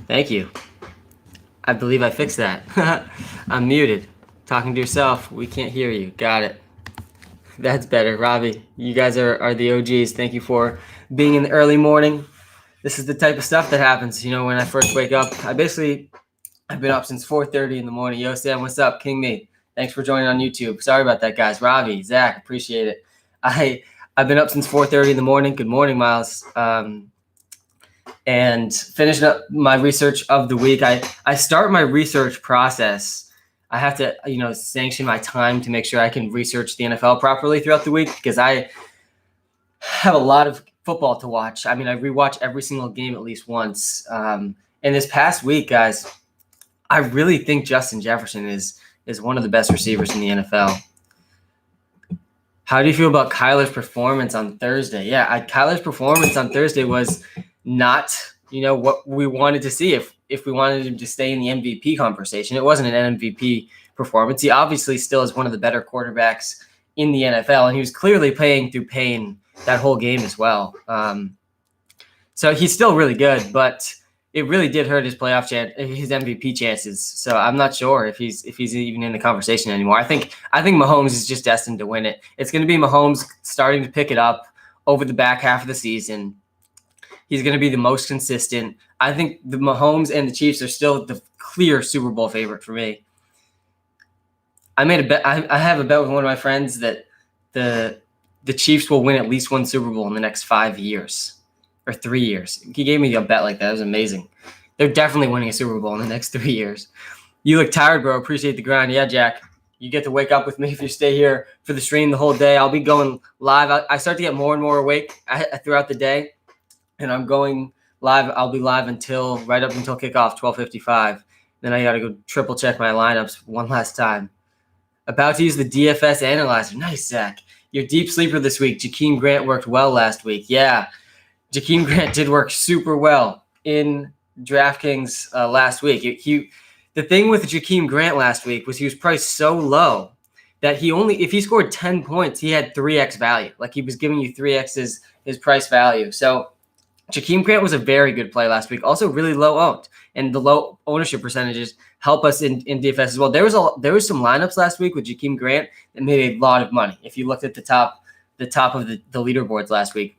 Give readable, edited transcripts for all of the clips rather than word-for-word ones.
Thank you. I believe I fixed that. I'm muted. Talking to yourself. We can't hear you. Got it. That's better. Robbie, you guys are the OGs. Thank you for being in the early morning. This is the type of stuff that happens, when I first wake up. I've been up since 4:30 in the morning. Yo, Sam, what's up? King Me. Thanks for joining on YouTube. Sorry about that, guys. Robbie, Zach, appreciate it. I've been up since 4:30 in the morning. Good morning, Miles. And finishing up my research of the week. I start my research process. I have to, sanction my time to make sure I can research the NFL properly throughout the week because I have a lot of football to watch. I rewatch every single game at least once. And this past week, guys, I really think Justin Jefferson is one of the best receivers in the NFL. How do you feel about Kyler's performance on Thursday? Yeah, Kyler's performance on Thursday was not, what we wanted to see if we wanted him to stay in the MVP conversation. It wasn't an MVP performance. He obviously still is one of the better quarterbacks in the NFL, and he was clearly playing through pain that whole game as well. So he's still really good, but it really did hurt his his MVP chances. So I'm not sure if he's even in the conversation anymore. I think Mahomes is just destined to win it. It's going to be Mahomes starting to pick it up over the back half of the season. He's going to be the most consistent. I think the Mahomes and the Chiefs are still the clear Super Bowl favorite for me. I made a bet. I have a bet with one of my friends that the Chiefs will win at least one Super Bowl in the next 5 years. Or 3 years. He gave me a bet like that. It was amazing. They're definitely winning a Super Bowl in the next 3 years. You look tired, bro. Appreciate the grind. Yeah, Jack. You get to wake up with me if you stay here for the stream the whole day. I'll be going live. I start to get more and more awake throughout the day, and I'm going live. I'll be live right up until kickoff, 12:55. Then I got to go triple check my lineups one last time. About to use the DFS analyzer. Nice, Zach. Your deep sleeper this week. Jakeem Grant worked well last week. Yeah. Jakeem Grant did work super well in DraftKings last week. The thing with Jakeem Grant last week was he was priced so low that if he scored 10 points, he had 3x value. Like he was giving you 3x his price value. So Jakeem Grant was a very good play last week. Also really low owned, and the low ownership percentages help us in DFS as well. There was some lineups last week with Jakeem Grant that made a lot of money. If you looked at the top of the leaderboards last week.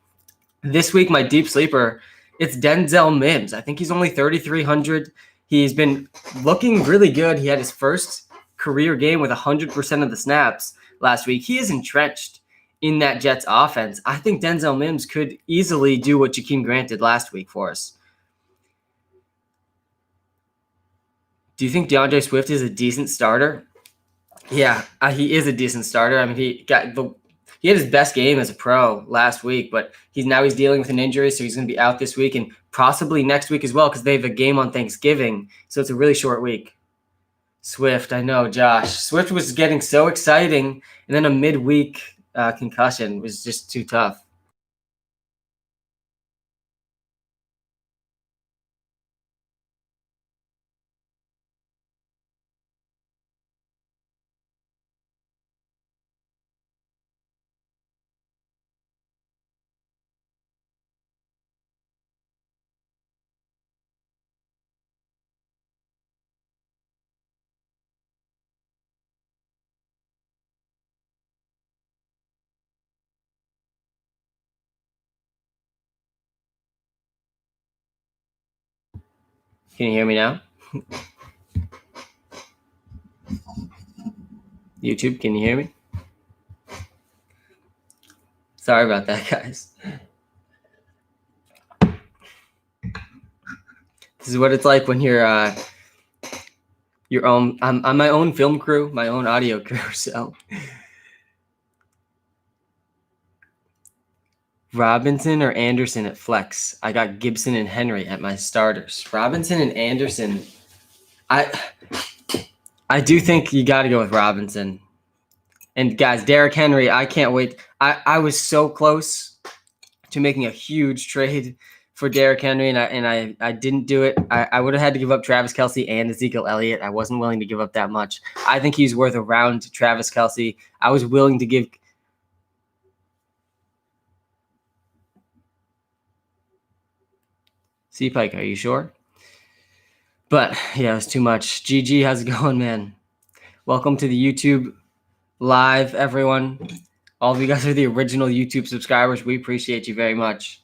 This week, my deep sleeper, it's Denzel Mims. I think he's only 3,300. He's been looking really good. He had his first career game with 100% of the snaps last week. He is entrenched in that Jets offense. I think Denzel Mims could easily do what Jakeem Grant did last week for us. Do you think DeAndre Swift is a decent starter? Yeah, he is a decent starter. He had his best game as a pro last week, but he's dealing with an injury, so he's going to be out this week and possibly next week as well because they have a game on Thanksgiving, so it's a really short week. Swift, I know, Josh. Swift was getting so exciting, and then a midweek concussion was just too tough. Can you hear me now? YouTube, can you hear me? Sorry about that, guys. This is what it's like when you're your own. I'm my own film crew, my own audio crew. So Robinson or Anderson at flex. I got Gibson and Henry at my starters. Robinson and Anderson. I do think you got to go with Robinson. And guys, Derrick Henry, I can't wait. I was so close to making a huge trade for Derrick Henry, and I didn't do it. I would have had to give up Travis Kelce and Ezekiel Elliott. I wasn't willing to give up that much. I think he's worth around Travis Kelce. I was willing to give. C Pike, are you sure? But yeah, it was too much. GG, how's it going, man? Welcome to the YouTube live, everyone. All of you guys are the original YouTube subscribers. We appreciate you very much.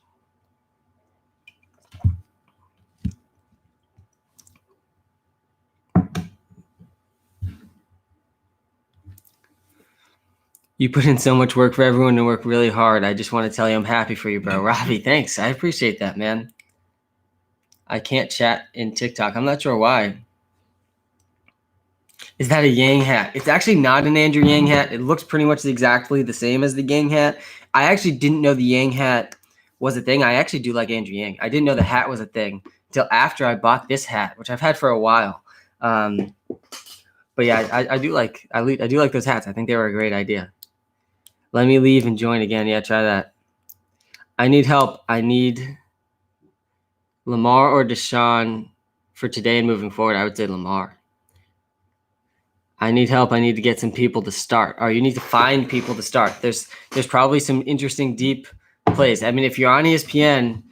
You put in so much work for everyone to work really hard. I just want to tell you I'm happy for you, bro. Robbie, thanks. I appreciate that, man. I can't chat in TikTok. I'm not sure why. Is that a Yang hat? It's actually not an Andrew Yang hat. It looks pretty much exactly the same as the Yang hat. I actually didn't know the Yang hat was a thing. I actually do like Andrew Yang. I didn't know the hat was a thing until after I bought this hat, which I've had for a while. But yeah, I do like those hats. I think they were a great idea. Let me leave and join again. Yeah, try that. I need help. I need Lamar or Deshaun for today and moving forward. I would say Lamar. I need help. I need to get some people to start. Or you need to find people to start. There's probably some interesting deep plays. I mean, if you're on ESPN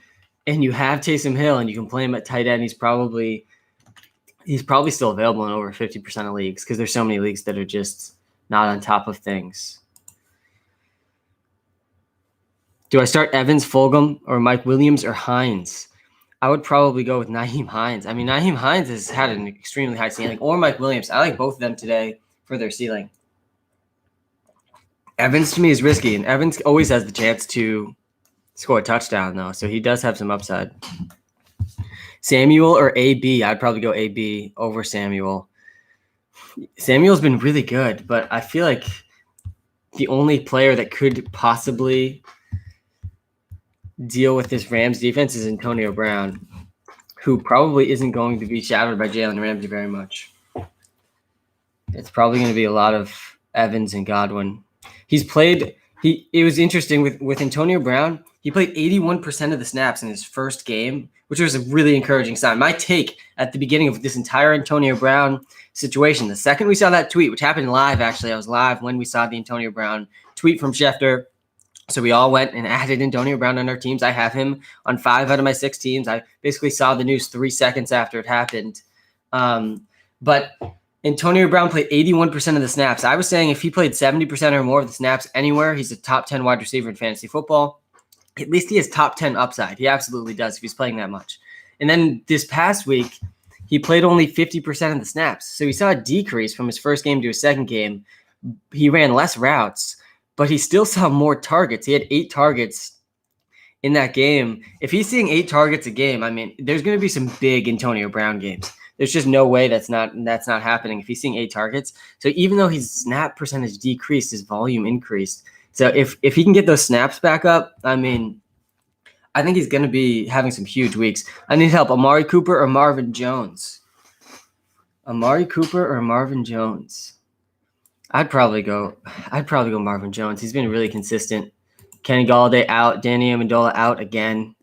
and you have Taysom Hill and you can play him at tight end, he's probably still available in over 50% of leagues because there's so many leagues that are just not on top of things. Do I start Evans, Fulgham, or Mike Williams or Hines? I would probably go with Nyheim Hines. I mean, Nyheim Hines has had an extremely high ceiling, or Mike Williams. I like both of them today for their ceiling. Evans to me is risky, and Evans always has the chance to score a touchdown, though, so he does have some upside. Samuel or AB? I'd probably go AB over Samuel. Samuel's been really good, but I feel like the only player that could possibly deal with this Rams defense is Antonio Brown, who probably isn't going to be shadowed by Jalen Ramsey very much. It's probably going to be a lot of Evans and Godwin. It was interesting with Antonio Brown. He played 81% of the snaps in his first game, which was a really encouraging sign. My take at the beginning of this entire Antonio Brown situation, the second we saw that tweet, which happened live, actually, I was live when we saw the Antonio Brown tweet from Schefter. So we all went and added Antonio Brown on our teams. I have him on 5 out of my 6 teams. I basically saw the news 3 seconds after it happened. But Antonio Brown played 81% of the snaps. I was saying if he played 70% or more of the snaps anywhere, he's a top 10 wide receiver in fantasy football. At least he has top 10 upside. He absolutely does if he's playing that much. And then this past week, he played only 50% of the snaps. So he saw a decrease from his first game to his second game. He ran less routes, but he still saw more targets. He had 8 targets in that game. If he's seeing 8 targets a game, I mean, there's going to be some big Antonio Brown games. There's just no way that's not happening if he's seeing 8 targets. So even though his snap percentage decreased, his volume increased. So if he can get those snaps back up, I mean, I think he's going to be having some huge weeks. I need help. Amari Cooper or Marvin Jones? Amari Cooper or Marvin Jones? I'd probably go Marvin Jones. He's been really consistent. Kenny Golladay out, Danny Amendola out again.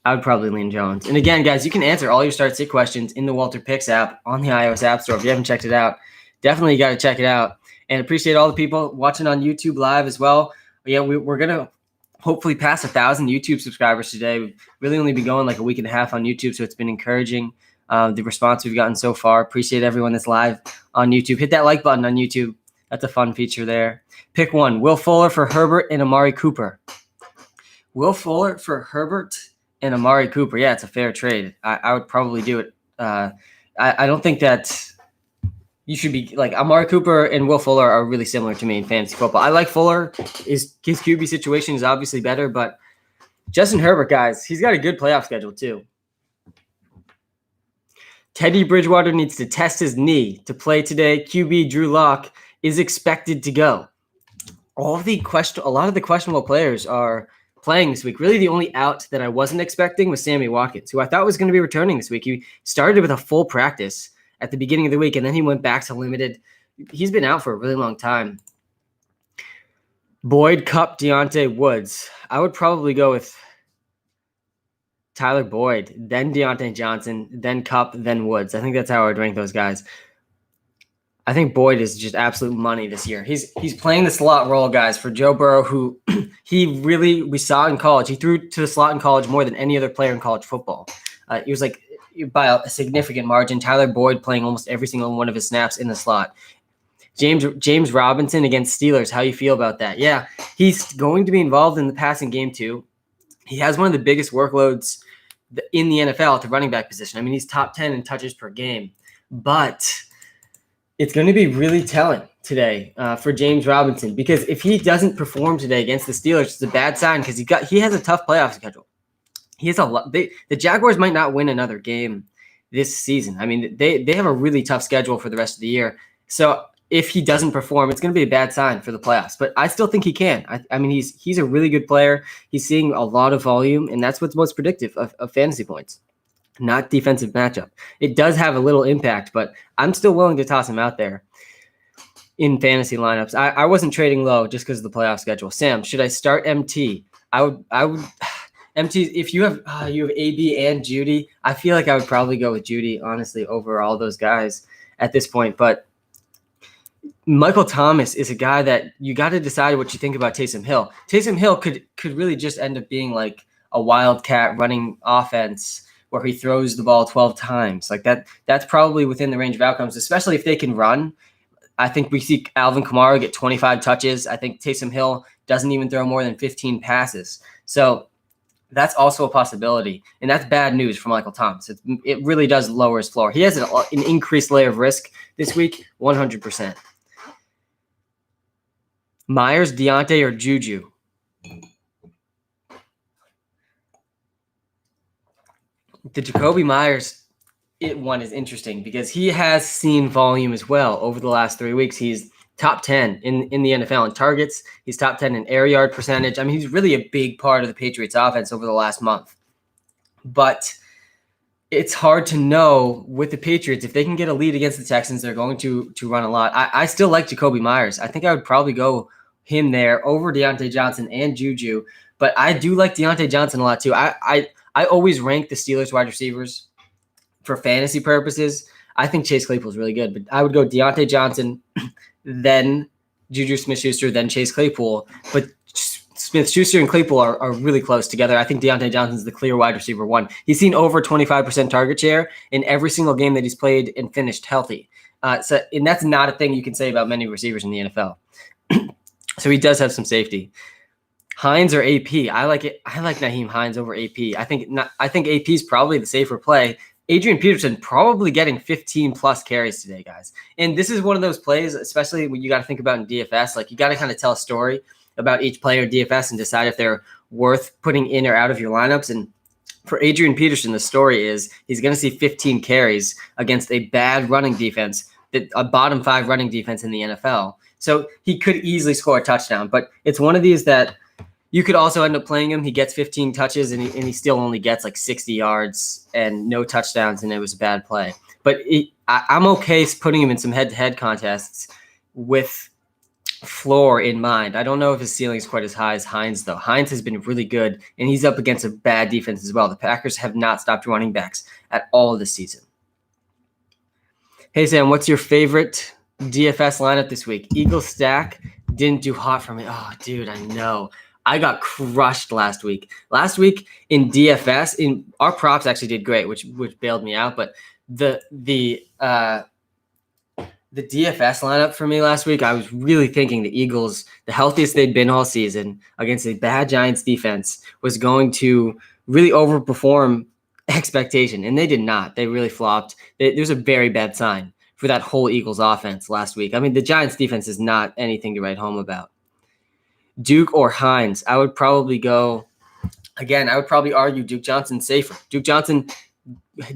I would probably lean Jones. And again, guys, you can answer all your start-sit questions in the WalterPicks app on the iOS App Store. If you haven't checked it out, definitely got to check it out. And appreciate all the people watching on YouTube live as well. Yeah, we're going to hopefully pass 1,000 YouTube subscribers today. We've really only been going like a week and a half on YouTube, so it's been encouraging, the response we've gotten so far. Appreciate everyone that's live on YouTube. Hit that like button on YouTube. That's a fun feature there. Pick one. Will Fuller for Herbert and Amari Cooper. Will Fuller for Herbert and Amari Cooper. Yeah, it's a fair trade. I would probably do it. I don't think that you should be like Amari Cooper and Will Fuller are really similar to me in fantasy football. I like Fuller. His QB situation is obviously better, but Justin Herbert, guys, he's got a good playoff schedule too. Teddy Bridgewater needs to test his knee to play today. QB Drew Lock is expected to go. A lot of the questionable players are playing this week. Really, the only out that I wasn't expecting was Sammy Watkins, who I thought was going to be returning this week. He started with a full practice at the beginning of the week, and then he went back to limited. He's been out for a really long time. Boyd, Kupp, Deontay, Woods. I would probably go with Tyler Boyd, then Deontay Johnson, then Kupp, then Woods. I think that's how I would rank those guys. I think Boyd is just absolute money this year. He's playing the slot role, guys, for Joe Burrow, who we saw in college. He threw to the slot in college more than any other player in college football. He was like by a significant margin. Tyler Boyd playing almost every single one of his snaps in the slot. James Robinson against Steelers. How you feel about that? Yeah, he's going to be involved in the passing game too. He has one of the biggest workloads in the NFL at the running back position. I mean, he's top 10 in touches per game, but it's going to be really telling today for James Robinson, because if he doesn't perform today against the Steelers, it's a bad sign, because he has a tough playoff schedule. He has a lot. The Jaguars might not win another game this season. I mean, they have a really tough schedule for the rest of the year. So if he doesn't perform, it's going to be a bad sign for the playoffs. But I still think he can. I mean, he's a really good player. He's seeing a lot of volume, and that's what's most predictive of fantasy points, not defensive matchup. It does have a little impact, but I'm still willing to toss him out there in fantasy lineups. I wasn't trading low just because of the playoff schedule. Sam, should I start MT? I would MT, if you have AB and Judy, I feel like I would probably go with Judy, honestly, over all those guys at this point. But Michael Thomas is a guy that you got to decide what you think about Taysom Hill. Taysom Hill could really just end up being like a wildcat running offense where he throws the ball 12 times. Like that's probably within the range of outcomes, especially if they can run. I think we see Alvin Kamara get 25 touches. I think Taysom Hill doesn't even throw more than 15 passes. So that's also a possibility, and that's bad news for Michael Thomas. It really does lower his floor. He has an increased layer of risk this week, 100%. Myers, Deontay, or Juju? The Jacoby Myers one is interesting because he has seen volume as well over the last 3 weeks. He's top 10 in the NFL in targets. He's top 10 in air yard percentage. I mean, he's really a big part of the Patriots offense over the last month. But it's hard to know with the Patriots. If they can get a lead against the Texans, they're going to run a lot. I still like Jacoby Myers. I think I would probably go him there over Deontay Johnson and Juju. But I do like Deontay Johnson a lot too. I always rank the Steelers wide receivers for fantasy purposes. I think Chase Claypool is really good, but I would go Deontay Johnson, then Juju Smith-Schuster, then Chase Claypool. But Smith-Schuster and Claypool are really close together. I think Deontay Johnson's the clear wide receiver one. He's seen over 25% target share in every single game that he's played and finished healthy. And that's not a thing you can say about many receivers in the NFL. So he does have some safety. Hines or AP? I like it. I like Nyheim Hines over AP. I think AP is probably the safer play. Adrian Peterson probably getting 15 plus carries today, guys. And this is one of those plays, especially when you got to think about in DFS. Like, you got to kind of tell a story about each player in DFS and decide if they're worth putting in or out of your lineups. And for Adrian Peterson, the story is he's going to see 15 carries against a bad running defense, a bottom 5 running defense in the NFL. So he could easily score a touchdown. But it's one of these that you could also end up playing him. He gets 15 touches, and he still only gets like 60 yards and no touchdowns, and it was a bad play. But I'm okay putting him in some head-to-head contests with floor in mind. I don't know if his ceiling is quite as high as Hines, though. Hines has been really good, and he's up against a bad defense as well. The Packers have not stopped running backs at all this season. Hey, Sam, what's your favorite DFS lineup this week? Eagles stack didn't do hot for me. Oh, dude, I know. I got crushed last week. Last week in DFS, our props actually did great, which bailed me out. But the DFS lineup for me last week, I was really thinking the Eagles, the healthiest they'd been all season against a bad Giants defense, was going to really overperform expectation, and they did not. They really flopped. There's a very bad sign for that whole Eagles offense last week. I mean, the Giants defense is not anything to write home about. Duke or Hines? I would probably go, again, I would probably argue Duke Johnson's safer. Duke Johnson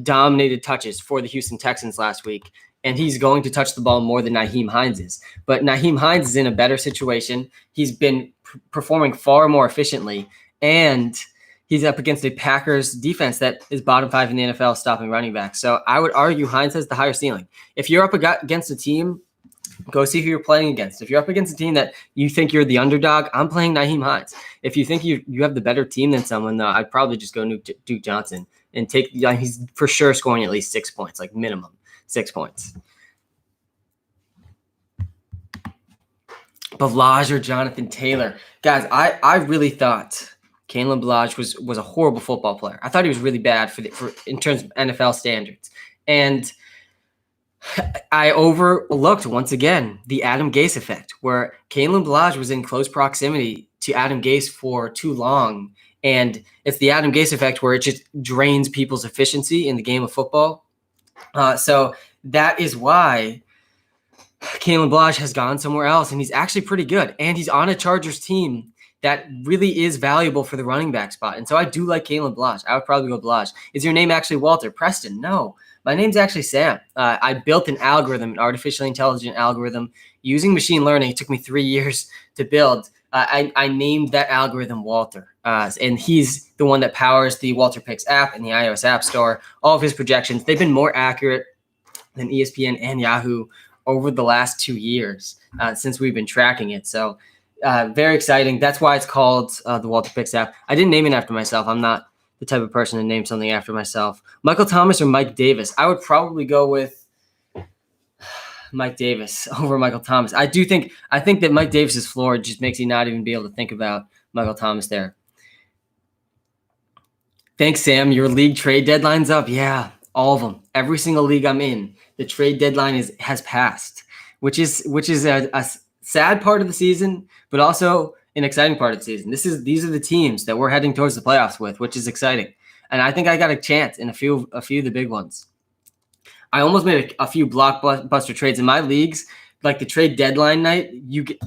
dominated touches for the Houston Texans last week, and he's going to touch the ball more than Nyheim Hines is. But Nyheim Hines is in a better situation. He's been performing far more efficiently, and he's up against a Packers defense that is bottom 5 in the NFL stopping running backs. So I would argue Hines has the higher ceiling. If you're up against a team, go see who you're playing against. If you're up against a team that you think you're the underdog, I'm playing Nyheim Hines. If you think you have the better team than someone, though, I'd probably just go Duke Johnson and take. He's for sure scoring at least 6 points, like minimum 6 points. Bavlage or Jonathan Taylor, guys. I really thought Kalen Balaj was a horrible football player. I thought he was really bad for in terms of NFL standards. And I overlooked once again the Adam Gase effect, where Kalen Balaj was in close proximity to Adam Gase for too long. And it's the Adam Gase effect where it just drains people's efficiency in the game of football. So that is why Kalen Balaj has gone somewhere else, and he's actually pretty good. And he's on a Chargers team that really is valuable for the running back spot. And so I do like Kalen Balaj. I would probably go Balaj. Is your name actually Walter? Preston? No. My name's actually Sam. I built an algorithm, an artificially intelligent algorithm using machine learning. It took me 3 years to build. I named that algorithm Walter, and he's the one that powers the WalterPicks app and the iOS App Store. All of his projections, they've been more accurate than ESPN and Yahoo over the last 2 years since we've been tracking it. So very exciting. That's why it's called the WalterPicks app. I didn't name it after myself. I'm not the type of person to name something after myself. Michael Thomas or Mike Davis? I would probably go with Mike Davis over Michael Thomas. I think that Mike Davis's floor just makes you not even be able to think about Michael Thomas there. Thanks, Sam. Your league trade deadline's up. Yeah, all of them. Every single league I'm in, the trade deadline has passed, which is a sad part of the season, but also an exciting part of the season. These are the teams that we're heading towards the playoffs with, which is exciting. And I think I got a chance in a few of the big ones. I almost made a few blockbuster trades in my leagues. Like the trade deadline night,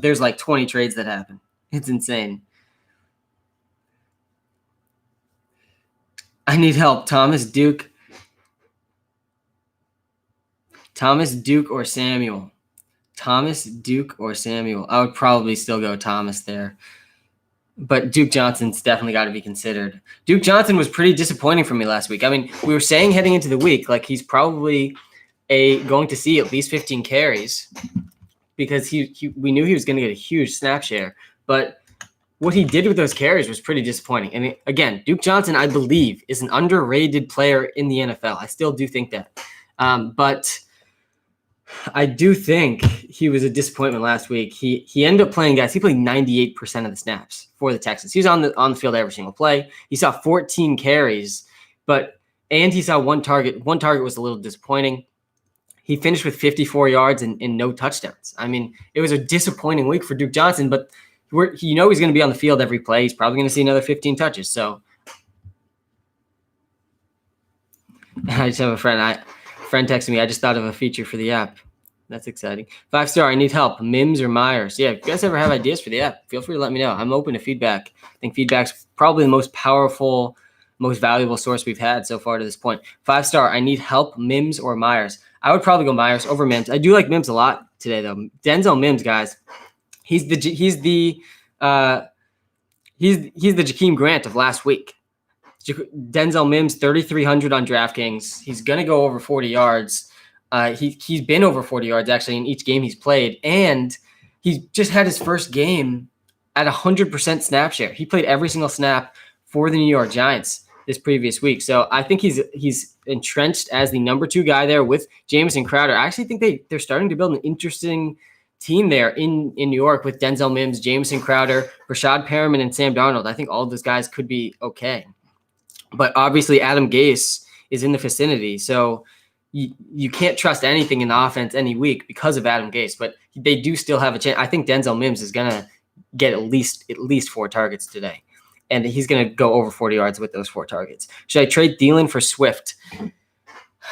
there's like 20 trades that happen. It's insane. I need help. Thomas, Duke, or Samuel. Thomas, Duke, or Samuel. I would probably still go Thomas there. But Duke Johnson's definitely got to be considered. Duke Johnson was pretty disappointing for me last week. I mean, we were saying heading into the week, like he's probably going to see at least 15 carries because we knew he was going to get a huge snap share. But what he did with those carries was pretty disappointing. And again, Duke Johnson, I believe, is an underrated player in the NFL. I still do think that. But I do think he was a disappointment last week. He ended up playing guys. He played 98% of the snaps for the Texans. He was on the field every single play. He saw 14 carries, and he saw one target. One target was a little disappointing. He finished with 54 yards and no touchdowns. I mean, it was a disappointing week for Duke Johnson, but he's going to be on the field every play. He's probably going to see another 15 touches. So I just have a friend texted me. I just thought of a feature for the app. That's exciting. 5-star, I need help. Mims or Myers? Yeah, if you guys ever have ideas for the app, feel free to let me know. I'm open to feedback. I think feedback's probably the most powerful, most valuable source we've had so far to this point. 5-star, I need help. Mims or Myers? I would probably go Myers over Mims. I do like Mims a lot today, though. Denzel Mims, guys. He's the Jakeem Grant of last week. Denzel Mims, 3,300 on DraftKings. He's going to go over 40 yards. He's been over 40 yards, actually, in each game he's played. And he just had his first game at 100% snap share. He played every single snap for the New York Giants this previous week. So I think he's entrenched as the number 2 guy there with Jamison Crowder. I actually think they're starting to build an interesting team there in New York with Denzel Mims, Jamison Crowder, Rashad Perriman, and Sam Darnold. I think all of those guys could be okay. But obviously Adam Gase is in the vicinity, so you can't trust anything in the offense any week because of Adam Gase. But they do still have a chance. I think Denzel Mims is going to get at least 4 targets today, and he's going to go over 40 yards with those 4 targets. Should I trade Thielen for Swift?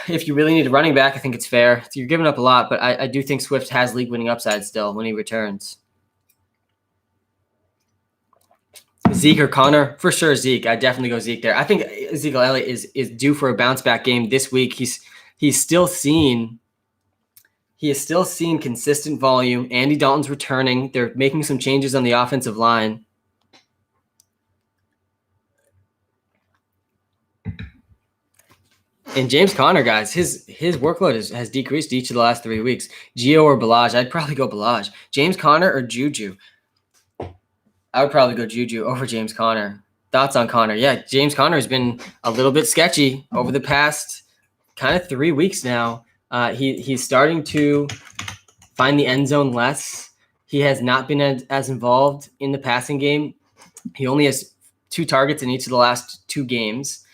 If you really need a running back, I think it's fair. You're giving up a lot, but I do think Swift has league-winning upside still when he returns. Zeke or Connor? For sure, Zeke. I definitely go Zeke there. I think Ezekiel Elliott is due for a bounce-back game this week. He's still seeing consistent volume. Andy Dalton's returning. They're making some changes on the offensive line. And James Conner, guys, his workload has decreased each of the last 3 weeks. Gio or Balaj? I'd probably go Balaj. James Conner or Juju? I would probably go Juju over James Conner. Thoughts on Conner? Yeah, James Conner has been a little bit sketchy over the past kind of 3 weeks now. He's starting to find the end zone less. He has not been as involved in the passing game. He only has 2 targets in each of the last 2 games.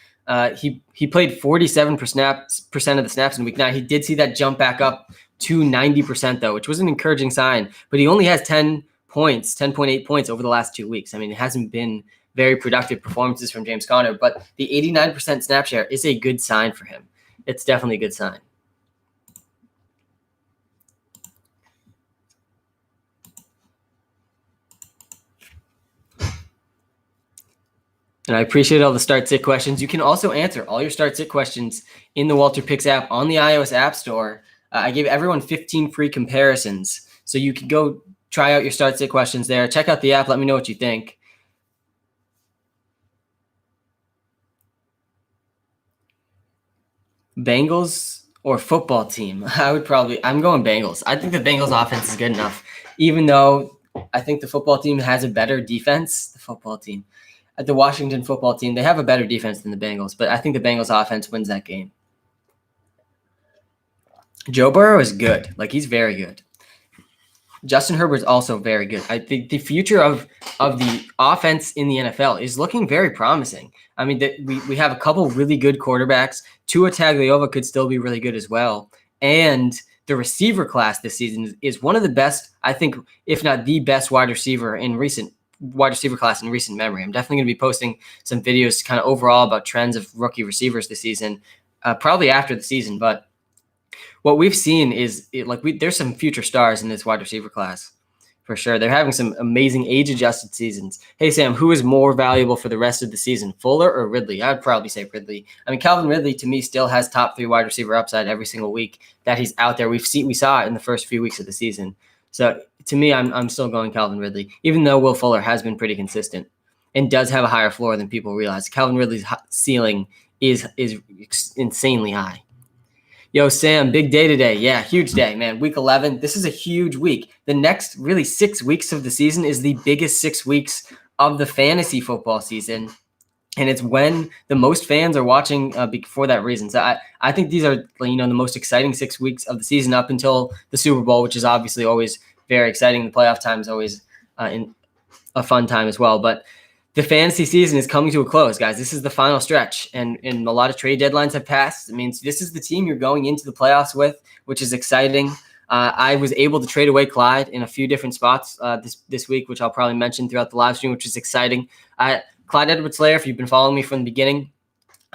He played 47% of the snaps in week 9. He did see that jump back up to 90% though, which was an encouraging sign. But he only has 10.8 points over the last 2 weeks. I mean, it hasn't been very productive performances from James Conner, but the 89% snap share is a good sign for him. It's definitely a good sign. And I appreciate all the start-sit questions. You can also answer all your start-sit questions in the WalterPicks app on the iOS App Store. I gave everyone 15 free comparisons, so you can go try out your start-sit questions there. Check out the app. Let me know what you think. Bengals or football team? I'm going Bengals. I think the Bengals offense is good enough, even though I think the football team has a better defense. The Washington football team, they have a better defense than the Bengals, but I think the Bengals offense wins that game. Joe Burrow is good. Like, he's very good. Justin Herbert is also very good. I think the future of the offense in the NFL is looking very promising. I mean, we have a couple really good quarterbacks. Tua Tagovailoa could still be really good as well. And the receiver class this season is one of the best, I think, if not the best wide receiver class in recent memory. I'm definitely going to be posting some videos kind of overall about trends of rookie receivers this season, probably after the season. But what we've seen is there's some future stars in this wide receiver class for sure. They're having some amazing age-adjusted seasons. Hey, Sam, who is more valuable for the rest of the season, Fuller or Ridley? I'd probably say Ridley. I mean, Calvin Ridley, to me, still has top 3 wide receiver upside every single week that he's out there. We saw it in the first few weeks of the season. So to me, I'm still going Calvin Ridley, even though Will Fuller has been pretty consistent and does have a higher floor than people realize. Calvin Ridley's ceiling is insanely high. Yo, Sam, big day today. Yeah, huge day, man. Week 11. This is a huge week. The next really 6 weeks of the season is the biggest 6 weeks of the fantasy football season. And it's when the most fans are watching for that reason. So I think these are, the most exciting 6 weeks of the season up until the Super Bowl, which is obviously always very exciting. The playoff time is always a fun time as well. But the fantasy season is coming to a close, guys. This is the final stretch, and a lot of trade deadlines have passed. It means this is the team you're going into the playoffs with, which is exciting. I was able to trade away Clyde in a few different spots this week, which I'll probably mention throughout the live stream, which is exciting. Clyde Edwards-Helaire, if you've been following me from the beginning,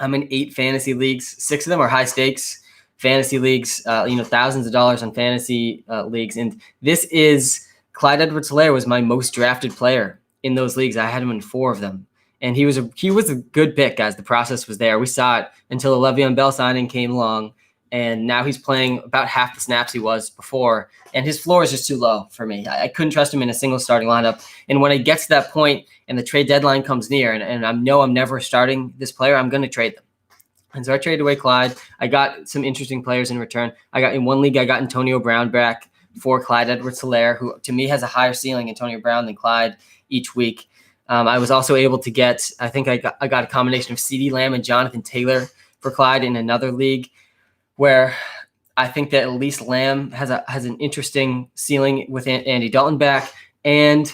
I'm in 8 fantasy leagues. 6 of them are high stakes fantasy leagues, thousands of dollars on fantasy leagues. And this is Clyde Edwards-Helaire was my most drafted player in those leagues. I had him in 4 of them. And he was a good pick, guys. The process was there. We saw it until the Le'Veon Bell signing came along. And now he's playing about half the snaps he was before. And his floor is just too low for me. I couldn't trust him in a single starting lineup. And when it gets to that point and the trade deadline comes near and I know I'm never starting this player, I'm going to trade them. And so I traded away Clyde. I got some interesting players in return. In one league, I got Antonio Brown back for Clyde Edwards-Helaire, who to me has a higher ceiling, Antonio Brown, than Clyde each week. I was also able to get, I got a combination of CeeDee Lamb and Jonathan Taylor for Clyde in another league, where I think that at least Lamb has an interesting ceiling with Andy Dalton back, and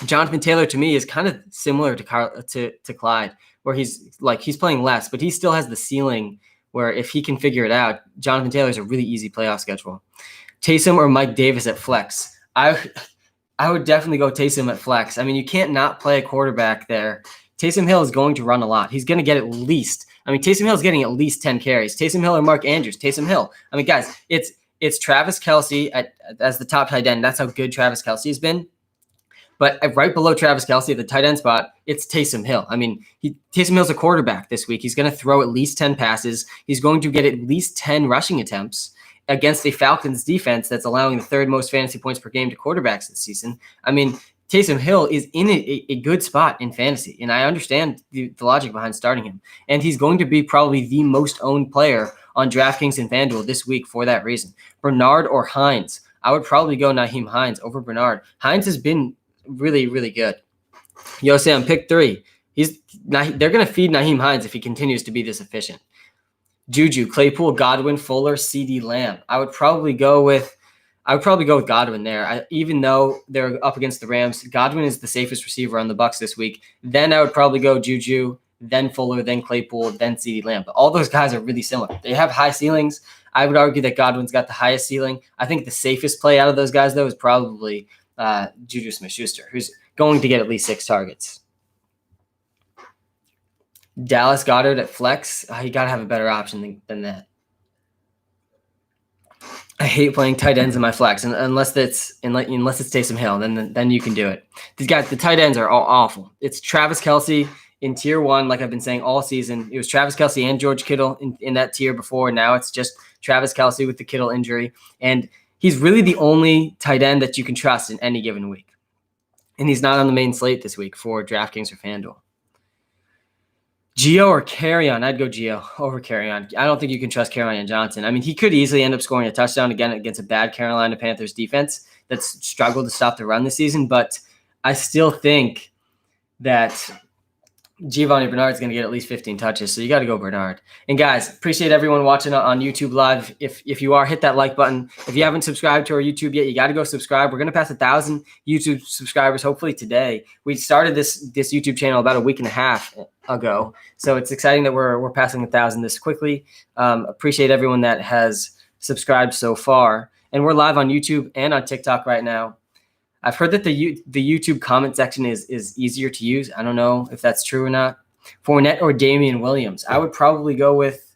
Jonathan Taylor to me is kind of similar to Clyde, where he's playing less, but he still has the ceiling where if he can figure it out, Jonathan Taylor is a really easy playoff schedule. Taysom or Mike Davis at flex? I would definitely go Taysom at flex. I mean, you can't not play a quarterback there. Taysom Hill is going to run a lot. He's going to get at least. Taysom Hill is getting at least 10 carries. Taysom Hill or Mark Andrews. Taysom Hill. I mean, guys, it's Travis Kelce as the top tight end. That's how good Travis Kelce has been. But right below Travis Kelce at the tight end spot, it's Taysom Hill. I mean, Taysom Hill's a quarterback this week. He's going to throw at least 10 passes. He's going to get at least 10 rushing attempts against a Falcons defense that's allowing the 3rd most fantasy points per game to quarterbacks this season. I mean, Taysom Hill is in a good spot in fantasy, and I understand the logic behind starting him. And he's going to be probably the most owned player on DraftKings and FanDuel this week for that reason. Bernard or Hines? I would probably go Nyheim Hines over Bernard. Hines has been really, really good. Yo, Sam, pick 3. They're going to feed Nyheim Hines if he continues to be this efficient. Juju, Claypool, Godwin, Fuller, CeeDee Lamb. I would probably go with I would probably go with Godwin there. Even though they're up against the Rams, Godwin is the safest receiver on the Bucs this week. Then I would probably go Juju, then Fuller, then Claypool, then CeeDee Lamb. But all those guys are really similar. They have high ceilings. I would argue that Godwin's got the highest ceiling. I think the safest play out of those guys, though, is probably Juju Smith-Schuster, who's going to get at least 6 targets. Dallas Goedert at flex. You got to have a better option than that. I hate playing tight ends in my flex, and unless it's Taysom Hill, then you can do it. These guys, the tight ends are all awful. It's Travis Kelce in tier 1, like I've been saying all season. It was Travis Kelce and George Kittle in that tier before. Now it's just Travis Kelce with the Kittle injury, and he's really the only tight end that you can trust in any given week. And he's not on the main slate this week for DraftKings or FanDuel. Gio or Kerryon? I'd go Gio over Kerryon. I don't think you can trust Kerryon Johnson. I mean, he could easily end up scoring a touchdown again against a bad Carolina Panthers defense that's struggled to stop the run this season. But I still think that Giovanni Bernard is going to get at least 15 touches, so you got to go Bernard. And guys, appreciate everyone watching on YouTube Live. If you are, hit that like button. If you haven't subscribed to our YouTube yet, you got to go subscribe. We're going to pass 1,000 YouTube subscribers hopefully today. We started this YouTube channel about a week and a half ago, so it's exciting that we're passing 1,000 this quickly. Appreciate everyone that has subscribed so far, and we're live on YouTube and on TikTok right now. I've heard that the YouTube comment section is easier to use. I don't know if that's true or not. Fournette or Damian Williams? I would probably go with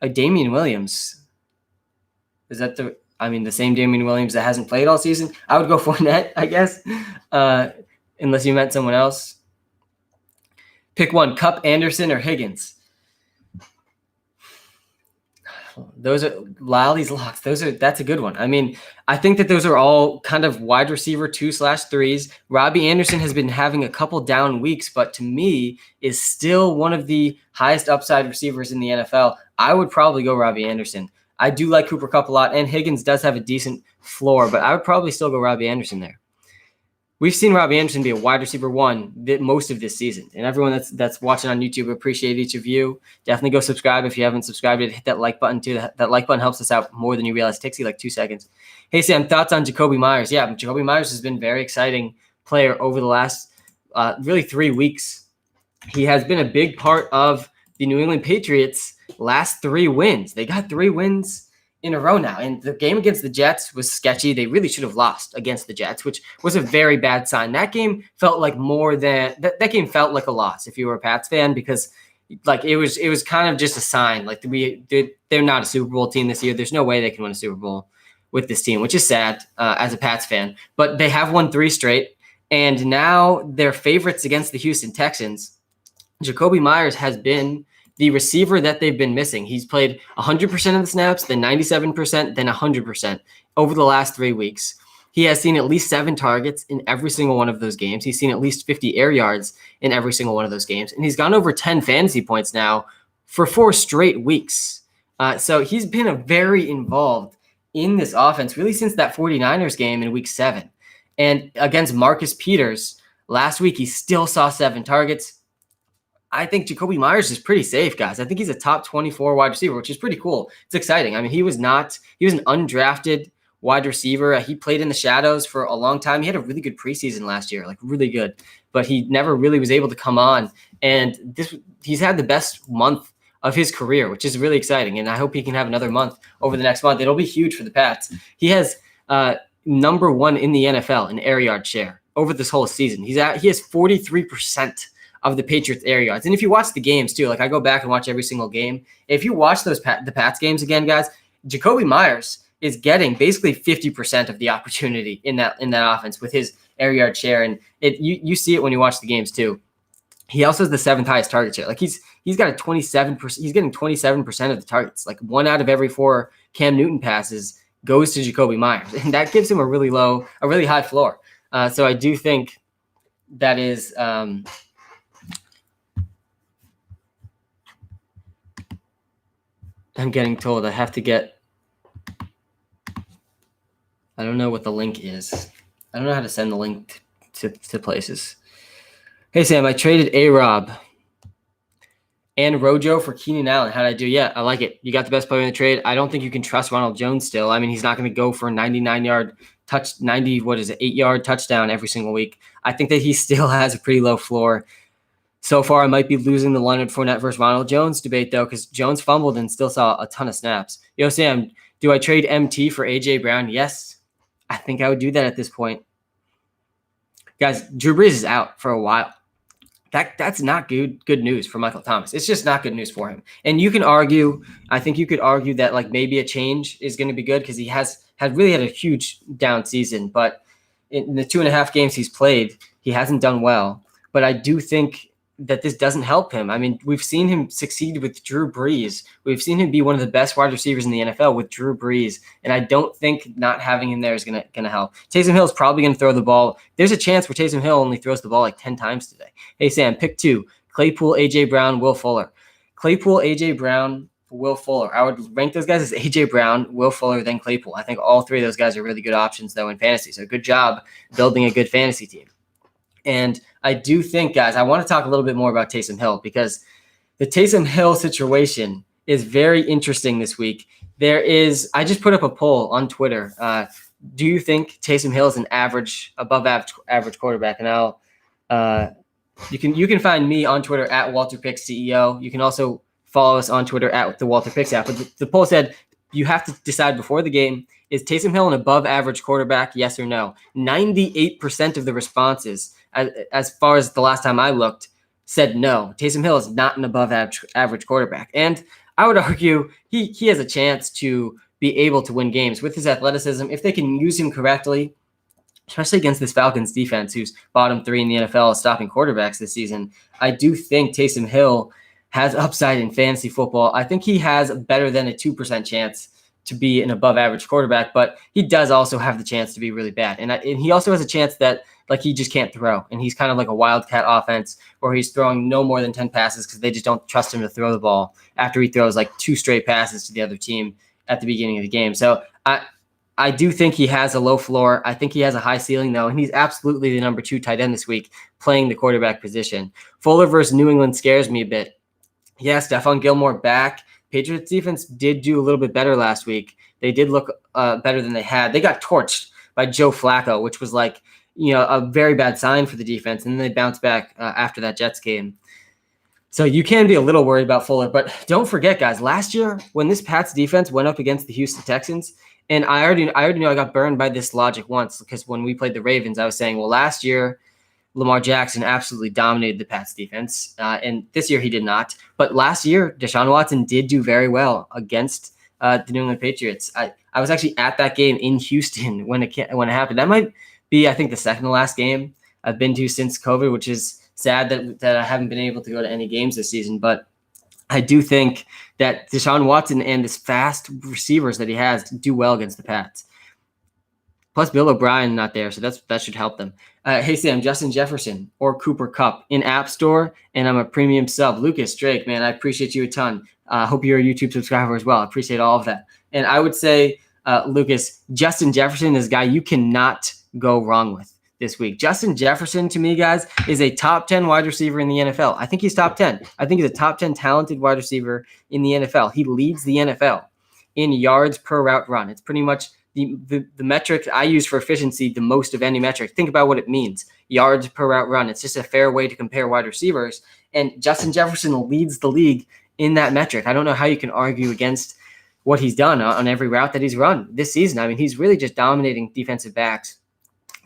a Damian Williams. Is that the same Damian Williams that hasn't played all season? I would go Fournette, I guess, unless you meant someone else. Pick one, Kupp, Anderson, or Higgins. Those are Lally's locks. That's a good one. I mean, I think that those are all kind of wide receiver 2/3s. Robbie Anderson has been having a couple down weeks, but to me is still one of the highest upside receivers in the NFL. I would probably go Robbie Anderson. I do like Cooper Kupp a lot, and Higgins does have a decent floor, but I would probably still go Robbie Anderson there. We've seen Robbie Anderson be a wide receiver 1 most of this season. And everyone that's watching on YouTube, appreciate each of you. Definitely go subscribe if you haven't subscribed. Hit that like button too. That like button helps us out more than you realize. It takes you like 2 seconds. Hey, Sam, thoughts on Jacoby Myers? Yeah, Jacoby Myers has been a very exciting player over the last really 3 weeks. He has been a big part of the New England Patriots' last 3 wins. They got 3 wins in a row now. And the game against the Jets was sketchy. They really should have lost against the Jets, which was a very bad sign. That game felt like that game felt like a loss if you were a Pats fan, because like it was kind of just a sign. Like they're not a Super Bowl team this year. There's no way they can win a Super Bowl with this team, which is sad as a Pats fan. But they have won 3 straight, and now they're favorites against the Houston Texans. Jacoby Myers has been the receiver that they've been missing. He's played 100% of the snaps, then 97%, then 100% over the last 3 weeks. He has seen at least 7 targets in every single one of those games. He's seen at least 50 air yards in every single one of those games. And he's gone over 10 fantasy points now for 4 straight weeks. So he's been very involved in this offense really since that 49ers game in week 7. And against Marcus Peters last week, he still saw 7 targets. I think Jacoby Myers is pretty safe, guys. I think he's a top 24 wide receiver, which is pretty cool. It's exciting. I mean, he was an undrafted wide receiver. He played in the shadows for a long time. He had a really good preseason last year, like really good, but he never really was able to come on. And he's had the best month of his career, which is really exciting. And I hope he can have another month over the next month. It'll be huge for the Pats. He has number 1 in the NFL in air yard share over this whole season. He has 43% of the Patriots air yards. And if you watch the games too, like I go back and watch every single game. If you watch the Pats games again, guys, Jacoby Myers is getting basically 50% of the opportunity in that offense with his air yard share. And you see it when you watch the games too. He also has the 7th highest target share. Like he's got a 27%. He's getting 27% of the targets. Like 1 out of every 4 Cam Newton passes goes to Jacoby Myers, and that gives him a really high floor. So I do think that is. I'm getting told I have to get. I don't know what the link is. I don't know how to send the link to places. Hey, Sam, I traded A-Rob And Rojo for Keenan Allen. How'd I do? Yeah, I like it. You got the best player in the trade. I don't think you can trust Ronald Jones still. I mean, he's not going to go for a 99-yard touch, 8-yard touchdown every single week. I think that he still has a pretty low floor. So far, I might be losing the Leonard Fournette versus Ronald Jones debate, though, because Jones fumbled and still saw a ton of snaps. Yo, Sam, do I trade MT for A.J. Brown? Yes. I think I would do that at this point. Guys, Drew Brees is out for a while. That's not good news for Michael Thomas. It's just not good news for him. And you can argue, I think you could argue that like maybe a change is going to be good because he had a huge down season, but in the 2.5 games he's played, he hasn't done well. But I do think that this doesn't help him. I mean, we've seen him succeed with Drew Brees. We've seen him be one of the best wide receivers in the NFL with Drew Brees, and I don't think not having him there is gonna help. Taysom Hill is probably gonna throw the ball. There's a chance where Taysom Hill only throws the ball like 10 times today. Hey Sam, pick 2: Claypool, AJ Brown, Will Fuller. Claypool, AJ Brown, Will Fuller. I would rank those guys as AJ Brown, Will Fuller, then Claypool. I think all 3 of those guys are really good options though in fantasy. So good job building a good fantasy team. And I do think, guys, I want to talk a little bit more about Taysom Hill because the Taysom Hill situation is very interesting this week. I just put up a poll on Twitter. Do you think Taysom Hill is an above average quarterback? And you can find me on Twitter at WalterPicks CEO. You can also follow us on Twitter at the WalterPicks app. But the poll said you have to decide before the game, is Taysom Hill an above average quarterback? Yes or no? 98% of the responses, as far as the last time I looked, said no. Taysom Hill is not an above average quarterback. And I would argue he has a chance to be able to win games with his athleticism if they can use him correctly, especially against this Falcons defense, who's bottom 3 in the NFL stopping quarterbacks this season. I do think Taysom Hill has upside in fantasy football. I think he has better than a 2% chance to be an above average quarterback, but he does also have the chance to be really bad. And he also has a chance that like he just can't throw. And he's kind of like a wildcat offense where he's throwing no more than 10 passes because they just don't trust him to throw the ball after he throws like 2 straight passes to the other team at the beginning of the game. So I do think he has a low floor. I think he has a high ceiling though. And he's absolutely the number 2 tight end this week playing the quarterback position. Fuller versus New England scares me a bit. Yeah, Stephon Gilmore back. Patriots defense did do a little bit better last week. They did look better than they had. They got torched by Joe Flacco, which was like, a very bad sign for the defense. And then they bounced back after that Jets game. So you can be a little worried about Fuller. But don't forget, guys, last year when this Pats defense went up against the Houston Texans, and I already know I got burned by this logic once because when we played the Ravens, I was saying, well, last year Lamar Jackson absolutely dominated the Pats defense, and this year he did not. But last year, Deshaun Watson did do very well against the New England Patriots. I was actually at that game in Houston when it happened. That might be, I think, the second to last game I've been to since COVID, which is sad that I haven't been able to go to any games this season. But I do think that Deshaun Watson and this fast receivers that he has do well against the Pats. Plus, Bill O'Brien not there, so that should help them. Hey, Sam, Justin Jefferson or Cooper Kupp in App Store, and I'm a premium sub. Lucas Drake, man, I appreciate you a ton. Hope you're a YouTube subscriber as well. I appreciate all of that. And I would say, Lucas, Justin Jefferson is a guy you cannot go wrong with this week. Justin Jefferson, to me, guys, is a top 10 wide receiver in the NFL. I think he's top 10. I think he's a top 10 talented wide receiver in the NFL. He leads the NFL in yards per route run. It's pretty much the metric I use for efficiency the most of any metric. Think about what it means. Yards per route run. It's just a fair way to compare wide receivers. And Justin Jefferson leads the league in that metric. I don't know how you can argue against what he's done on every route that he's run this season. I mean, he's really just dominating defensive backs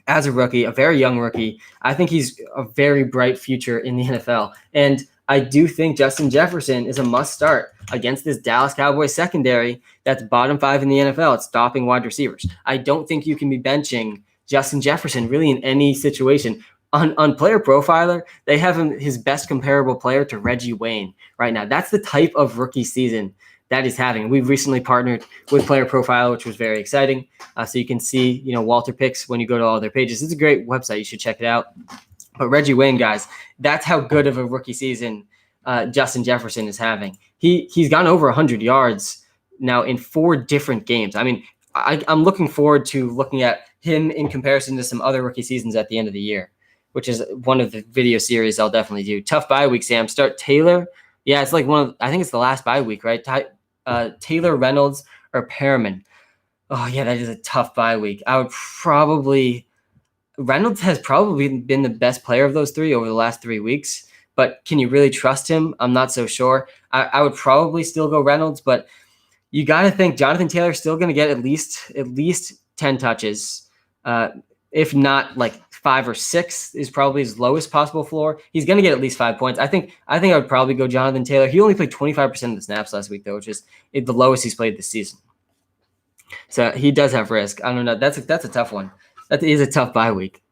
as a rookie, a very young rookie. I think he's a very bright future in the NFL. And I do think Justin Jefferson is a must start against this Dallas Cowboys secondary that's bottom 5 in the NFL. It's stopping wide receivers. I don't think you can be benching Justin Jefferson really in any situation. On Player Profiler, they have him his best comparable player to Reggie Wayne right now. That's the type of rookie season that he's having. We've recently partnered with Player Profiler, which was very exciting. So you can see, WalterPicks when you go to all their pages. It's a great website. You should check it out. But Reggie Wayne, guys, that's how good of a rookie season Justin Jefferson is having. He's gone over 100 yards now in 4 different games. I mean, I'm looking forward to looking at him in comparison to some other rookie seasons at the end of the year, which is one of the video series I'll definitely do. Tough bye week, Sam. Start Taylor Yeah, it's like I think it's the last bye week, right? Taylor, Reynolds, or Perriman. Oh yeah, that is a tough bye week. Reynolds has probably been the best player of those three over the last 3 weeks, but can you really trust him? I'm not so sure. I would probably still go Reynolds, but you got to think Jonathan Taylor's still going to get at least 10 touches, if not like 5 or 6 is probably his lowest possible floor. He's going to get at least 5 points. I think I would probably go Jonathan Taylor. He only played 25% of the snaps last week though, which is the lowest he's played this season. So he does have risk. I don't know. That's a tough one. That is a tough bye week.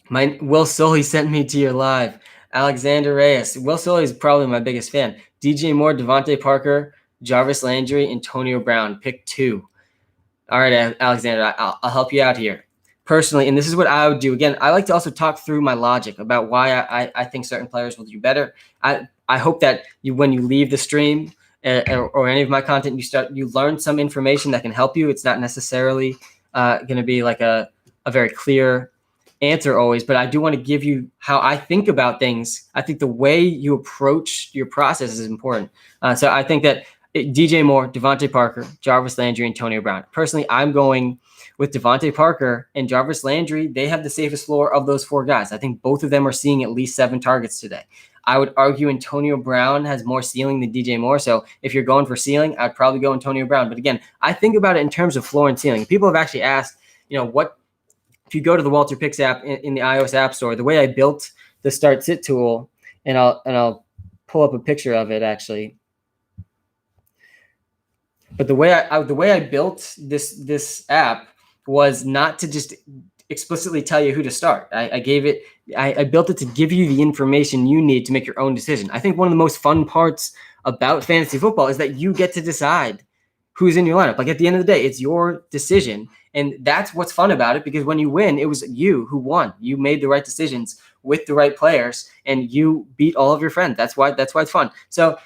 Will Sully sent me to your live. Alexander Reyes. Will Sully is probably my biggest fan. DJ Moore, Devontae Parker, Jarvis Landry, Antonio Brown. Pick 2. All right, Alexander, I'll help you out here. Personally, and this is what I would do. Again, I like to also talk through my logic about why I think certain players will do better. I hope that when you leave the stream or any of my content, you learn some information that can help you. It's not necessarily going to be like a very clear answer always, but I do want to give you how I think about things. I think the way you approach your process is important. So I think that DJ Moore, Devontae Parker, Jarvis Landry, Antonio Brown. Personally, I'm going with Devontae Parker and Jarvis Landry. They have the safest floor of those 4 guys. I think both of them are seeing at least 7 targets today. I would argue Antonio Brown has more ceiling than DJ Moore. So if you're going for ceiling, I'd probably go Antonio Brown. But again, I think about it in terms of floor and ceiling. People have actually asked, what if you go to the WalterPicks app in the iOS App Store, the way I built the Start Sit tool, and I'll pull up a picture of it actually. But the way I built this app was not to just explicitly tell you who to start. I built it to give you the information you need to make your own decision. I think one of the most fun parts about fantasy football is that you get to decide who's in your lineup. Like at the end of the day, it's your decision. And that's what's fun about it, because when you win, it was you who won. You made the right decisions with the right players and you beat all of your friends. That's why it's fun. So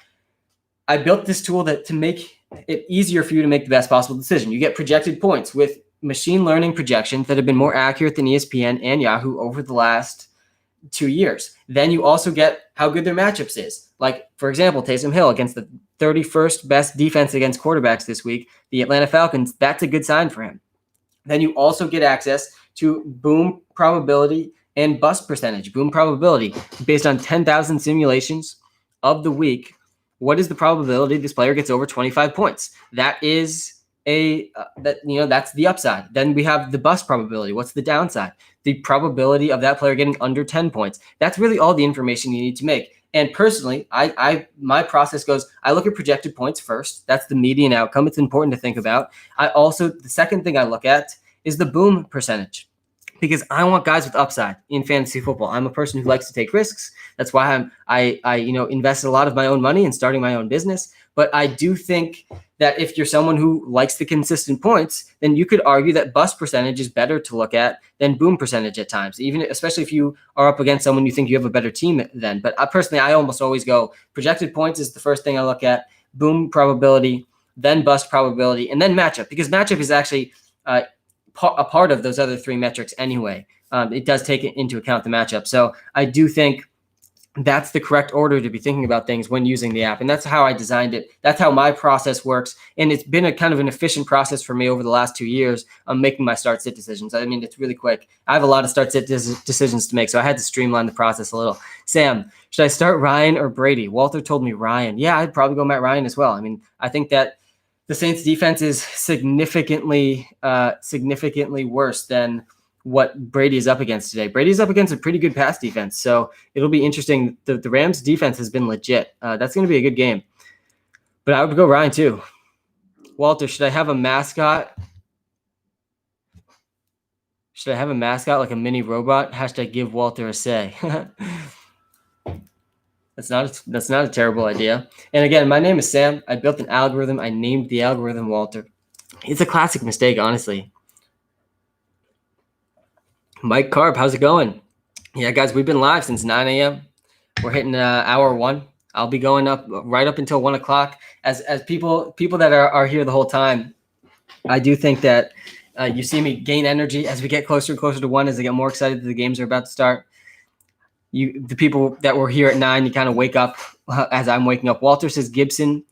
I built this tool to make it easier for you to make the best possible decision. You get projected points with machine learning projections that have been more accurate than ESPN and Yahoo over the last 2 years. Then you also get how good their matchups is. Like, for example, Taysom Hill against the 31st best defense against quarterbacks this week, the Atlanta Falcons. That's a good sign for him. Then you also get access to boom probability and bust percentage. Boom probability based on 10,000 simulations of the week. What is the probability this player gets over 25 points? That is that's the upside. Then we have the bust probability. What's the downside? The probability of that player getting under 10 points. That's really all the information you need to make. And personally, my process goes, I look at projected points first. That's the median outcome. It's important to think about. The second thing I look at is the boom percentage, because I want guys with upside in fantasy football. I'm a person who likes to take risks. That's why I invested a lot of my own money in starting my own business. But I do think that if you're someone who likes the consistent points, then you could argue that bust percentage is better to look at than boom percentage at times, especially if you are up against someone you think you have a better team than. But personally, I almost always go projected points is the first thing I look at, boom probability, then bust probability, and then matchup, because matchup is actually a part of those other 3 metrics anyway. It does take into account the matchup. So I do think that's the correct order to be thinking about things when using the app. And that's how I designed it. That's how my process works. And it's been a kind of an efficient process for me over the last 2 years of making my start sit decisions. I mean, it's really quick. I have a lot of start sit decisions to make, so I had to streamline the process a little. Sam, should I start Ryan or Brady? Walter told me Ryan. Yeah, I'd probably go Matt Ryan as well. I mean, I think that the Saints defense is significantly worse than what Brady is up against today. Brady's up against a pretty good pass defense, so it'll be interesting. The Rams defense has been legit. That's going to be a good game. But I would go Ryan too. Walter, should I have a mascot? Should I have a mascot like a mini robot? # give Walter a say. That's not a terrible idea. And again, my name is Sam. I built an algorithm. I named the algorithm Walter. It's a classic mistake, honestly. Mike Carp, how's it going? Yeah, guys, we've been live since 9 a.m. We're hitting hour 1. I'll be going up right up until 1 o'clock. As people that are here the whole time, I do think that you see me gain energy as we get closer and closer to 1, as I get more excited that the games are about to start. the people that were here at 9, you kind of wake up as I'm waking up. Walter says Gibson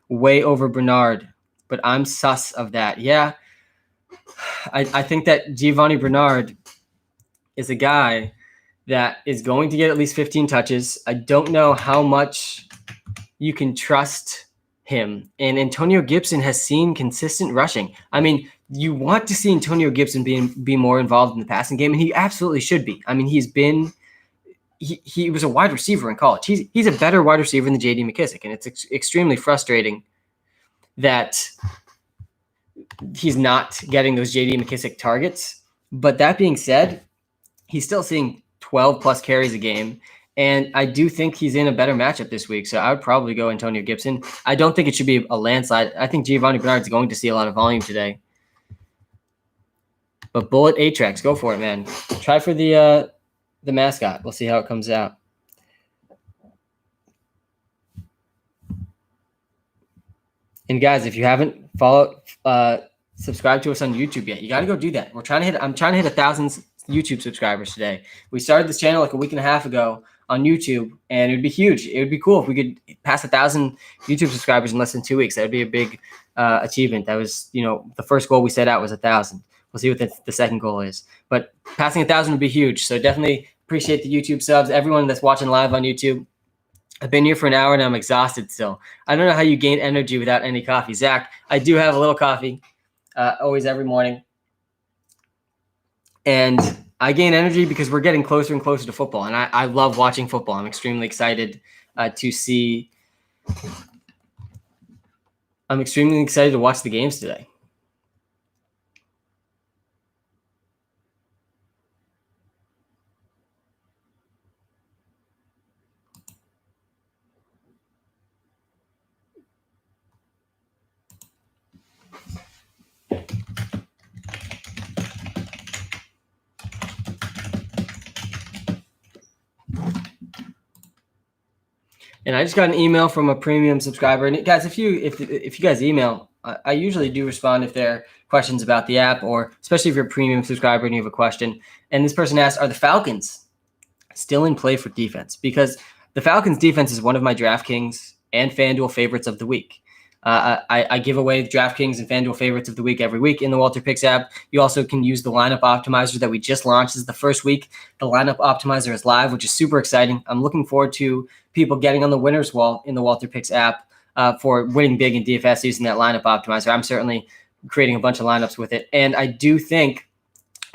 way over Bernard, but I'm sus of that. Yeah, I think that Giovanni Bernard is a guy that is going to get at least 15 touches. I don't know how much you can trust him. And Antonio Gibson has seen consistent rushing. I mean, you want to see Antonio Gibson be more involved in the passing game, and he absolutely should be. I mean, he was a wide receiver in college. He's a better wide receiver than J.D. McKissick, and it's extremely frustrating that he's not getting those J.D. McKissick targets. But that being said, he's still seeing 12 plus carries a game. And I do think he's in a better matchup this week. So I would probably go Antonio Gibson. I don't think it should be a landslide. I think Giovanni Bernard's going to see a lot of volume today. But Bullet A-Trax, go for it, man. Try for the mascot. We'll see how it comes out. And guys, if you haven't subscribed to us on YouTube yet, you got to go do that. I'm trying to hit 1,000 YouTube subscribers today. We started this channel like a week and a half ago on YouTube, and it would be huge. It would be cool if we could pass 1,000 YouTube subscribers in less than 2 weeks. That would be a big achievement. That was, the first goal we set out was 1,000. We'll see what the second goal is. But passing 1,000 would be huge. So definitely appreciate the YouTube subs. Everyone that's watching live on YouTube. I've been here for an hour and I'm exhausted still. I don't know how you gain energy without any coffee. Zach, I do have a little coffee always every morning. And I gain energy because we're getting closer and closer to football. And I love watching football. I'm extremely excited to see. I'm extremely excited to watch the games today. And I just got an email from a premium subscriber. And guys, if you guys email, I usually do respond if there are questions about the app, or especially if you're a premium subscriber and you have a question. And this person asked, are the Falcons still in play for defense? Because the Falcons defense is one of my DraftKings and FanDuel favorites of the week. I give away DraftKings and FanDuel favorites of the week every week in the WalterPicks app. You also can use the lineup optimizer that we just launched. This is the first week the lineup optimizer is live, which is super exciting. I'm looking forward to people getting on the winner's wall in the WalterPicks app for winning big in DFS using that lineup optimizer. I'm certainly creating a bunch of lineups with it. And I do think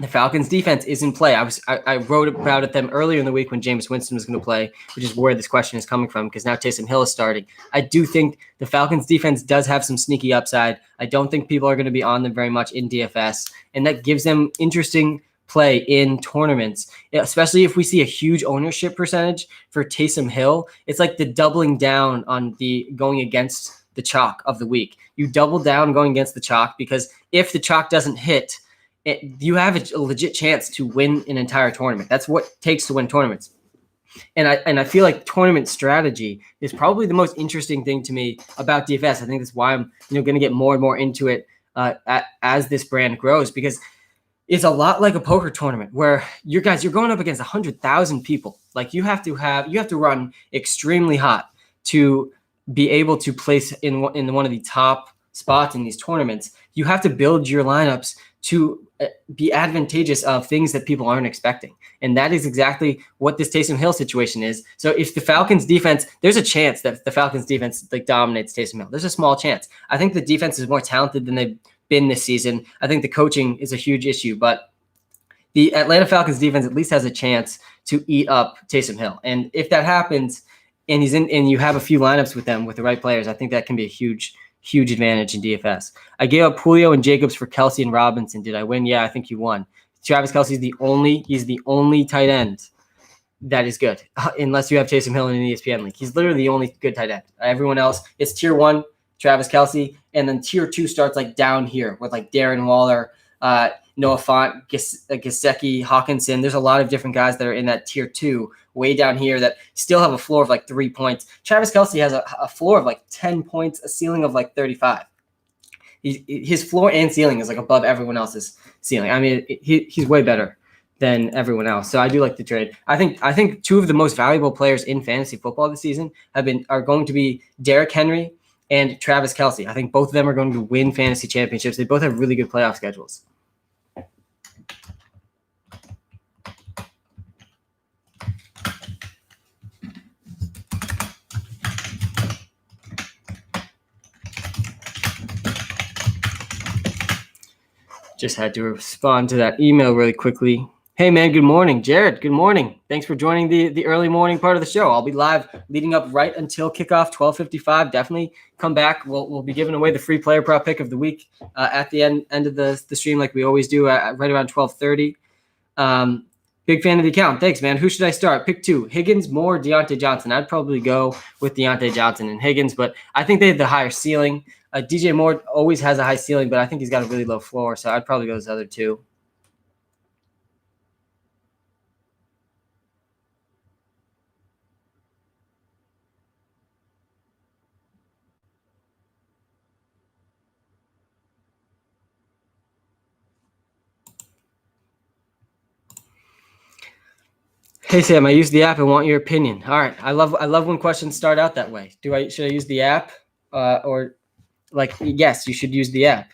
the Falcons defense is in play. I wrote about it them earlier in the week when Jameis Winston was going to play, which is where this question is coming from, because now Taysom Hill is starting. I do think the Falcons defense does have some sneaky upside. I don't think people are going to be on them very much in DFS, and that gives them interesting play in tournaments, especially if we see a huge ownership percentage for Taysom Hill. It's like the doubling down on the going against the chalk of the week. You double down going against the chalk, because if the chalk doesn't hit, you have a legit chance to win an entire tournament. That's what it takes to win tournaments. And I feel like tournament strategy is probably the most interesting thing to me about DFS. I think that's why I'm going to get more and more into it as this brand grows, because it's a lot like a poker tournament where you're going up against 100,000 people. Like you have to run extremely hot to be able to place in one of the top spots in these tournaments. You have to build your lineups to be advantageous of things that people aren't expecting. And that is exactly what this Taysom Hill situation is. So if the Falcons defense, there's a chance that the Falcons defense dominates Taysom Hill. There's a small chance. I think the defense is more talented than they've been this season. I think the coaching is a huge issue, but the Atlanta Falcons defense at least has a chance to eat up Taysom Hill. And if that happens and you have a few lineups with them with the right players, I think that can be a huge advantage in DFS. I gave up Julio and Jacobs for Kelsey and Robinson. Did I win? Yeah, I think you won. Travis Kelsey's the only tight end that is good, unless you have Taysom Hill in an ESPN league. He's literally the only good tight end. Everyone else, it's tier 1, Travis Kelsey, and then tier 2 starts like down here with like Darren Waller, Noah Fant, Gesicki, Hawkinson. There's a lot of different guys that are in that tier 2 way down here that still have a floor of like 3 points. Travis Kelsey has a floor of like 10 points, a ceiling of like 35. His floor and ceiling is like above everyone else's ceiling. I mean, he's way better than everyone else. So I do like the trade. I think two of the most valuable players in fantasy football this season are going to be Derrick Henry and Travis Kelce. I think both of them are going to win fantasy championships. They both have really good playoff schedules. Just had to respond to that email really quickly. Hey, man, good morning. Jared, good morning. Thanks for joining the early morning part of the show. I'll be live leading up right until kickoff, 12:55. Definitely come back. We'll be giving away the free player prop pick of the week at the end of the stream like we always do right around 12:30. Big fan of the account. Thanks, man. Who should I start? Pick two. Higgins, Moore, Deontay Johnson. I'd probably go with Deontay Johnson and Higgins, but I think they have the higher ceiling. DJ Moore always has a high ceiling, but I think he's got a really low floor, so I'd probably go those other two. Hey Sam, I use the app. I want your opinion. All right, I love when questions start out that way. Should I use the app, or like yes, you should use the app.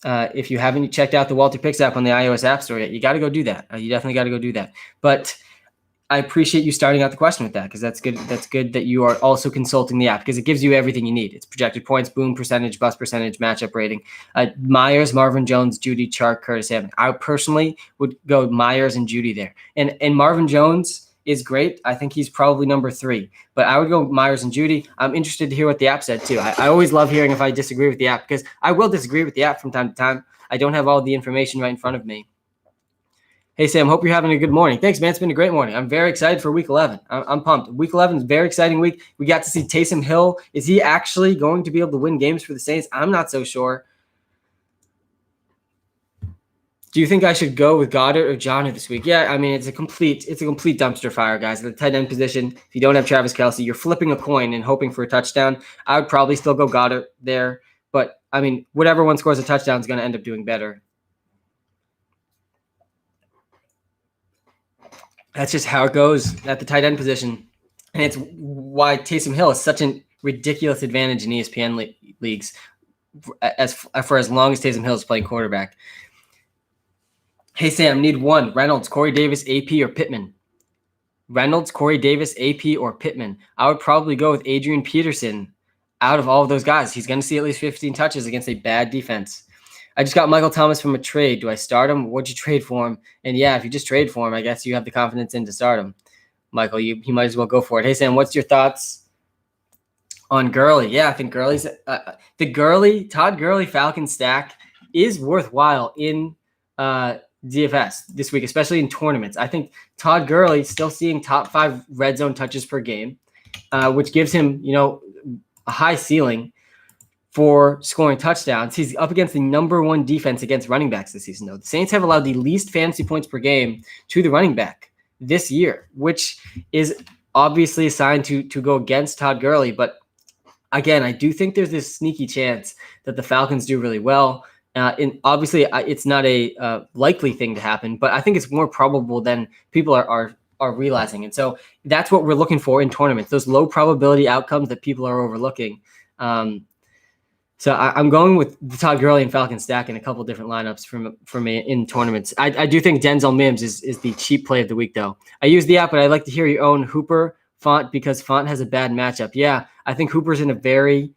If you haven't checked out the WalterPicks app on the iOS App Store yet, you got to go do that. You definitely got to go do that. But I appreciate you starting out the question with that because that's good. That's good that you are also consulting the app because it gives you everything you need. It's projected points, boom percentage, bust percentage, matchup rating. Myers, Marvin Jones, Judy, Chark, Curtis Samuel. I personally would go Myers and Judy there. And Marvin Jones is great. I think he's probably number 3. But I would go Myers and Judy. I'm interested to hear what the app said too. I always love hearing if I disagree with the app because I will disagree with the app from time to time. I don't have all the information right in front of me. Hey, Sam, hope you're having a good morning. Thanks, man. It's been a great morning. I'm very excited for Week 11. I'm pumped. Week 11 is a very exciting week. We got to see Taysom Hill. Is he actually going to be able to win games for the Saints? I'm not so sure. Do you think I should go with Goddard or Johnny this week? Yeah, I mean, it's a complete dumpster fire, guys. At the tight end position, if you don't have Travis Kelce, you're flipping a coin and hoping for a touchdown. I would probably still go Goddard there. But, I mean, whatever one scores a touchdown is going to end up doing better. That's just how it goes at the tight end position. And it's why Taysom Hill is such a ridiculous advantage in ESPN leagues for as long as Taysom Hill is playing quarterback. Hey, Sam, need one. Reynolds, Corey Davis, AP, or Pittman? Reynolds, Corey Davis, AP, or Pittman? I would probably go with Adrian Peterson out of all of those guys. He's going to see at least 15 touches against a bad defense. I just got Michael Thomas from a trade. Do I start him? What'd you trade for him? And yeah, if you just trade for him, I guess you have the confidence in to start him. Michael, you might as well go for it. Hey, Sam, what's your thoughts on Gurley? Yeah, I think Gurley's Todd Gurley Falcon stack is worthwhile in DFS this week, especially in tournaments. I think Todd Gurley still seeing top 5 red zone touches per game, which gives him, a high ceiling for scoring touchdowns. He's up against the number 1 defense against running backs this season, though. The Saints have allowed the least fantasy points per game to the running back this year, which is obviously a sign to go against Todd Gurley. But again, I do think there's this sneaky chance that the Falcons do really well. And obviously, it's not a likely thing to happen, but I think it's more probable than people are realizing. And so that's what we're looking for in tournaments, those low probability outcomes that people are overlooking. So I'm going with the Todd Gurley and Falcon stack in a couple different lineups for me in tournaments. I do think Denzel Mims is the cheap play of the week, though. I use the app, but I'd like to hear your own Hooper Font because Font has a bad matchup. Yeah, I think Hooper's in a very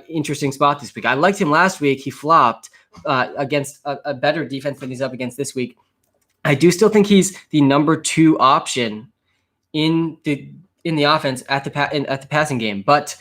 interesting spot this week. I liked him last week. He flopped against a better defense than he's up against this week. I do still think he's the number 2 option in the offense at the passing game, but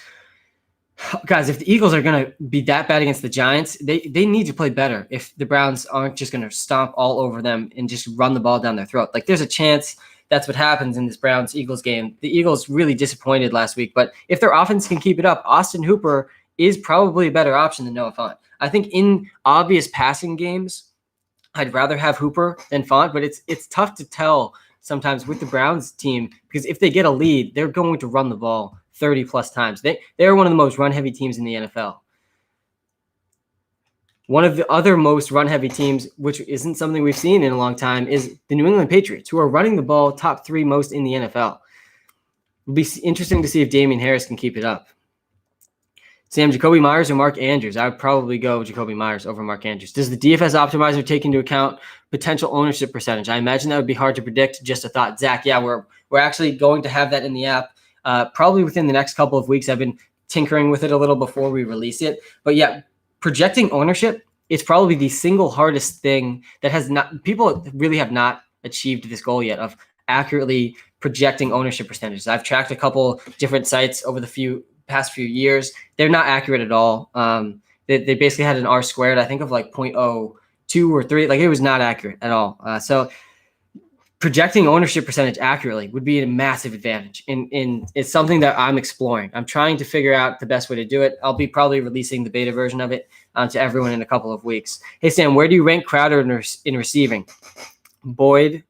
guys, if the Eagles are going to be that bad against the Giants, they need to play better if the Browns aren't just going to stomp all over them and just run the ball down their throat. Like, there's a chance that's what happens in this Browns-Eagles game. The Eagles really disappointed last week, but if their offense can keep it up, Austin Hooper is probably a better option than Noah Fant. I think in obvious passing games, I'd rather have Hooper than Fant, but it's tough to tell sometimes with the Browns team because if they get a lead, they're going to run the ball 30 plus times. They're one of the most run heavy teams in the NFL. One of the other most run-heavy teams, which isn't something we've seen in a long time, is the New England Patriots, who are running the ball top 3 most in the NFL. It'll be interesting to see if Damian Harris can keep it up. Sam, Jacoby Myers or Mark Andrews? I would probably go Jacoby Myers over Mark Andrews. Does the DFS optimizer take into account potential ownership percentage? I imagine that would be hard to predict. Just a thought. Zach, yeah, we're actually going to have that in the app probably within the next couple of weeks. I've been tinkering with it a little before we release it. But yeah, projecting ownership is probably the single hardest thing that people really have not achieved this goal yet of accurately projecting ownership percentages. I've tracked a couple different sites over the past few years. They're not accurate at all. They basically had an R squared, I think of like 0.02 or 3. Like it was not accurate at all. So projecting ownership percentage accurately would be a massive advantage. And it's something that I'm exploring. I'm trying to figure out the best way to do it. I'll be probably releasing the beta version of it to everyone in a couple of weeks. Hey, Sam, where do you rank Crowder in receiving? Boyd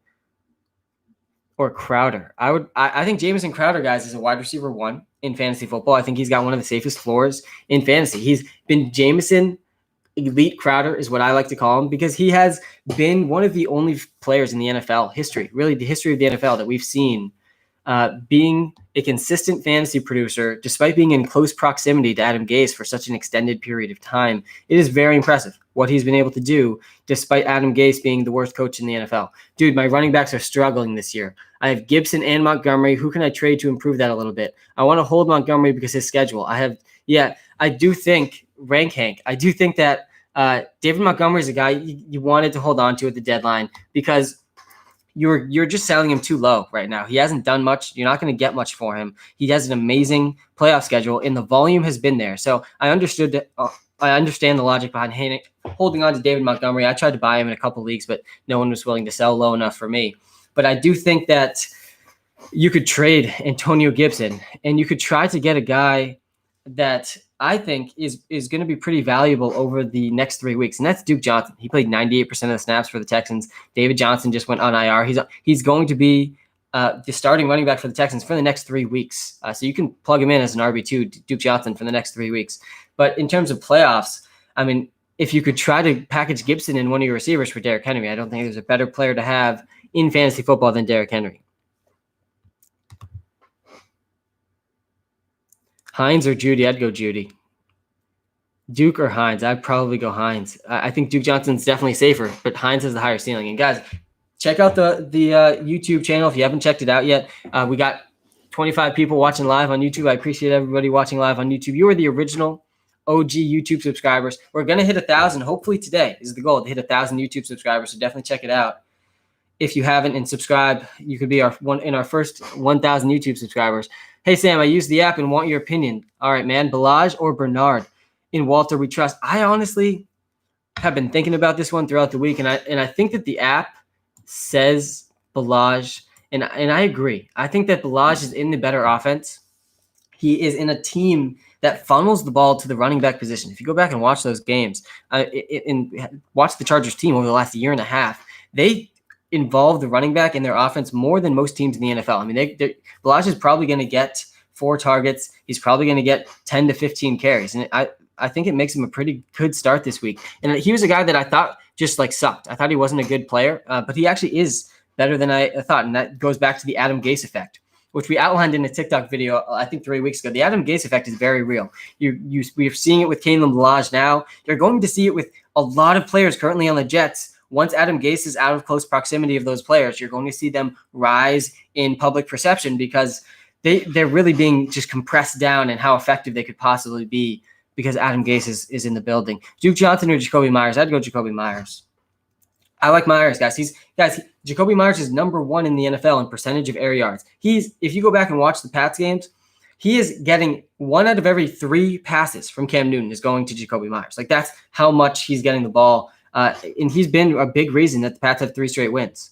or Crowder? I think Jamison Crowder, guys, is a wide receiver 1 in fantasy football. I think he's got one of the safest floors in fantasy. He's been Jamison elite Crowder is what I like to call him, because he has been one of the only players in the NFL history, really the history of the NFL, that we've seen being a consistent fantasy producer despite being in close proximity to Adam Gase for such an extended period of time. It is very impressive what he's been able to do despite Adam Gase being the worst coach in the NFL. Dude, my running backs are struggling this year. I have Gibson and Montgomery. Who can I trade to improve that a little bit? I want to hold Montgomery because his schedule. I do think that David Montgomery is a guy you wanted to hold on to at the deadline because you're just selling him too low right now. He hasn't done much. You're not going to get much for him. He has an amazing playoff schedule, and the volume has been there. So I understand the logic behind holding on to David Montgomery. I tried to buy him in a couple leagues, but no one was willing to sell low enough for me. But I do think that you could trade Antonio Gibson, and you could try to get a guy that I think is going to be pretty valuable over the next 3 weeks, and that's Duke Johnson. He played 98% of the snaps for the Texans. David Johnson just went on IR. He's going to be the starting running back for the Texans for the next 3 weeks. So you can plug him in as an RB2, Duke Johnson, for the next 3 weeks. But in terms of playoffs, I mean, if you could try to package Gibson in one of your receivers for Derrick Henry, I don't think there's a better player to have in fantasy football than Derrick Henry. Hines or Judy? I'd go Judy. Duke or Hines? I'd probably go Hines. I think Duke Johnson's definitely safer, but Hines has the higher ceiling. And guys, check out the YouTube channel if you haven't checked it out yet. We got 25 people watching live on YouTube. I appreciate everybody watching live on YouTube. You are the original OG YouTube subscribers. We're going to hit 1,000. Hopefully today is the goal, to hit 1,000 YouTube subscribers. So definitely check it out. If you haven't and subscribe, you could be our first 1,000 YouTube subscribers. Hey, Sam, I used the app and want your opinion. All right, man. Ballage or Bernard? In Walter we trust. I honestly have been thinking about this one throughout the week, and I think that the app says Ballage, and I agree. I think that Ballage is in the better offense. He is in a team that funnels the ball to the running back position. If you go back and watch those games, and watch the Chargers team over the last year and a half, they involve the running back in their offense more than most teams in the NFL. I mean, Ballage is probably going to get 4 targets. He's probably going to get 10 to 15 carries, and I think it makes him a pretty good start this week. And he was a guy that I thought just like sucked. I thought he wasn't a good player, but he actually is better than I thought. And that goes back to the Adam Gase effect, which we outlined in a TikTok video, I think 3 weeks ago. The Adam Gase effect is very real. We're seeing it with Kalen Ballage now. You're going to see it with a lot of players currently on the Jets. Once Adam Gase is out of close proximity of those players, you're going to see them rise in public perception because they're really being just compressed down and how effective they could possibly be because Adam Gase is in the building. Duke Johnson or Jacoby Myers? I'd go Jacoby Myers. I like Myers, guys. Jacoby Myers is number 1 in the NFL in percentage of air yards. If you go back and watch the Pats games, he is getting 1 out of every 3 passes from Cam Newton is going to Jacoby Myers. Like, that's how much he's getting the ball. And he's been a big reason that the Pats have 3 straight wins.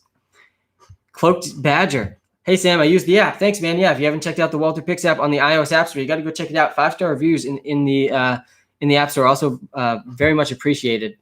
Cloaked Badger. Hey, Sam, I use the app. Thanks, man. Yeah, if you haven't checked out the WalterPicks app on the iOS App Store, you got to go check it out. 5-star reviews in the App Store also very much appreciated.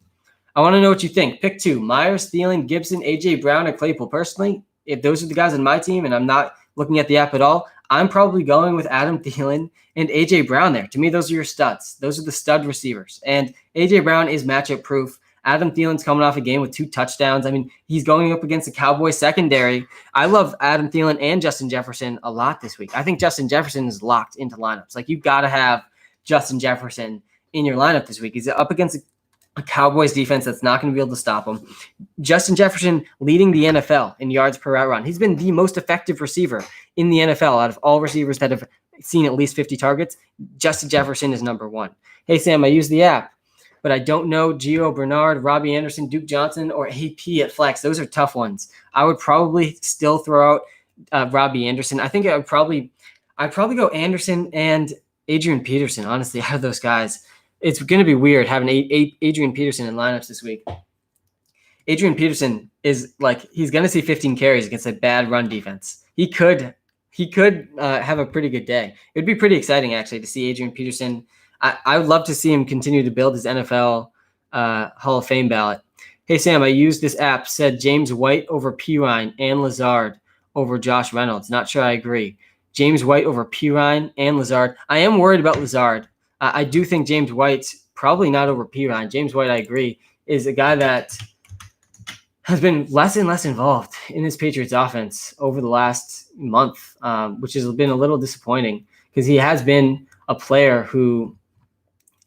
I want to know what you think. Pick 2, Myers, Thielen, Gibson, A.J. Brown, or Claypool. Personally, if those are the guys on my team and I'm not looking at the app at all, I'm probably going with Adam Thielen and A.J. Brown there. To me, those are your studs. Those are the stud receivers. And A.J. Brown is matchup proof. Adam Thielen's coming off a game with 2 touchdowns. I mean, he's going up against the Cowboys secondary. I love Adam Thielen and Justin Jefferson a lot this week. I think Justin Jefferson is locked into lineups. Like, you've got to have Justin Jefferson in your lineup this week. He's up against a Cowboys defense that's not going to be able to stop him. Justin Jefferson leading the NFL in yards per route run. He's been the most effective receiver in the NFL out of all receivers that have seen at least 50 targets. Justin Jefferson is number 1. Hey, Sam, I use the app, but I don't know Gio Bernard, Robbie Anderson, Duke Johnson, or AP at flex. Those are tough ones. I would probably still throw out Robbie Anderson. I think I'd probably go Anderson and Adrian Peterson, honestly, out of those guys. It's going to be weird having Adrian Peterson in lineups this week. Adrian Peterson is like, he's going to see 15 carries against a bad run defense. He could have a pretty good day. It would be pretty exciting, actually, to see Adrian Peterson. I would love to see him continue to build his NFL Hall of Fame ballot. Hey, Sam, I used this app, said James White over Pirine and Lazard over Josh Reynolds. Not sure I agree. James White over Pirine and Lazard. I am worried about Lazard. I do think James White's probably not over Pirine. James White, I agree, is a guy that has been less and less involved in this Patriots offense over the last month, which has been a little disappointing because he has been a player who,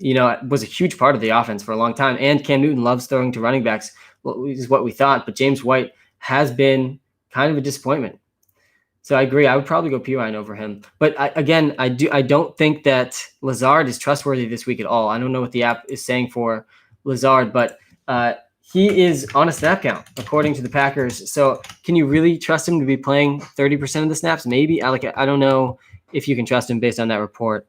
was a huge part of the offense for a long time. And Cam Newton loves throwing to running backs, is what we thought. But James White has been kind of a disappointment. So I agree. I would probably go Pirine over him. But I don't think that Lazard is trustworthy this week at all. I don't know what the app is saying for Lazard, but he is on a snap count according to the Packers. So can you really trust him to be playing 30% of the snaps? Maybe. I don't know if you can trust him based on that report.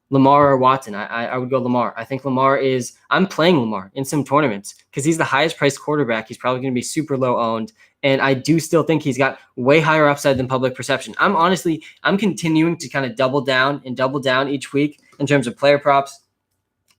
Lamar or Watson? I would go Lamar. I think I'm playing Lamar in some tournaments because he's the highest priced quarterback. He's probably going to be super low owned. And I do still think he's got way higher upside than public perception. I'm continuing to kind of double down each week in terms of player props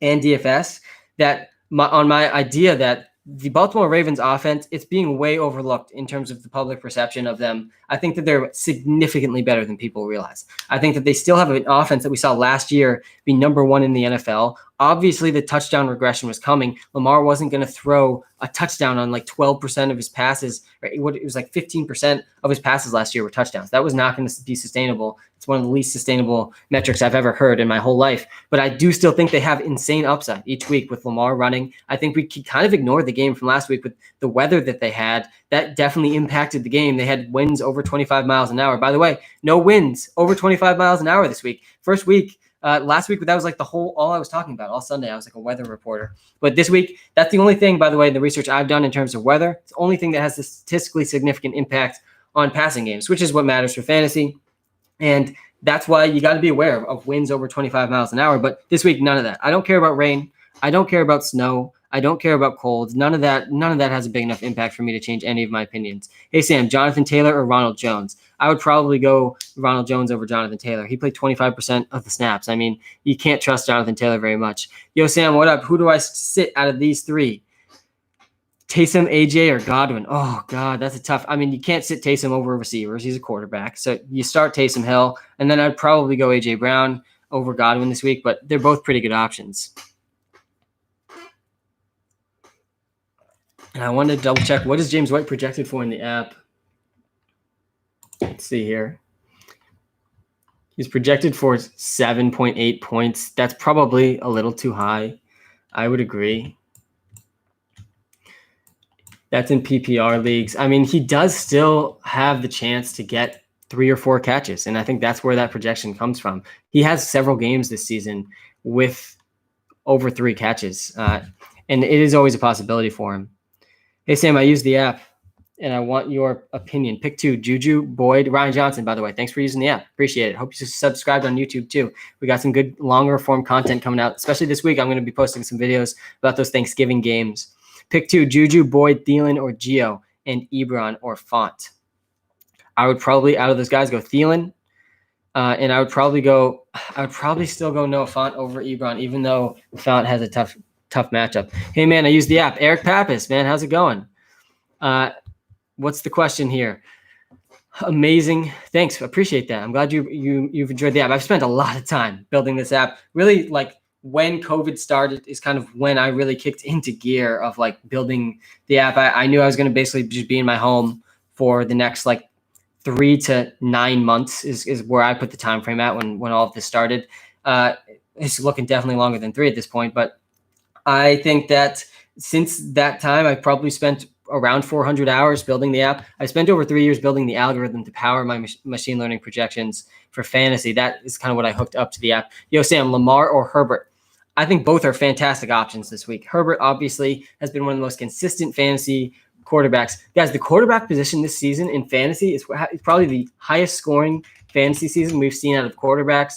and DFS on my idea that the Baltimore Ravens offense, it's being way overlooked in terms of the public perception of them. I think that they're significantly better than people realize. I think that they still have an offense that we saw last year be number 1 in the NFL. Obviously, the touchdown regression was coming. Lamar wasn't going to throw a touchdown on like 12% of his passes. Right? It was like 15% of his passes last year were touchdowns. That was not going to be sustainable. It's one of the least sustainable metrics I've ever heard in my whole life. But I do still think they have insane upside each week with Lamar running. I think we kind of ignored the game from last week with the weather that they had. That definitely impacted the game. They had winds over 25 miles an hour. By the way, no winds over 25 miles an hour this week. First week. Last week, that was like all I was talking about all Sunday. I was like a weather reporter. But this week, that's the only thing, by the way, in the research I've done in terms of weather. It's the only thing that has a statistically significant impact on passing games, which is what matters for fantasy. And that's why you got to be aware of winds over 25 miles an hour. But this week, none of that. I don't care about rain. I don't care about snow. I don't care about cold. None of that has a big enough impact for me to change any of my opinions. Hey, Sam, Jonathan Taylor or Ronald Jones? I would probably go Ronald Jones over Jonathan Taylor. He played 25% of the snaps. I mean, you can't trust Jonathan Taylor very much. Yo, Sam, what up? Who do I sit out of these 3? Taysom, AJ, or Godwin? Oh, God, that's a tough. I mean, you can't sit Taysom over receivers. He's a quarterback. So you start Taysom Hill, and then I'd probably go AJ Brown over Godwin this week, but they're both pretty good options. And I wanted to double check, what is James White projected for in the app? Let's see here. He's projected for 7.8 points. That's probably a little too high. I would agree. That's in PPR leagues. I mean, he does still have the chance to get 3 or 4 catches, and I think that's where that projection comes from. He has several games this season with over 3 catches, and it is always a possibility for him. Hey, Sam, I use the app, and I want your opinion. Pick 2, Juju, Boyd, Ryan Johnson, by the way. Thanks for using the app. Appreciate it. Hope you subscribed on YouTube, too. We got some good longer form content coming out, especially this week. I'm going to be posting some videos about those Thanksgiving games. Pick 2, Juju, Boyd, Thielen, or Gio, and Ebron or Font. I would probably, out of those guys, go Thielen, and I would probably still go Noah Font over Ebron, even though Font has a tough matchup. Hey, man, I use the app. Eric Pappas, man, how's it going? What's the question here? Amazing. Thanks. Appreciate that. I'm glad you've enjoyed the app. I've spent a lot of time building this app. Really, like when COVID started is kind of when I really kicked into gear of like building the app. I knew I was going to basically just be in my home for the next like 3 to 9 months is where I put the time frame at when all of this started. It's looking definitely longer than 3 at this point, but I think that since that time, I've probably spent around 400 hours building the app. I spent over 3 years building the algorithm to power my machine learning projections for fantasy. That is kind of what I hooked up to the app. Yo, Sam, Lamar or Herbert? I think both are fantastic options this week. Herbert obviously has been one of the most consistent fantasy quarterbacks. Guys, the quarterback position this season in fantasy is probably the highest scoring fantasy season we've seen out of quarterbacks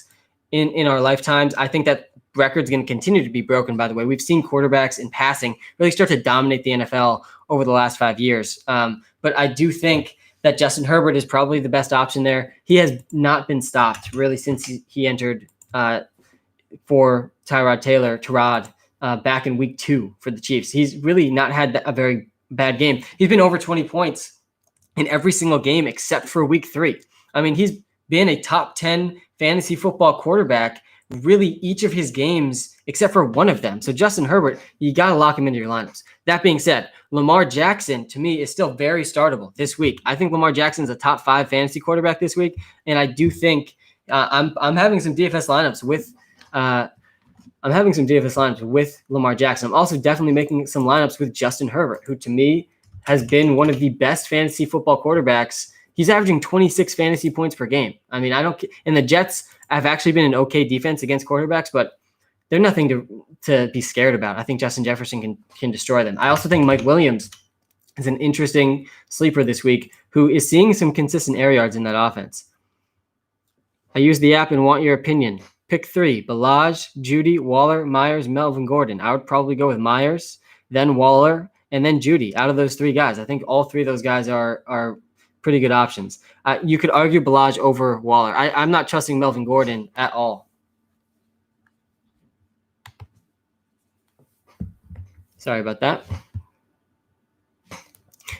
in our lifetimes. I think that record's going to continue to be broken, by the way. We've seen quarterbacks in passing really start to dominate the NFL over the last 5 years. But I do think that Justin Herbert is probably the best option there. He has not been stopped really since he entered for Tyrod back in week 2 for the Chiefs. He's really not had a very bad game. He's been over 20 points in every single game except for week 3. I mean, he's been a top 10 fantasy football quarterback really each of his games except for one of them. So Justin Herbert, you got to lock him into your lineups. That being said, Lamar Jackson to me is still very startable this week. I think Lamar Jackson's a top 5 fantasy quarterback this week, and I do think I'm having some DFS lineups with Lamar Jackson. I'm also definitely making some lineups with Justin Herbert, who to me has been one of the best fantasy football quarterbacks. He's averaging 26 fantasy points per game. I mean, and the Jets have actually been an okay defense against quarterbacks, but they're nothing to be scared about. I think Justin Jefferson can destroy them. I also think Mike Williams is an interesting sleeper this week who is seeing some consistent air yards in that offense. I use the app and want your opinion. Pick 3, Ballage, Judy, Waller, Myers, Melvin Gordon. I would probably go with Myers, then Waller, and then Judy. Out of those 3 guys, I think all 3 of those guys are pretty good options. You could argue Ballage over Waller. I'm not trusting Melvin Gordon at all. Sorry about that.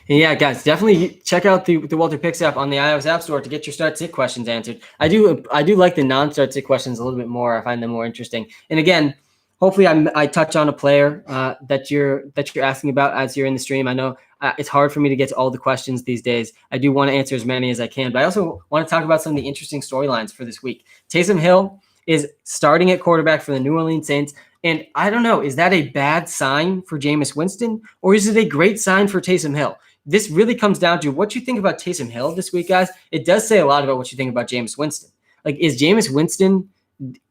And yeah, guys, definitely check out the WalterPicks app on the iOS App Store to get your start sit questions answered. I do like the non-start sit questions a little bit more. I find them more interesting. And again, hopefully I touch on a player that you're asking about as you're in the stream. I know it's hard for me to get to all the questions these days. I do want to answer as many as I can, but I also want to talk about some of the interesting storylines for this week. Taysom Hill is starting at quarterback for the New Orleans Saints. And I don't know, is that a bad sign for Jameis Winston, or is it a great sign for Taysom Hill? This really comes down to what you think about Taysom Hill this week, guys. It does say a lot about what you think about Jameis Winston. Like, is Jameis Winston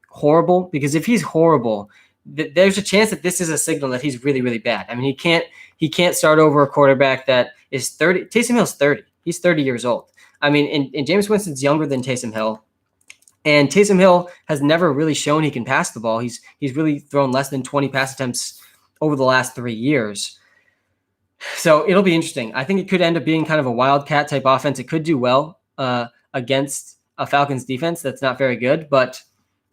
horrible? Because if he's horrible, there's a chance that this is a signal that he's really, really bad. I mean, he can't start over a quarterback that is 30. Taysom Hill's 30. He's 30 years old. I mean, and Jameis Winston's younger than Taysom Hill. And Taysom Hill has never really shown he can pass the ball. He's really thrown less than 20 pass attempts over the last 3 years. So it'll be interesting. I think it could end up being kind of a wildcat type offense. It could do well against a Falcons defense that's not very good, but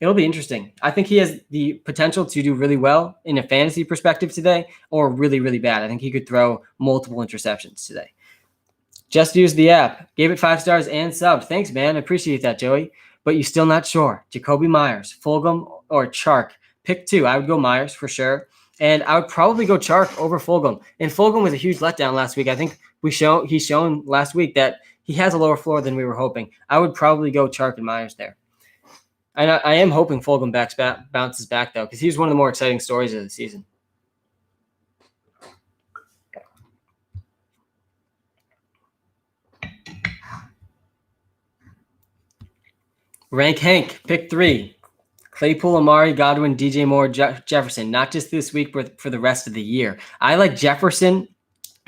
it'll be interesting. I think he has the potential to do really well in a fantasy perspective today, or really, really bad. I think he could throw multiple interceptions today. Just use the app. Gave it 5 stars and subbed. Thanks, man. I appreciate that, Joey. But you're still not sure. Jacoby Myers, Fulgham, or Chark. Pick 2. I would go Myers for sure. And I would probably go Chark over Fulgham. And Fulgham was a huge letdown last week. I think he's shown last week that he has a lower floor than we were hoping. I would probably go Chark and Myers there. And I am hoping Fulgham bounces back, though, because he was one of the more exciting stories of the season. Rank Hank, pick 3. Claypool, Amari, Godwin, DJ Moore, Jefferson. Not just this week, but for the rest of the year. I like Jefferson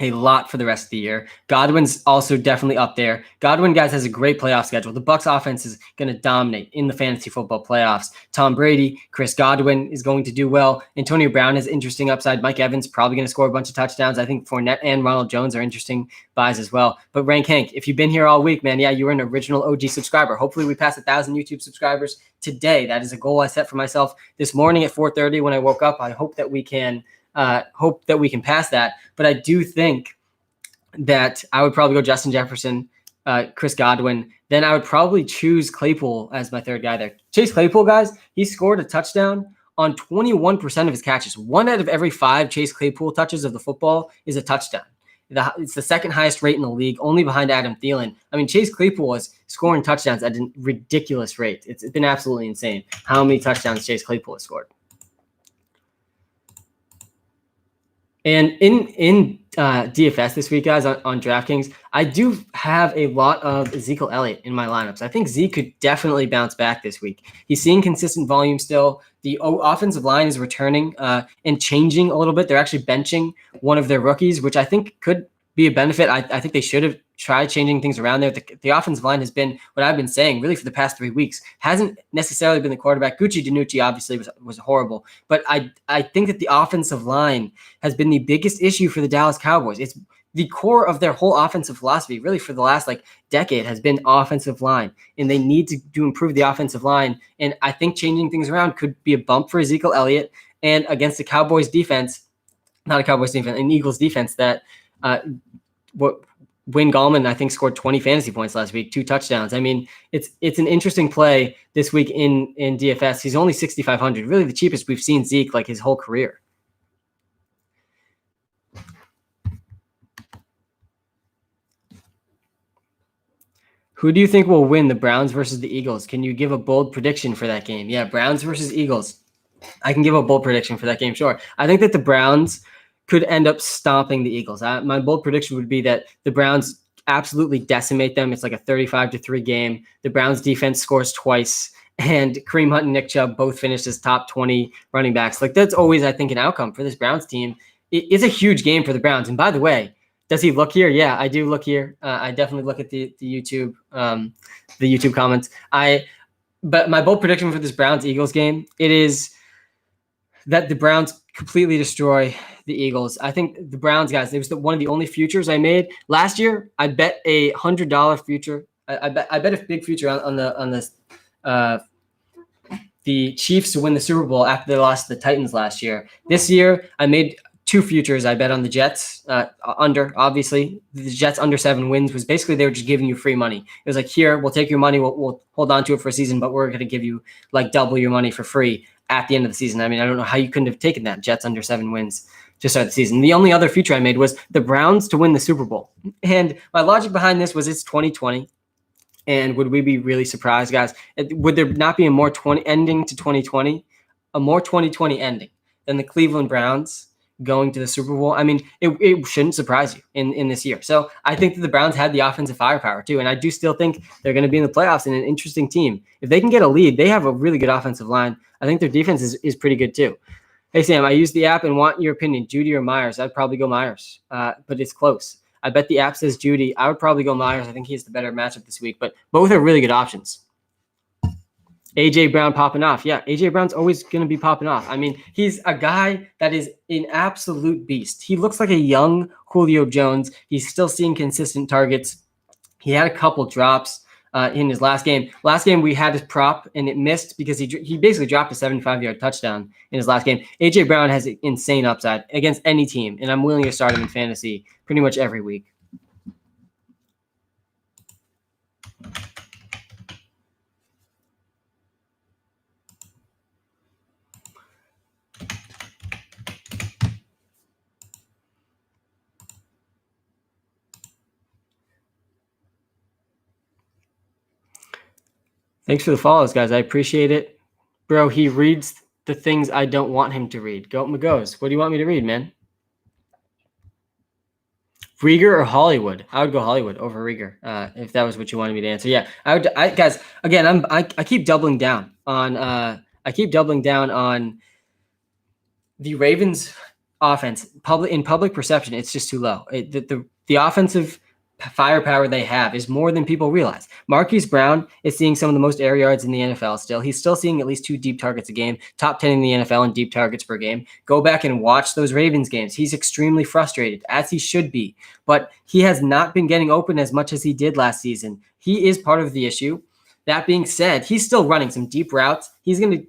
a lot for the rest of the year. Godwin's also definitely up there. Godwin, guys, has a great playoff schedule. The Bucs offense is going to dominate in the fantasy football playoffs. Tom Brady, Chris Godwin is going to do well. Antonio Brown has interesting upside. Mike Evans probably going to score a bunch of touchdowns. I think Fournette and Ronald Jones are interesting buys as well. But Rank Hank, if you've been here all week, man, yeah, you were an original OG subscriber. Hopefully we pass 1,000 YouTube subscribers today. That is a goal I set for myself this morning at 4:30 when I woke up. I hope that we can pass that. But I do think that I would probably go Justin Jefferson Chris Godwin, then I would probably choose Claypool as my third guy there. Chase Claypool, guys, he scored a touchdown on 21% of his catches. 1 out of every 5 Chase Claypool touches of the football is a touchdown. It's the second highest rate in the league, only behind Adam Thielen. I mean, Chase Claypool was scoring touchdowns at a ridiculous rate. It's been absolutely insane how many touchdowns Chase Claypool has scored. And in DFS this week, guys, on DraftKings, I do have a lot of Ezekiel Elliott in my lineups. I think Zeke could definitely bounce back this week. He's seeing consistent volume still. The offensive line is returning and changing a little bit. They're actually benching one of their rookies, which I think could be a benefit. I think they should have tried changing things around there. The offensive line has been what I've been saying really for the past 3 weeks. Hasn't necessarily been the quarterback. Gucci DiNucci obviously was horrible, but I think that the offensive line has been the biggest issue for the Dallas Cowboys. It's the core of their whole offensive philosophy, really for the last decade, has been offensive line, and they need to improve the offensive line. And I think changing things around could be a bump for Ezekiel Elliott, and against the Cowboys defense, not a Cowboys defense, an Eagles defense that Wayne Gallman, I think, scored 20 fantasy points last week, 2 touchdowns. I mean, it's an interesting play this week in DFS. He's only 6,500, really the cheapest we've seen Zeke his whole career. Who do you think will win the Browns versus the Eagles? Can you give a bold prediction for that game? Yeah, Browns versus Eagles. I can give a bold prediction for that game, sure. I think that the Browns could end up stomping the Eagles. My bold prediction would be that the Browns absolutely decimate them. It's like a 35-3 game. The Browns defense scores twice, and Kareem Hunt and Nick Chubb both finished as top 20 running backs. That's always, I think, an outcome for this Browns team. It is a huge game for the Browns. And by the way, does he look here? Yeah, I do look here. I definitely look at the YouTube comments. But my bold prediction for this Browns-Eagles game, it is that the Browns completely destroy the Eagles. I think the Browns, guys, it was one of the only futures I made last year. I bet a $100 future. I bet a big future on the Chiefs to win the Super Bowl after they lost to the Titans last year. This year, I made 2 futures. I bet on the Jets under. Obviously, the Jets under 7 wins was basically they were just giving you free money. It was like, here, we'll take your money, we'll hold on to it for a season, but we're going to give you double your money for free at the end of the season. I mean, I don't know how you couldn't have taken that. Jets under 7 wins to start the season. The only other future I made was the Browns to win the Super Bowl. And my logic behind this was it's 2020. And would we be really surprised, guys? Would there not be a more 20 ending to 2020, a more 2020 ending than the Cleveland Browns going to the Super Bowl? I mean, it shouldn't surprise you in this year. So I think that the Browns had the offensive firepower too. And I do still think they're going to be in the playoffs and an interesting team. If they can get a lead, they have a really good offensive line. I think their defense is pretty good too. Hey, Sam, I used the app and want your opinion. Judy or Myers? I'd probably go Myers, but it's close. I bet the app says Judy. I would probably go Myers. I think he's the better matchup this week, but both are really good options. A.J. Brown popping off. Yeah, A.J. Brown's always going to be popping off. I mean, he's a guy that is an absolute beast. He looks like a young Julio Jones. He's still seeing consistent targets. He had a couple drops in his last game. Last game, we had his prop, and it missed because he basically dropped a 75-yard touchdown in his last game. A.J. Brown has insane upside against any team, and I'm willing to start him in fantasy pretty much every week. Thanks for the follows, guys. I appreciate it. Bro, he reads the things I don't want him to read. Go Magos. What do you want me to read, man? Rieger or Hollywood? I would go Hollywood over Rieger if that was what you wanted me to answer. Yeah, guys. Again, I keep doubling down on the Ravens' offense. In public perception, it's just too low. The offensive firepower they have is more than people realize. Marquise Brown is seeing some of the most air yards in the NFL still. He's still seeing at least 2 deep targets a game, top 10 in the NFL in deep targets per game. Go back and watch those Ravens games. He's extremely frustrated, as he should be, but he has not been getting open as much as he did last season. He is part of the issue. That being said, he's still running some deep routes. He's going to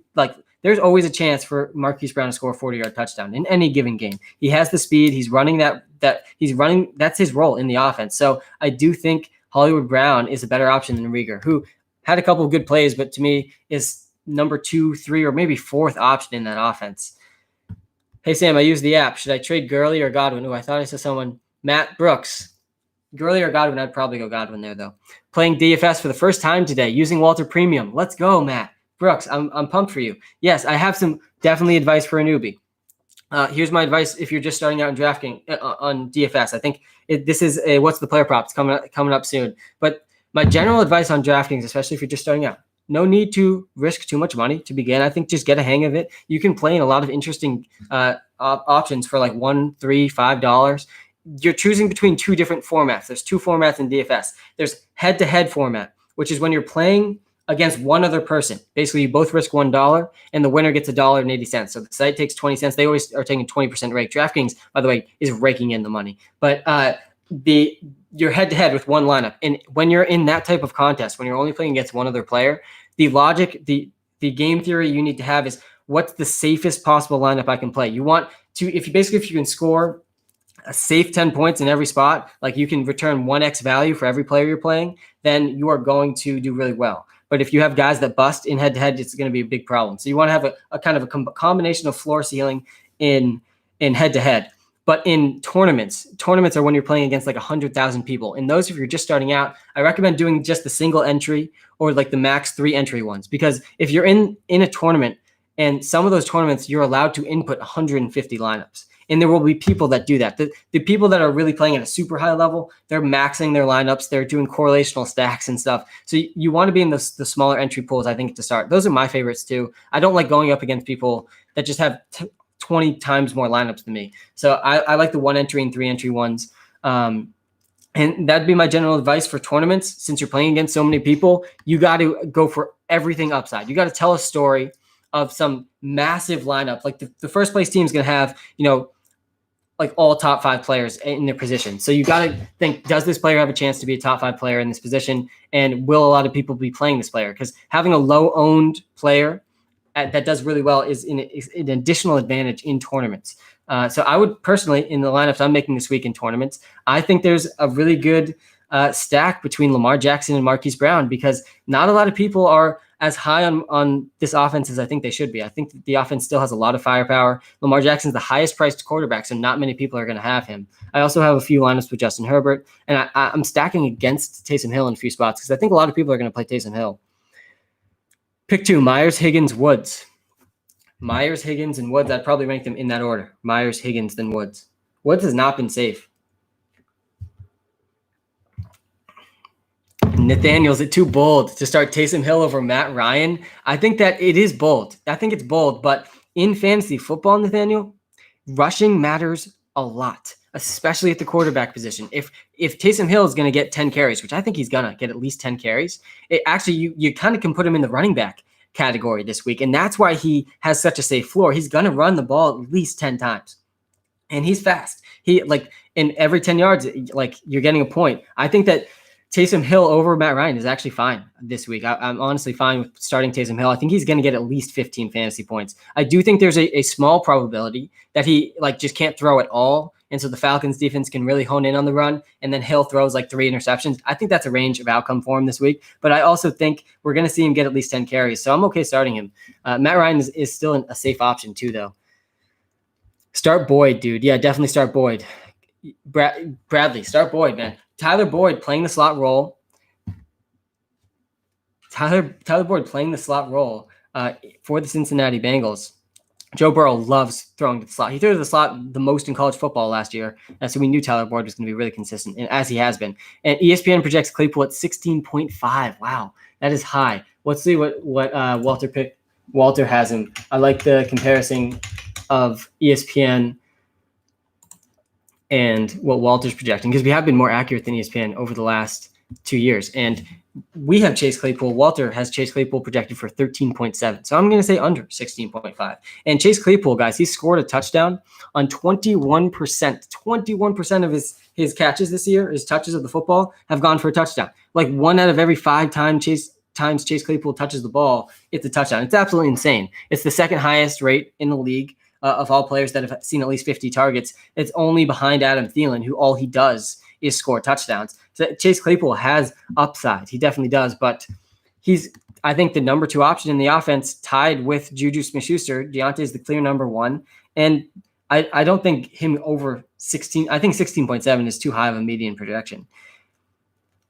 there's always a chance for Marquise Brown to score a 40-yard touchdown in any given game. He has the speed. He's running that's his role in the offense. So I do think Hollywood Brown is a better option than Rieger, who had a couple of good plays, but to me is number 2, 3, or maybe 4th option in that offense. Hey, Sam, I use the app. Should I trade Gurley or Godwin? Oh, I thought I saw someone. Matt Brooks. Gurley or Godwin? I'd probably go Godwin there, though. Playing DFS for the first time today using Walter Premium. Let's go, Matt. Brooks, I'm pumped for you. Yes, I have some definitely advice for a newbie. Here's my advice if you're just starting out in drafting on DFS. I think this is a what's the player props coming up soon. But my general advice on DraftKings, especially if you're just starting out, no need to risk too much money to begin. I think just get a hang of it. You can play in a lot of interesting options for like $1, $3, $5. You're choosing between 2 different formats. There's 2 formats in DFS. There's head-to-head format, which is when you're playing against one other person. Basically, you both risk $1, and the winner gets $1.80. So the site takes 20 cents. They always are taking 20% rake. DraftKings, by the way, is raking in the money. But you're head-to-head with one lineup. And when you're in that type of contest, when you're only playing against one other player, the logic, the game theory you need to have is what's the safest possible lineup I can play. You want to, if you can score a safe 10 points in every spot, like you can return 1x value for every player you're playing, then you are going to do really well. But if you have guys that bust in head-to-head, it's going to be a big problem. So you want to have a kind of a combination of floor ceiling in head-to-head. But in tournaments are when you're playing against like 100,000 people. In those, if you're just starting out, I recommend doing just the single entry or like the max 3 entry ones. Because if you're in a tournament, and some of those tournaments, you're allowed to input 150 lineups. And there will be people that do that. The people that are really playing at a super high level, they're maxing their lineups. They're doing correlational stacks and stuff. So you want to be in the smaller entry pools, I think, to start. Those are my favorites too. I don't like going up against people that just have 20 times more lineups than me. So I like the 1 entry and 3 entry ones. And that'd be my general advice for tournaments. Since you're playing against so many people, you got to go for everything upside. You got to tell a story of some massive lineup. Like the first place team is going to have, like all top 5 players in their position. So you got to think, does this player have a chance to be a top 5 player in this position? And will a lot of people be playing this player? Because having a low owned player that does really well is an additional advantage in tournaments. So I would personally, in the lineups I'm making this week in tournaments, I think there's a really good stack between Lamar Jackson and Marquise Brown, because not a lot of people are as high on this offense as I think they should be. I think that the offense still has a lot of firepower. Lamar Jackson's the highest priced quarterback, so not many people are going to have him. I also have a few lineups with Justin Herbert, and I'm stacking against Taysom Hill in a few spots because I think a lot of people are going to play Taysom Hill. Pick 2, Myers, Higgins, Woods. Myers, Higgins, and Woods. I'd probably rank them in that order. Myers, Higgins, then Woods. Woods has not been safe. Nathaniel's it too bold to start Taysom Hill over Matt Ryan? I think that it is bold. I think it's bold, but in fantasy football, Nathaniel, rushing matters a lot, especially at the quarterback position. If Taysom Hill is going to get 10 carries, which I think he's going to get at least 10 carries, you kind of can put him in the running back category this week, and that's why he has such a safe floor. He's going to run the ball at least 10 times, and he's fast. He in every 10 yards, you're getting a point. I think that Taysom Hill over Matt Ryan is actually fine this week. I'm honestly fine with starting Taysom Hill. I think he's going to get at least 15 fantasy points. I do think there's a small probability that he just can't throw at all. And so the Falcons defense can really hone in on the run, and then Hill throws 3 interceptions. I think that's a range of outcome for him this week. But I also think we're going to see him get at least 10 carries. So I'm okay starting him. Matt Ryan is still a safe option too, though. Start Boyd, dude. Yeah, definitely start Boyd. Bradley, start Boyd, man. Tyler Boyd playing the slot role. Tyler Boyd playing the slot role for the Cincinnati Bengals. Joe Burrow loves throwing to the slot. He threw to the slot the most in college football last year, and so we knew Tyler Boyd was going to be really consistent, and as he has been. And ESPN projects Claypool at 16.5. Wow, that is high. Let's see what Walter has him. I like the comparison of ESPN and what Walter's projecting, because we have been more accurate than ESPN over the last 2 years. And we have Chase Claypool. Walter has Chase Claypool projected for 13.7. So I'm going to say under 16.5. And Chase Claypool, guys, he scored a touchdown on 21%. 21% of his catches this year, his touches of the football, have gone for a touchdown. 1 out of every 5 times Chase Claypool touches the ball, it's a touchdown. It's absolutely insane. It's the second highest rate in the league of all players that have seen at least 50 targets. It's only behind Adam Thielen, who all he does is score touchdowns. So Chase Claypool has upside. He definitely does, but he's, I think, the number 2 option in the offense, tied with Juju Smith-Schuster. Deontay is the clear number 1. And I don't think him over 16. I think 16.7 is too high of a median projection.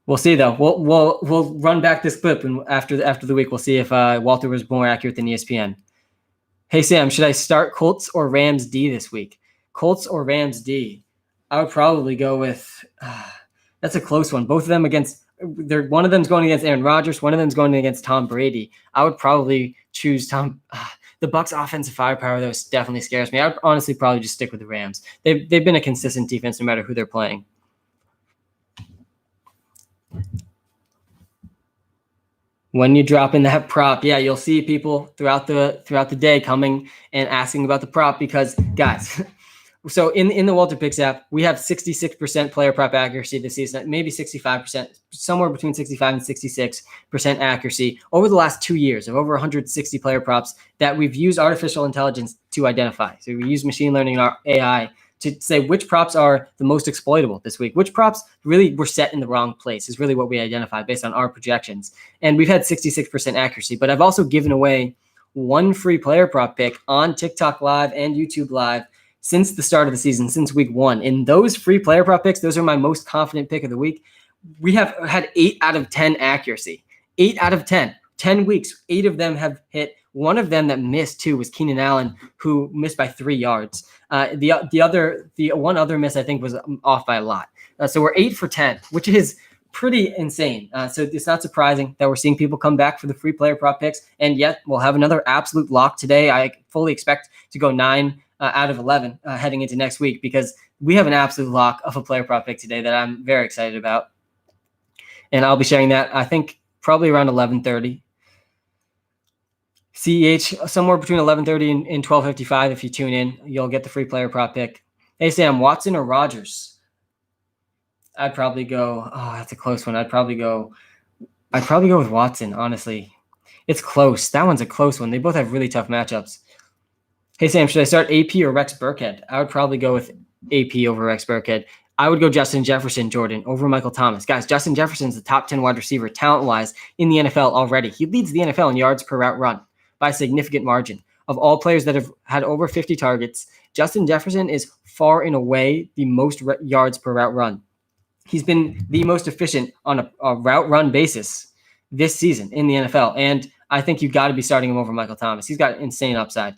We'll see, though. We'll run back this clip, and after the week, we'll see if Walter was more accurate than ESPN. Hey, Sam, should I start Colts or Rams D this week? Colts or Rams D? I would probably go with that's a close one. Both of them against one of them's going against Aaron Rodgers, one of them's going against Tom Brady. I would probably choose Tom. The Bucs' offensive firepower, though, definitely scares me. I would honestly probably just stick with the Rams. They've been a consistent defense no matter who they're playing. When you drop in that prop, yeah, you'll see people throughout the day coming and asking about the prop because, guys, so in the WalterPicks app, we have 66% player prop accuracy this season, maybe 65%, somewhere between 65 and 66% accuracy over the last 2 years of over 160 player props that we've used artificial intelligence to identify. So we use machine learning and our AI to say which props are the most exploitable this week, which props really were set in the wrong place is really what we identify based on our projections. And we've had 66% accuracy, but I've also given away 1 free player prop pick on TikTok Live and YouTube Live since the start of the season, since week 1. In those free player prop picks, those are my most confident pick of the week. We have had 8 out of 10 accuracy. 8 out of 10. 10 weeks, 8 of them have hit. One of them that missed too was Keenan Allen, who missed by 3 yards. The one other miss I think was off by a lot. So we're 8 for 10, which is pretty insane. So it's not surprising that we're seeing people come back for the free player prop picks, and yet we'll have another absolute lock today. I fully expect to go 9 out of 11 heading into next week because we have an absolute lock of a player prop pick today that I'm very excited about, and I'll be sharing that I think probably around 11:30. CEH, somewhere between 11:30 and 12:55. If you tune in, you'll get the free player prop pick. Hey, Sam, Watson or Rodgers? I'd probably go, that's a close one. I'd probably go with Watson, honestly. It's close. That one's a close one. They both have really tough matchups. Hey, Sam, should I start AP or Rex Burkhead? I would probably go with AP over Rex Burkhead. I would go Justin Jefferson, Jordan, over Michael Thomas. Guys, Justin Jefferson's the top 10 wide receiver talent-wise in the NFL already. He leads the NFL in yards per route run by a significant margin. Of all players that have had over 50 targets, Justin Jefferson is far and away the most yards per route run. He's been the most efficient on a route run basis this season in the NFL, and I think you've got to be starting him over Michael Thomas. He's got insane upside.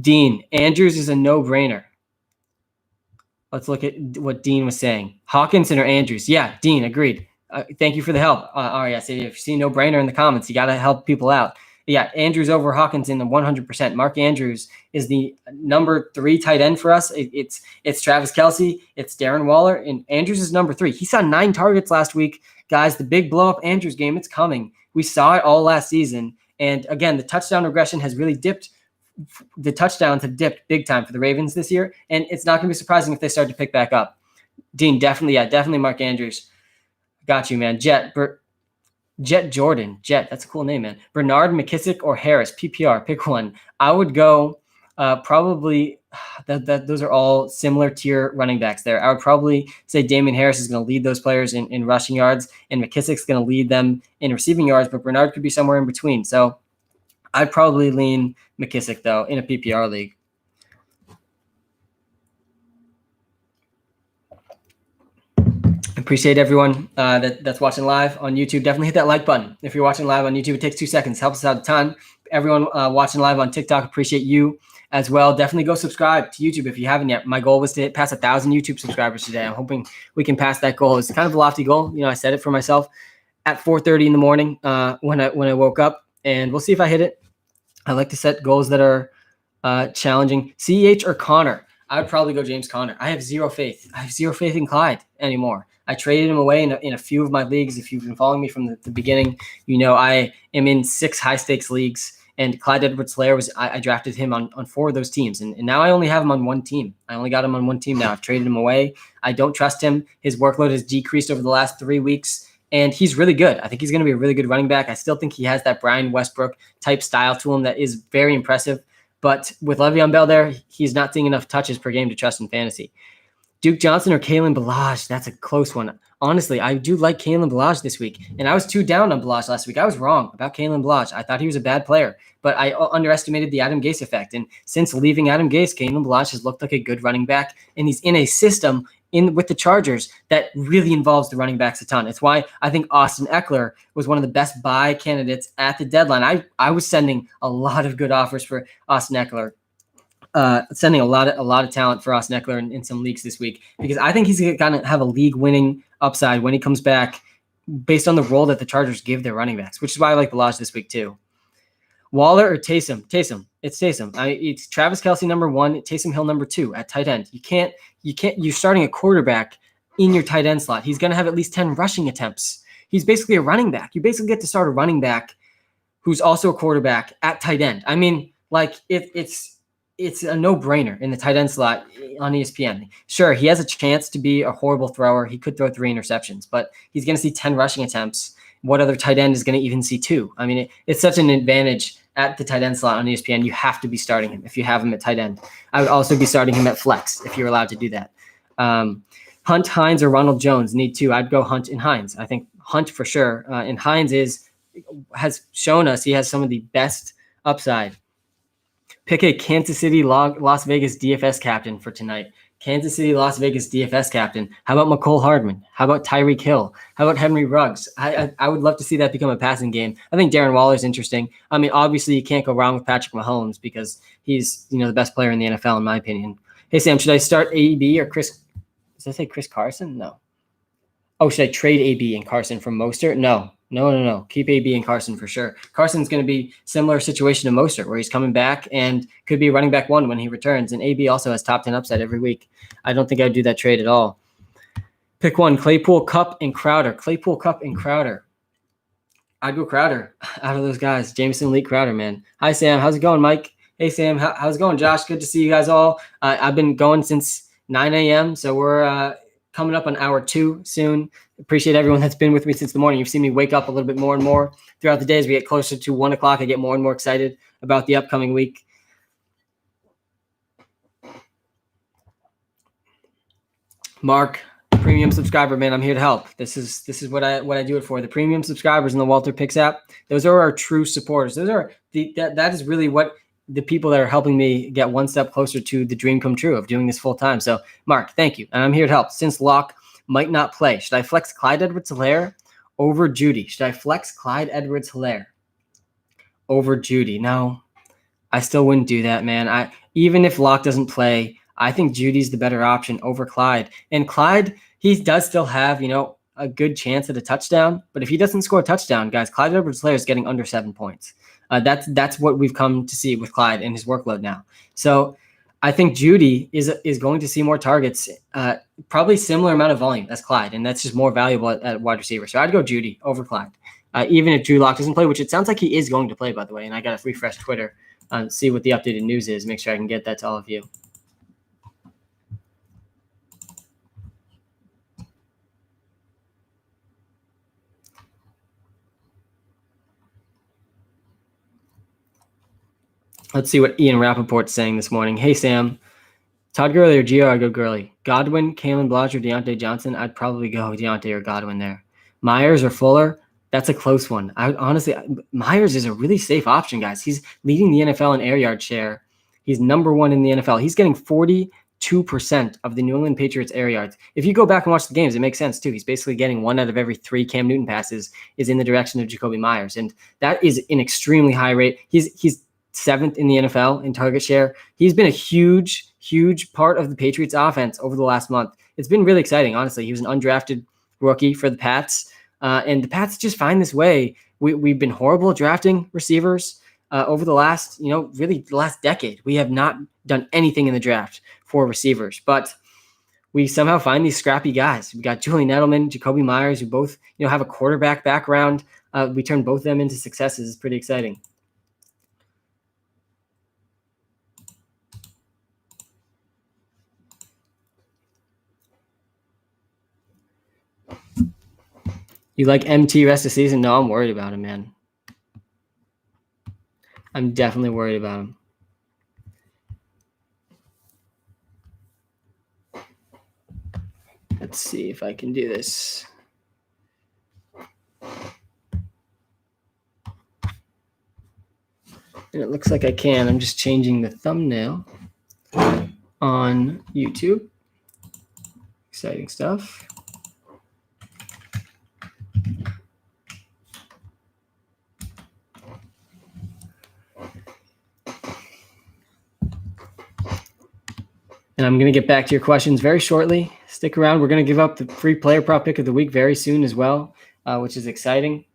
Dean, Andrews is a no-brainer. Let's look at what Dean was saying. Hawkinson or Andrews? Yeah, Dean, agreed. Thank you for the help. Yes, if you see no-brainer in the comments, you got to help people out. Yeah, Andrews over Hawkinson 100%. Mark Andrews is the number 3 tight end for us. It's Travis Kelce, it's Darren Waller, and Andrews is number 3. He saw 9 targets last week. Guys, the big blow-up Andrews game, it's coming. We saw it all last season. And again, the touchdown regression has really dipped. The touchdowns have dipped big time for the Ravens this year, and it's not going to be surprising if they start to pick back up. Dean, definitely Mark Andrews. Got you, man. Jet Jordan. Jet, that's a cool name, man. Bernard, McKissick, or Harris? PPR, pick one. I would go probably those are all similar tier running backs there. I would probably say Damian Harris is going to lead those players in rushing yards, and McKissick's going to lead them in receiving yards, but Bernard could be somewhere in between. So I'd probably lean McKissick, though, in a PPR league. Appreciate everyone that's watching live on YouTube. Definitely hit that like button. If you're watching live on YouTube, it takes 2 seconds. Helps us out a ton. Everyone watching live on TikTok, appreciate you as well. Definitely go subscribe to YouTube if you haven't yet. My goal was to pass 1,000 YouTube subscribers today. I'm hoping we can pass that goal. It's kind of a lofty goal. I set it for myself at 4:30 in the morning when I woke up, and we'll see if I hit it. I like to set goals that are challenging. CEH or Connor? I would probably go James Conner. I have zero faith. In Clyde anymore. I traded him away in a few of my leagues. If you've been following me from the beginning, I am in 6 high-stakes leagues, and Clyde Edwards-Helaire I drafted him on 4 of those teams, and now I only have him on 1 team. I only got him on 1 team now. I've traded him away. I don't trust him. His workload has decreased over the last 3 weeks, and he's really good. I think he's going to be a really good running back. I still think he has that Brian Westbrook-type style to him that is very impressive, but with Le'Veon Bell there, he's not seeing enough touches per game to trust in fantasy. Duke Johnson or Kalen Balazs? That's a close one. Honestly, I do like Kalen Balazs this week, and I was too down on Balazs last week. I was wrong about Kalen Balazs. I thought he was a bad player, but I underestimated the Adam Gase effect. And since leaving Adam Gase, Kalen Balazs has looked like a good running back, and he's in a system with the Chargers that really involves the running backs a ton. It's why I think Austin Eckler was one of the best buy candidates at the deadline. I was sending a lot of good offers for Austin Eckler. Sending a lot of talent for Austin Eckler in some leagues this week, because I think he's going to have a league-winning upside when he comes back based on the role that the Chargers give their running backs, which is why I like Balazs this week too. Waller or Taysom? Taysom. It's Taysom. It's Travis Kelce number 1, Taysom Hill number 2 at tight end. You're starting a quarterback in your tight end slot. He's going to have at least 10 rushing attempts. He's basically a running back. You basically get to start a running back who's also a quarterback at tight end. I mean, like it's a no-brainer in the tight end slot on ESPN. Sure, he has a chance to be a horrible thrower. He could throw 3 interceptions, but he's going to see 10 rushing attempts. What other tight end is going to even see 2? I mean, it's such an advantage at the tight end slot on ESPN. You have to be starting him if you have him at tight end. I would also be starting him at flex if you're allowed to do that. Hunt, Hines, or Ronald Jones? Need 2. I'd go Hunt and Hines. I think Hunt for sure. And Hines has shown us he has some of the best upside. Pick a Kansas City, Las Vegas DFS captain for tonight. Kansas City, Las Vegas DFS captain. How about McCole Hardman? How about Tyreek Hill? How about Henry Ruggs? I would love to see that become a passing game. I think Darren Waller's interesting. I mean, obviously you can't go wrong with Patrick Mahomes because he's the best player in the NFL in my opinion. Hey Sam, should I start AB or Chris? Did I say Chris Carson? No. Oh, should I trade AB and Carson from Mostert? No. Keep AB and Carson for sure. Carson's going to be similar situation to Mostert, where he's coming back and could be running back 1 when he returns. And AB also has top 10 upside every week. I don't think I'd do that trade at all. Pick one: Claypool, Kupp, and Crowder. Claypool, Kupp, and Crowder. I'd go Crowder out of those guys. Jameson, Lee, Crowder, man. Hi, Sam. How's it going, Mike? Hey, Sam. How's it going, Josh? Good to see you guys all. I've been going since 9 a.m., so we're coming up on hour 2 soon. Appreciate everyone that's been with me since the morning. You've seen me wake up a little bit more and more throughout the day. As we get closer to 1 o'clock, I get more and more excited about the upcoming week. Mark, premium subscriber, man, I'm here to help. This is what I do it for. The premium subscribers in the WalterPicks app, those are our true supporters. Those are that is really what the people that are helping me get one step closer to the dream come true of doing this full time. So, Mark, thank you, and I'm here to help. Since Locke might not play, should I flex Clyde Edwards-Helaire over Judy? Should I flex Clyde Edwards-Helaire over Judy? No, I still wouldn't do that, man. Even if Locke doesn't play, I think Judy's the better option over Clyde. And Clyde, he does still have, a good chance at a touchdown. But if he doesn't score a touchdown, guys, Clyde Edwards-Helaire is getting under 7 points. That's what we've come to see with Clyde and his workload now. So I think Judy is going to see more targets, probably similar amount of volume as Clyde, and that's just more valuable at wide receiver. So I'd go Judy over Clyde, even if Drew Lock doesn't play, which it sounds like he is going to play, by the way. And I got to refresh Twitter, see what the updated news is, make sure I can get that to all of you. Let's see what Ian Rappaport's saying this morning. Hey, Sam. Todd Gurley or Gio? I'd go Gurley. Godwin, Kalen Blanche, or Deontay Johnson? I'd probably go Deontay or Godwin there. Myers or Fuller? That's a close one. Honestly, Myers is a really safe option, guys. He's leading the NFL in air yard share. He's number 1 in the NFL. He's getting 42% of the New England Patriots air yards. If you go back and watch the games, it makes sense too. He's basically getting 1 out of every 3 Cam Newton passes is in the direction of Jacoby Myers. And that is an extremely high rate. He's 7th in the NFL in target share. He's been a huge part of the Patriots offense over the last month. It's been really exciting, honestly. He was an undrafted rookie for the Pats, and the Pats just find this way. We've been horrible at drafting receivers over the last, really the last decade. We have not done anything in the draft for receivers, but we somehow find these scrappy guys. We got Julian Edelman, Jacoby Myers, who both, have a quarterback background. We turn both of them into successes. It's pretty exciting. You like MT rest of the season? No, I'm worried about him, man. I'm definitely worried about him. Let's see if I can do this. And it looks like I can. I'm just changing the thumbnail on YouTube. Exciting stuff. And I'm going to get back to your questions very shortly. Stick around. We're going to give up the free player prop pick of the week very soon as well, which is exciting.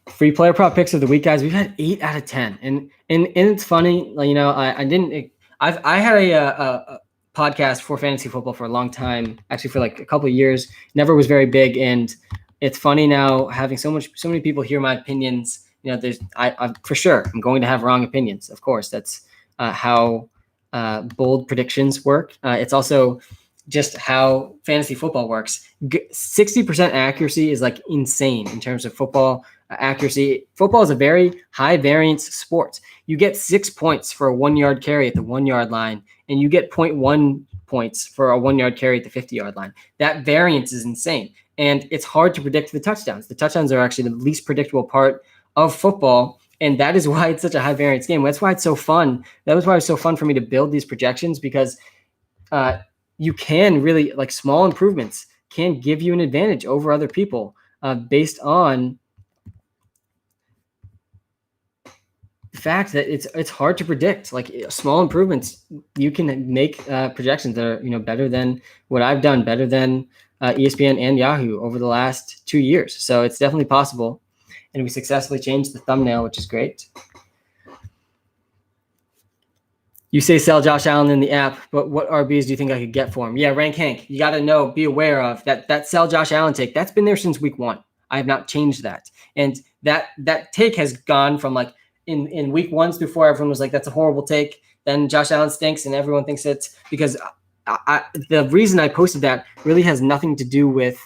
Free player prop picks of the week, guys. We've had 8 out of 10, and it's funny. You know, I had a podcast for fantasy football for a long time, actually for like a couple of years. Never was very big, and it's funny now having so many people hear my opinions. You know, I for sure I'm going to have wrong opinions. Of course, that's how bold predictions work. It's also just how fantasy football works. 60% accuracy is like insane in terms of football accuracy. Football is a very high variance sport. You get 6 points for a 1 yard carry at the 1 yard line, and you get 0.1 points for a 1 yard carry at the 50 yard line. That variance is insane. And it's hard to predict the touchdowns. The touchdowns are actually the least predictable part of football. And that is why it's such a high variance game. That's why it's so fun. That was why it was so fun for me to build these projections, because you can really, like, small improvements can give you an advantage over other people based on the fact that it's hard to predict. Like, small improvements, you can make projections that are, you know, better than what I've done, better than ESPN and Yahoo over the last 2 years. So it's definitely possible. And we successfully changed the thumbnail, which is great. You say sell Josh Allen in the app, but what RBs do you think I could get for him? Yeah, Rank Hank, you got to be aware of that sell Josh Allen take. That's been there since week 1. I have not changed that. And that take has gone from, like, in week 1s before, everyone was like, that's a horrible take. Then Josh Allen stinks and everyone thinks it's because the reason I posted that really has nothing to do with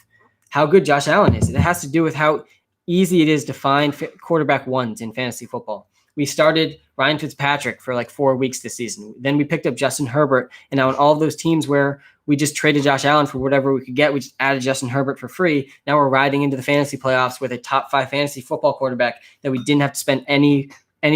how good Josh Allen is. It has to do with how easy it is to find quarterback ones in fantasy football. We started Ryan Fitzpatrick for like 4 weeks this season. Then we picked up Justin Herbert. And now in all of those teams where we just traded Josh Allen for whatever we could get, we just added Justin Herbert for free. Now we're riding into the fantasy playoffs with a top 5 fantasy football quarterback that we didn't have to spend any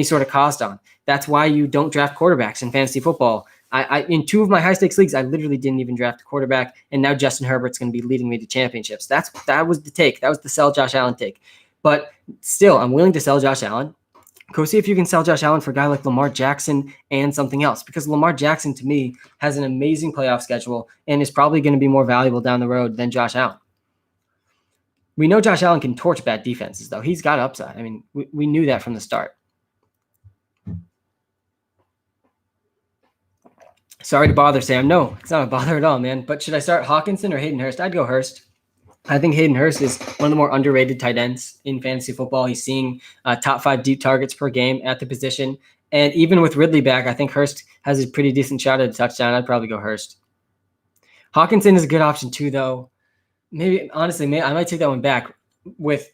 sort of cost on. That's why you don't draft quarterbacks in fantasy football. I in 2 of my high stakes leagues, I literally didn't even draft a quarterback, and now Justin Herbert's going to be leading me to championships. That was the take. That was the sell Josh Allen take. But still, I'm willing to sell Josh Allen. Go see if you can sell Josh Allen for a guy like Lamar Jackson and something else, because Lamar Jackson, to me, has an amazing playoff schedule and is probably going to be more valuable down the road than Josh Allen. We know Josh Allen can torch bad defenses, though. He's got upside. I mean, we knew that from the start. Sorry to bother, Sam. No, it's not a bother at all, man. But should I start Hawkinson or Hayden Hurst? I'd go Hurst. I think Hayden Hurst is one of the more underrated tight ends in fantasy football. He's seeing top 5 deep targets per game at the position. And even with Ridley back, I think Hurst has a pretty decent shot at a touchdown. I'd probably go Hurst. Hawkinson is a good option too, though. Maybe, honestly, I might take that one back with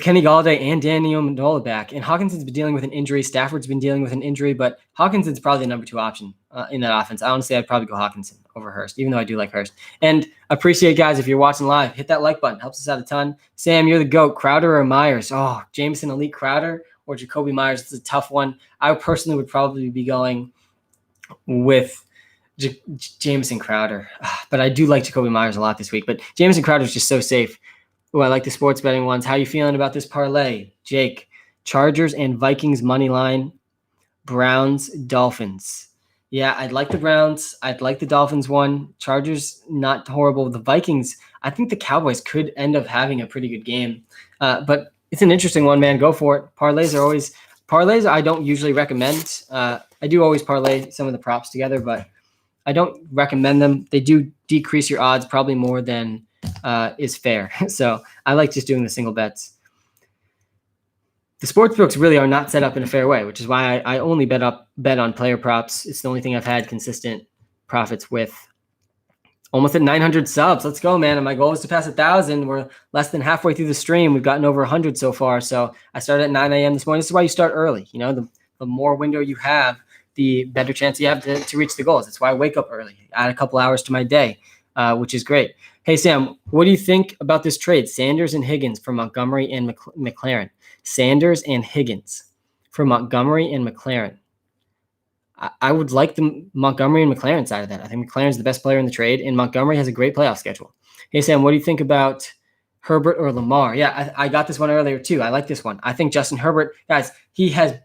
Kenny Golladay and Danny Amendola back. And Hawkinson's been dealing with an injury. Stafford's been dealing with an injury, but Hawkinson's probably the number 2 option in that offense. Honestly, I'd probably go Hawkinson over Hurst, even though I do like Hurst. And appreciate, guys, if you're watching live, hit that like button. Helps us out a ton. Sam, you're the GOAT. Crowder or Myers? Oh, Jameson Elite Crowder or Jacoby Myers? It's a tough one. I personally would probably be going with Jameson Crowder. But I do like Jacoby Myers a lot this week. But Jameson Crowder is just so safe. Oh, I like the sports betting ones. How you feeling about this parlay? Jake, Chargers and Vikings money line, Browns, Dolphins. Yeah, I'd like the Browns. I'd like the Dolphins one. Chargers, not horrible. The Vikings, I think the Cowboys could end up having a pretty good game. But it's an interesting one, man. Go for it. Parlays I don't usually recommend. I do always parlay some of the props together, but I don't recommend them. They do decrease your odds probably more than is fair. So I like just doing the single bets. The sports books really are not set up in a fair way, which is why I only bet on player props. It's the only thing I've had consistent profits with. Almost at 900 subs. Let's go, man. And my goal is to pass 1,000. We're less than halfway through the stream. We've gotten over 100 so far. So I started at 9 a.m. this morning. This is why you start early. You know, the more window you have the better chance you have to reach the goals. That's why I wake up early, add a couple hours to my day, which is great. Hey, Sam, what do you think about this trade? Sanders and Higgins for Montgomery and McLaren. Sanders and Higgins for Montgomery and McLaren. I would like the Montgomery and McLaren side of that. I think McLaren's the best player in the trade, and Montgomery has a great playoff schedule. Hey, Sam, what do you think about Herbert or Lamar? Yeah, I got this one earlier too. I like this one. I think Justin Herbert, guys, he's had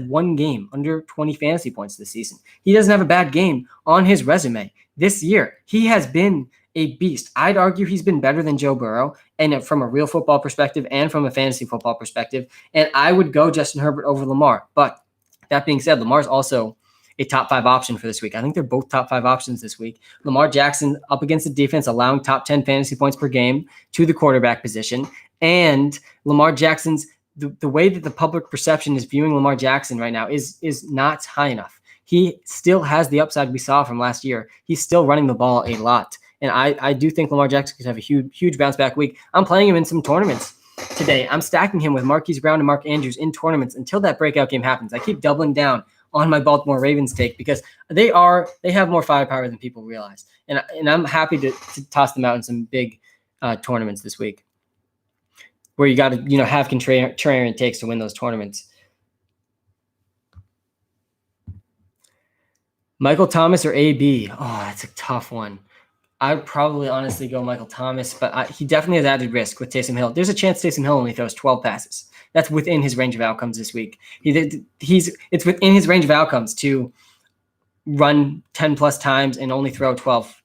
one game under 20 fantasy points this season. He doesn't have a bad game on his resume this year. He has been a beast. I'd argue he's been better than Joe Burrow, and from a real football perspective and from a fantasy football perspective. And I would go Justin Herbert over Lamar. But that being said, Lamar's also a top 5 option for this week. I think they're both top 5 options this week. Lamar Jackson up against the defense, allowing top 10 fantasy points per game to the quarterback position. And Lamar Jackson's, the way that the public perception is viewing Lamar Jackson right now is not high enough. He still has the upside we saw from last year. He's still running the ball a lot. And I do think Lamar Jackson could have a huge bounce back week. I'm playing him in some tournaments today. I'm stacking him with Marquise Brown and Mark Andrews in tournaments until that breakout game happens. I keep doubling down on my Baltimore Ravens take because they have more firepower than people realize. And I'm happy to toss them out in some big tournaments this week where you got to, have contrarian takes to win those tournaments. Michael Thomas or AB? Oh, that's a tough one. I would probably honestly go Michael Thomas, but he definitely has added risk with Taysom Hill. There's a chance Taysom Hill only throws 12 passes. That's within his range of outcomes this week. It's within his range of outcomes to run 10 plus times and only throw 12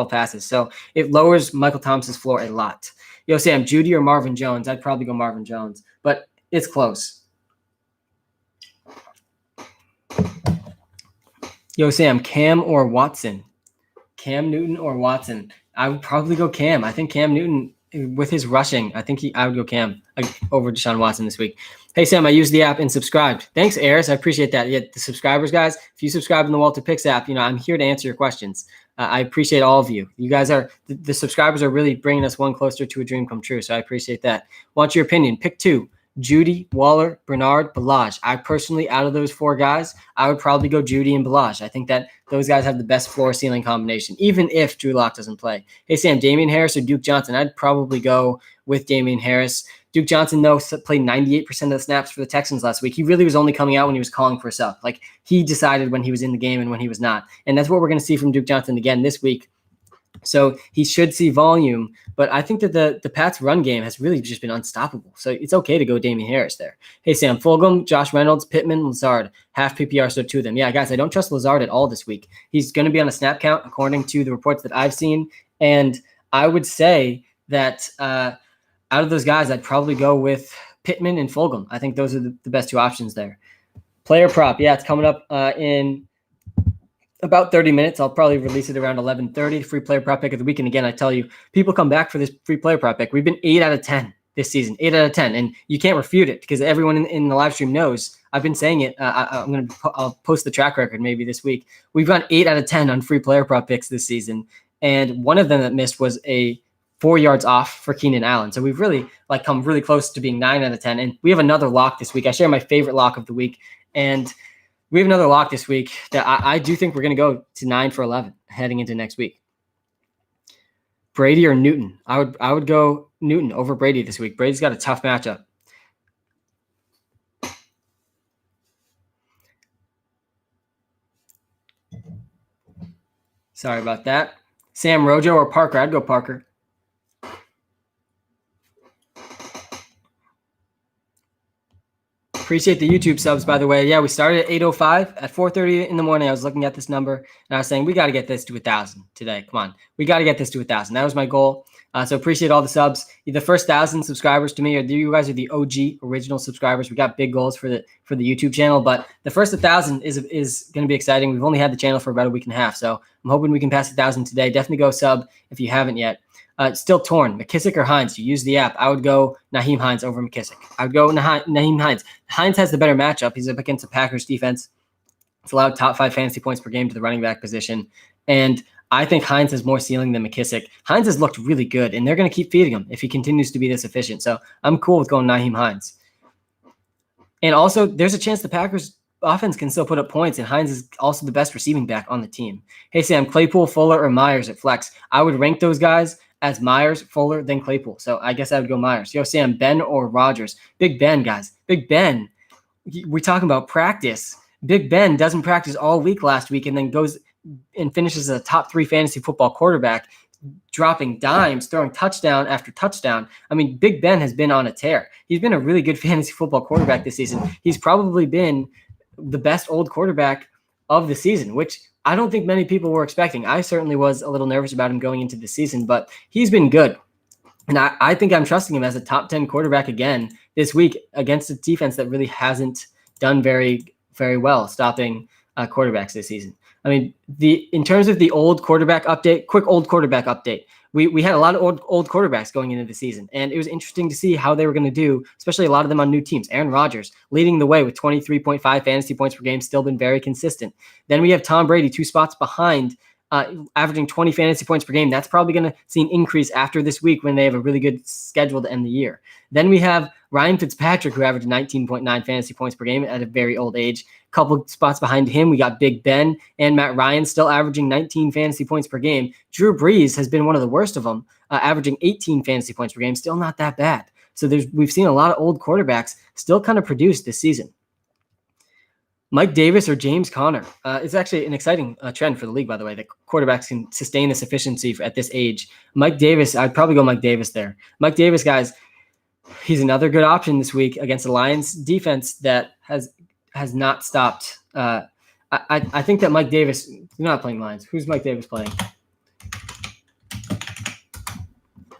passes. So it lowers Michael Thomas's floor a lot. Yo, Sam, Judy or Marvin Jones? I'd probably go Marvin Jones, but it's close. Yo, Sam, Cam or Watson? Cam Newton or Watson? I would probably go Cam. I think Cam Newton, with his rushing, I would go Cam over Deshaun Watson this week. Hey, Sam, I used the app and subscribed. Thanks, Ayers. I appreciate that. Yeah, the subscribers, guys, if you subscribe in the WalterPicks app, I'm here to answer your questions. I appreciate all of you. You guys the subscribers are really bringing us one closer to a dream come true, so I appreciate that. Want your opinion? Pick 2. Judy, Waller, Bernard, Ballage. I personally, out of those 4 guys, I would probably go Judy and Ballage. I think that those guys have the best floor ceiling combination, even if Drew Lock doesn't play. Hey, Sam, Damian Harris or Duke Johnson? I'd probably go with Damian Harris. Duke Johnson, though, played 98% of the snaps for the Texans last week. He really was only coming out when he was calling for a sub. He decided when he was in the game and when he was not. And that's what we're going to see from Duke Johnson again this week. So he should see volume, but I think that the Pats run game has really just been unstoppable. So it's okay to go Damian Harris there. Hey, Sam, Fulgham, Josh Reynolds, Pittman, Lazard, half PPR, so 2 of them. Yeah, guys, I don't trust Lazard at all this week. He's going to be on a snap count according to the reports that I've seen. And I would say that out of those guys, I'd probably go with Pittman and Fulgham. I think those are the best 2 options there. Player prop. Yeah, it's coming up in about 30 minutes. I'll probably release it around 11:30. Free player prop pick of the week. And again, I tell you, people come back for this free player prop pick. We've been 8 out of 10 this season, 8 out of 10, and you can't refute it because everyone in the live stream knows. I've been saying it. I'll post the track record maybe this week. We've gone 8 out of 10 on free player prop picks this season, and one of them that missed was a 4 yards off for Keenan Allen. So we've really come really close to being 9 out of 10. And we have another lock this week. I share my favorite lock of the week, and we have another lock this week that I do think we're going to go to 9 for 11 heading into next week. Brady or Newton? I would go Newton over Brady this week. Brady's got a tough matchup. Sorry about that. Sam, Rojo or Parker? I'd go Parker. Appreciate the YouTube subs, by the way. Yeah, we started at 8:05. At 4:30 in the morning, I was looking at this number, and I was saying, we got to get this to 1,000 today. Come on. We got to get this to 1,000. That was my goal. So appreciate all the subs. The first 1,000 subscribers to me, you guys are the OG original subscribers. We got big goals for the YouTube channel, but the first 1,000 is going to be exciting. We've only had the channel for about a week and a half, so I'm hoping we can pass 1,000 today. Definitely go sub if you haven't yet. Still torn. McKissick or Hines? You use the app. I would go Nyheim Hines over McKissick. I would go Nyheim Hines. Hines has the better matchup. He's up against the Packers defense. It's allowed top 5 fantasy points per game to the running back position. And I think Hines has more ceiling than McKissick. Hines has looked really good, and they're going to keep feeding him if he continues to be this efficient. So I'm cool with going Nyheim Hines. And also, there's a chance the Packers offense can still put up points, and Hines is also the best receiving back on the team. Hey, Sam, Claypool, Fuller, or Myers at flex? I would rank those guys as Myers, Fuller, then Claypool. So I guess I would go Myers. Yo, Sam, Ben or Rodgers? Big Ben, guys. Big Ben. We're talking about practice. Big Ben doesn't practice all week last week and then goes and finishes as a top 3 fantasy football quarterback, dropping dimes, throwing touchdown after touchdown. I mean, Big Ben has been on a tear. He's been a really good fantasy football quarterback this season. He's probably been the best old quarterback of the season, which I don't think many people were expecting. I certainly was a little nervous about him going into the season, but he's been good. And I think I'm trusting him as a top 10 quarterback again this week against a defense that really hasn't done very, very well stopping quarterbacks this season. I mean, in terms of the old quarterback update, quick old quarterback update, we had a lot of old quarterbacks going into the season, and it was interesting to see how they were going to do, especially a lot of them on new teams. Aaron Rodgers leading the way with 23.5 fantasy points per game, still been very consistent. Then we have Tom Brady 2 spots behind, averaging 20 fantasy points per game. That's probably going to see an increase after this week when they have a really good schedule to end the year. Then we have Ryan Fitzpatrick, who averaged 19.9 fantasy points per game at a very old age. A couple spots behind him, we got Big Ben and Matt Ryan still averaging 19 fantasy points per game. Drew Brees has been one of the worst of them, averaging 18 fantasy points per game. Still not that bad. So we've seen a lot of old quarterbacks still kind of produce this season. Mike Davis or James Conner. It's actually an exciting trend for the league, by the way, that quarterbacks can sustain this efficiency at this age. Mike Davis, I'd probably go Mike Davis there. Mike Davis, guys, he's another good option this week against the Lions defense that has not stopped. I think that Mike Davis, you're not playing Lions. Who's Mike Davis playing?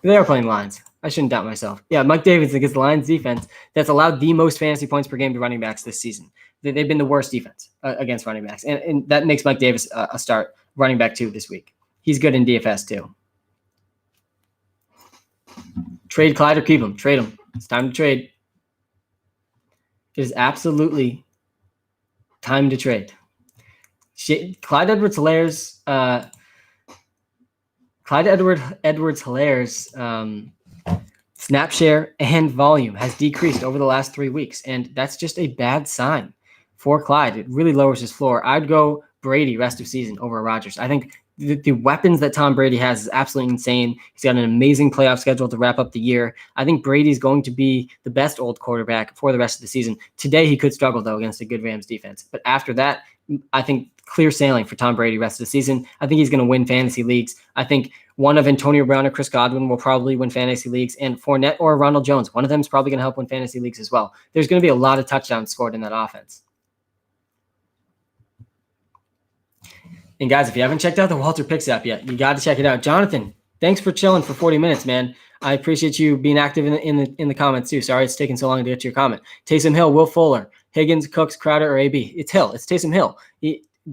They are playing Lions. I shouldn't doubt myself. Yeah, Mike Davis against the Lions defense that's allowed the most fantasy points per game to running backs this season. They've been the worst defense against running backs. And that makes Mike Davis a start running back 2 this week. He's good in DFS too. Trade Clyde or keep him. Trade him. It's time to trade. It is absolutely time to trade. Clyde Edwards-Hilaire's snap share and volume has decreased over the last 3 weeks, and that's just a bad sign for Clyde. It really lowers his floor. I'd go Brady rest of season over Rodgers. I think the weapons that Tom Brady has is absolutely insane. He's got an amazing playoff schedule to wrap up the year. I think Brady's going to be the best old quarterback for the rest of the season. Today, he could struggle, though, against a good Rams defense. But after that, I think clear sailing for Tom Brady rest of the season. I think he's going to win fantasy leagues. I think one of Antonio Brown or Chris Godwin will probably win fantasy leagues, and Fournette or Ronald Jones, one of them is probably going to help win fantasy leagues as well. There's going to be a lot of touchdowns scored in that offense. And guys, if you haven't checked out the WalterPicks app yet, you got to check it out. Jonathan, thanks for chilling for 40 minutes, man. I appreciate you being active in the comments too. Sorry it's taking so long to get to your comment. Taysom Hill, Will Fuller, Higgins, Cooks, Crowder, or AB. It's Hill. It's Taysom Hill.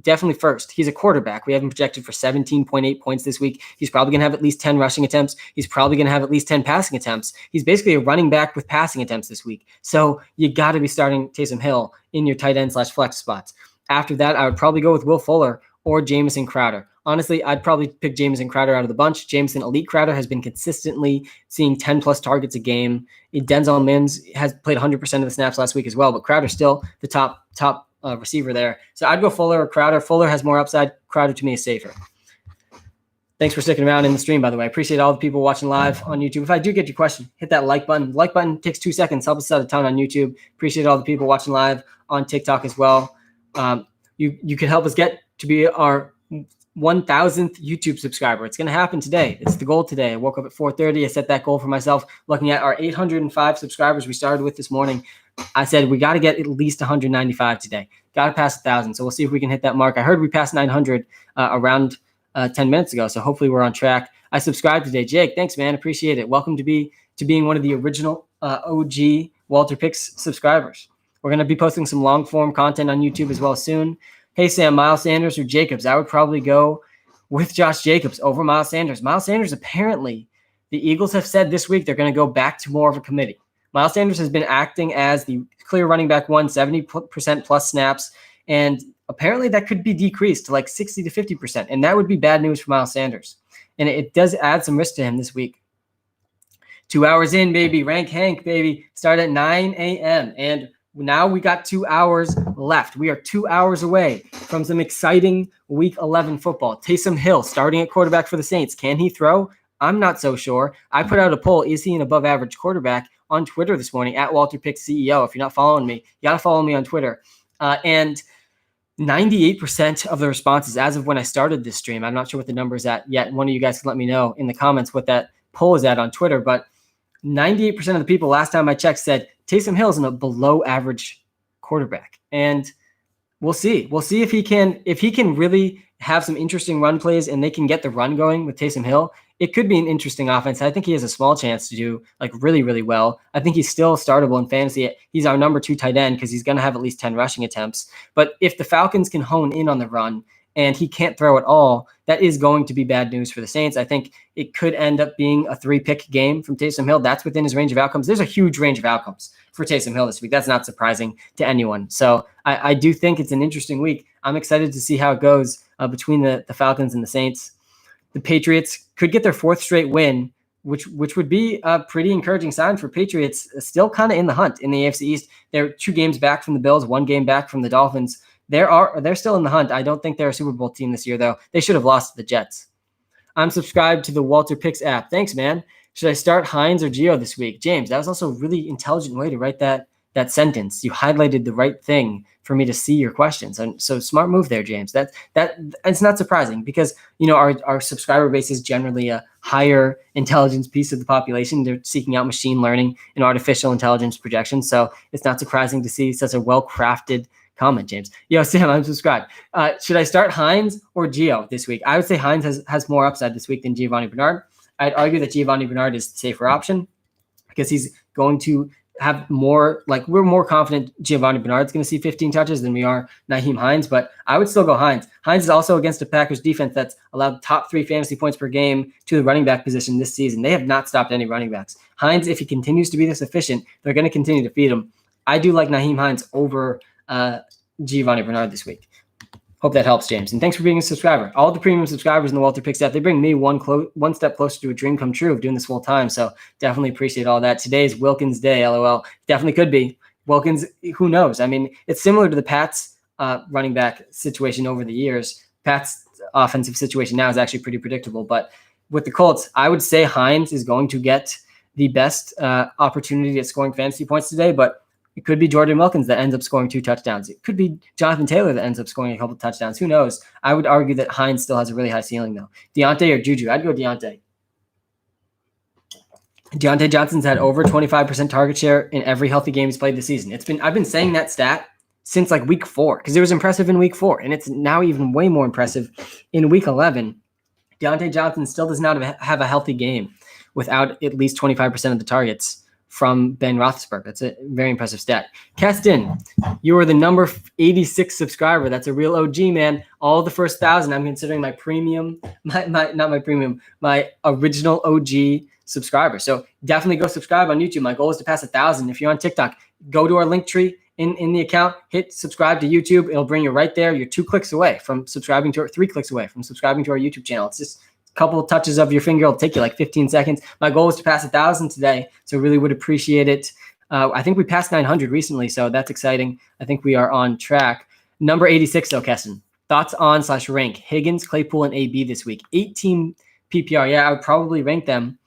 Definitely first. He's a quarterback. We have him projected for 17.8 points this week. He's probably going to have at least 10 rushing attempts. He's probably going to have at least 10 passing attempts. He's basically a running back with passing attempts this week. So you got to be starting Taysom Hill in your tight end / flex spots. After that, I would probably go with Will Fuller or Jamison Crowder. Honestly, I'd probably pick Jamison Crowder out of the bunch. Jameson Elite Crowder has been consistently seeing 10-plus targets a game. Denzel Mims has played 100% of the snaps last week as well, but Crowder's still the top receiver there. So I'd go Fuller or Crowder. Fuller has more upside. Crowder to me is safer. Thanks for sticking around in the stream, by the way. I appreciate all the people watching live on YouTube. If I do get your question, hit that like button. The like button takes 2 seconds. Help us out a ton on YouTube. Appreciate all the people watching live on TikTok as well. You can help us get to be our 1,000th YouTube subscriber. It's going to happen today. It's the goal today. I woke up at 4:30. I set that goal for myself. Looking at our 805 subscribers we started with this morning, I said we got to get at least 195 today. Got to pass 1,000. So we'll see if we can hit that mark. I heard we passed 900 around 10 minutes ago. So hopefully we're on track. I subscribed today. Jake, thanks, man. Appreciate it. Welcome to being one of the original OG WalterPicks subscribers. We're going to be posting some long form content on YouTube as well soon. Hey, Sam, Miles Sanders or Jacobs? I would probably go with Josh Jacobs over Miles Sanders. Miles Sanders, apparently, the Eagles have said this week they're going to go back to more of a committee. Miles Sanders has been acting as the clear running back 70% plus snaps, and apparently that could be decreased to like 60 to 50%, and that would be bad news for Miles Sanders. And it does add some risk to him this week. 2 hours in, baby. Rank Hank, baby. Start at 9 a.m. And Now we got 2 hours left. We are 2 hours away from some exciting Week 11 football. Taysom Hill starting at quarterback for the Saints. Can he throw? I'm not so sure. I put out a poll, is he an above average quarterback, on Twitter this morning at WalterPicks CEO. If you're not following me, you got to follow me on Twitter. And 98% of the responses as of when I started this stream, I'm not sure what the number is at yet. One of you guys can let me know in the comments what that poll is at on Twitter, but 98% of the people last time I checked said Taysom Hill is a below average quarterback. And we'll see. We'll see if he can really have some interesting run plays and they can get the run going with Taysom Hill. It could be an interesting offense. I think he has a small chance to do really, really well. I think he's still startable in fantasy. He's our number 2 tight end because he's going to have at least 10 rushing attempts. But if the Falcons can hone in on the run and he can't throw at all, that is going to be bad news for the Saints. I think it could end up being a 3-pick game from Taysom Hill. That's within his range of outcomes. There's a huge range of outcomes for Taysom Hill this week. That's not surprising to anyone. So I do think it's an interesting week. I'm excited to see how it goes between the Falcons and the Saints. The Patriots could get their 4th straight win, which would be a pretty encouraging sign for Patriots, still kind of in the hunt in the AFC East. They're 2 games back from the Bills, 1 game back from the Dolphins. They're still in the hunt. I don't think they're a Super Bowl team this year, though. They should have lost to the Jets. I'm subscribed to the WalterPicks app. Thanks, man. Should I start Hines or Gio this week? James, that was also a really intelligent way to write that sentence. You highlighted the right thing for me to see your questions. And so smart move there, James. That it's not surprising because, our subscriber base is generally a higher intelligence piece of the population. They're seeking out machine learning and artificial intelligence projections. So it's not surprising to see such a well-crafted comment, James. Yo, Sam, I'm subscribed. Should I start Hines or Gio this week? I would say Hines has more upside this week than Giovanni Bernard. I'd argue that Giovanni Bernard is the safer option because he's going to have more, we're more confident Giovanni Bernard's going to see 15 touches than we are Nyheim Hines, but I would still go Hines. Hines is also against a Packers defense that's allowed top 3 fantasy points per game to the running back position this season. They have not stopped any running backs. Hines, if he continues to be this efficient, they're going to continue to feed him. I do like Nyheim Hines over Giovanni Bernard this week. Hope that helps, James. And thanks for being a subscriber. All the premium subscribers in the WalterPicks app, they bring me one step closer to a dream come true of doing this full time. So definitely appreciate all that. Today's Wilkins Day, LOL. Definitely could be. Wilkins, who knows? I mean, it's similar to the Pats running back situation over the years. Pats offensive situation now is actually pretty predictable. But with the Colts, I would say Hines is going to get the best opportunity at scoring fantasy points today, but it could be Jordan Wilkins that ends up scoring 2 touchdowns. It could be Jonathan Taylor that ends up scoring a couple touchdowns. Who knows? I would argue that Hines still has a really high ceiling, though. Deontay or Juju? I'd go Deontay. Deontay Johnson's had over 25% target share in every healthy game he's played this season. I've been saying that stat since week 4 because it was impressive in week 4, and it's now even way more impressive in week 11. Deontay Johnson still does not have a healthy game without at least 25% of the targets from Ben Roethlisberger. That's a very impressive stat. Keston, you are the number 86 subscriber. That's a real OG, man. All the first 1,000, I'm considering my premium, my original OG subscriber. So definitely go subscribe on YouTube. My goal is to pass 1,000. If you're on TikTok, go to our link tree in the account, hit subscribe to YouTube. It'll bring you right there. You're 2 clicks away from subscribing to 3 clicks away from subscribing to our YouTube channel. It's just couple of touches of your finger. It'll take you 15 seconds. My goal is to pass 1,000 today, so really would appreciate it. I think we passed 900 recently, so that's exciting. I think we are on track. Number 86, though, Keston. Thoughts on / rank Higgins, Claypool, and AB this week. 18 PPR. Yeah, I would probably rank them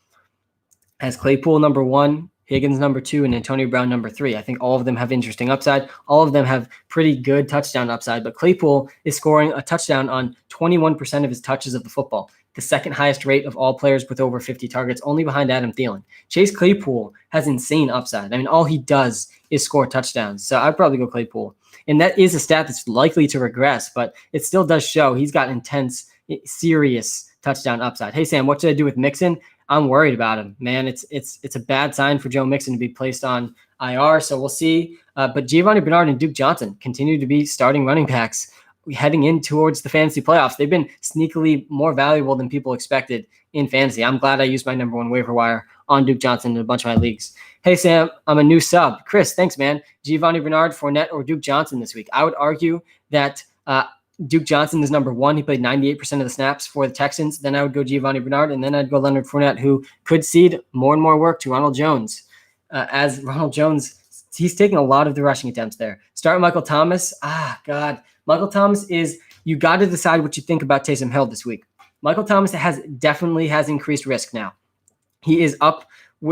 as Claypool number 1, Higgins number 2, and Antonio Brown number 3. I think all of them have interesting upside. All of them have pretty good touchdown upside, but Claypool is scoring a touchdown on 21% of his touches of the football, the second highest rate of all players with over 50 targets, only behind Adam Thielen. Chase Claypool has insane upside. I mean, all he does is score touchdowns. So I'd probably go Claypool. And that is a stat that's likely to regress, but it still does show he's got intense, serious touchdown upside. Hey, Sam, what should I do with Mixon? I'm worried about him, man. It's a bad sign for Joe Mixon to be placed on IR, so we'll see. But Giovanni Bernard and Duke Johnson continue to be starting running backs heading in towards the fantasy playoffs. They've been sneakily more valuable than people expected in fantasy. I'm glad I used my number 1 waiver wire on Duke Johnson in a bunch of my leagues. Hey, Sam, I'm a new sub. Chris, thanks, man. Giovanni Bernard, Fournette, or Duke Johnson this week? I would argue that Duke Johnson is number 1. He played 98% of the snaps for the Texans. Then I would go Giovanni Bernard, and then I'd go Leonard Fournette, who could cede more and more work to Ronald Jones. As Ronald Jones he's taking a lot of the rushing attempts there. Start Michael Thomas. God. Michael Thomas is, you got to decide what you think about Taysom Hill this week. Michael Thomas definitely has increased risk now. He is up.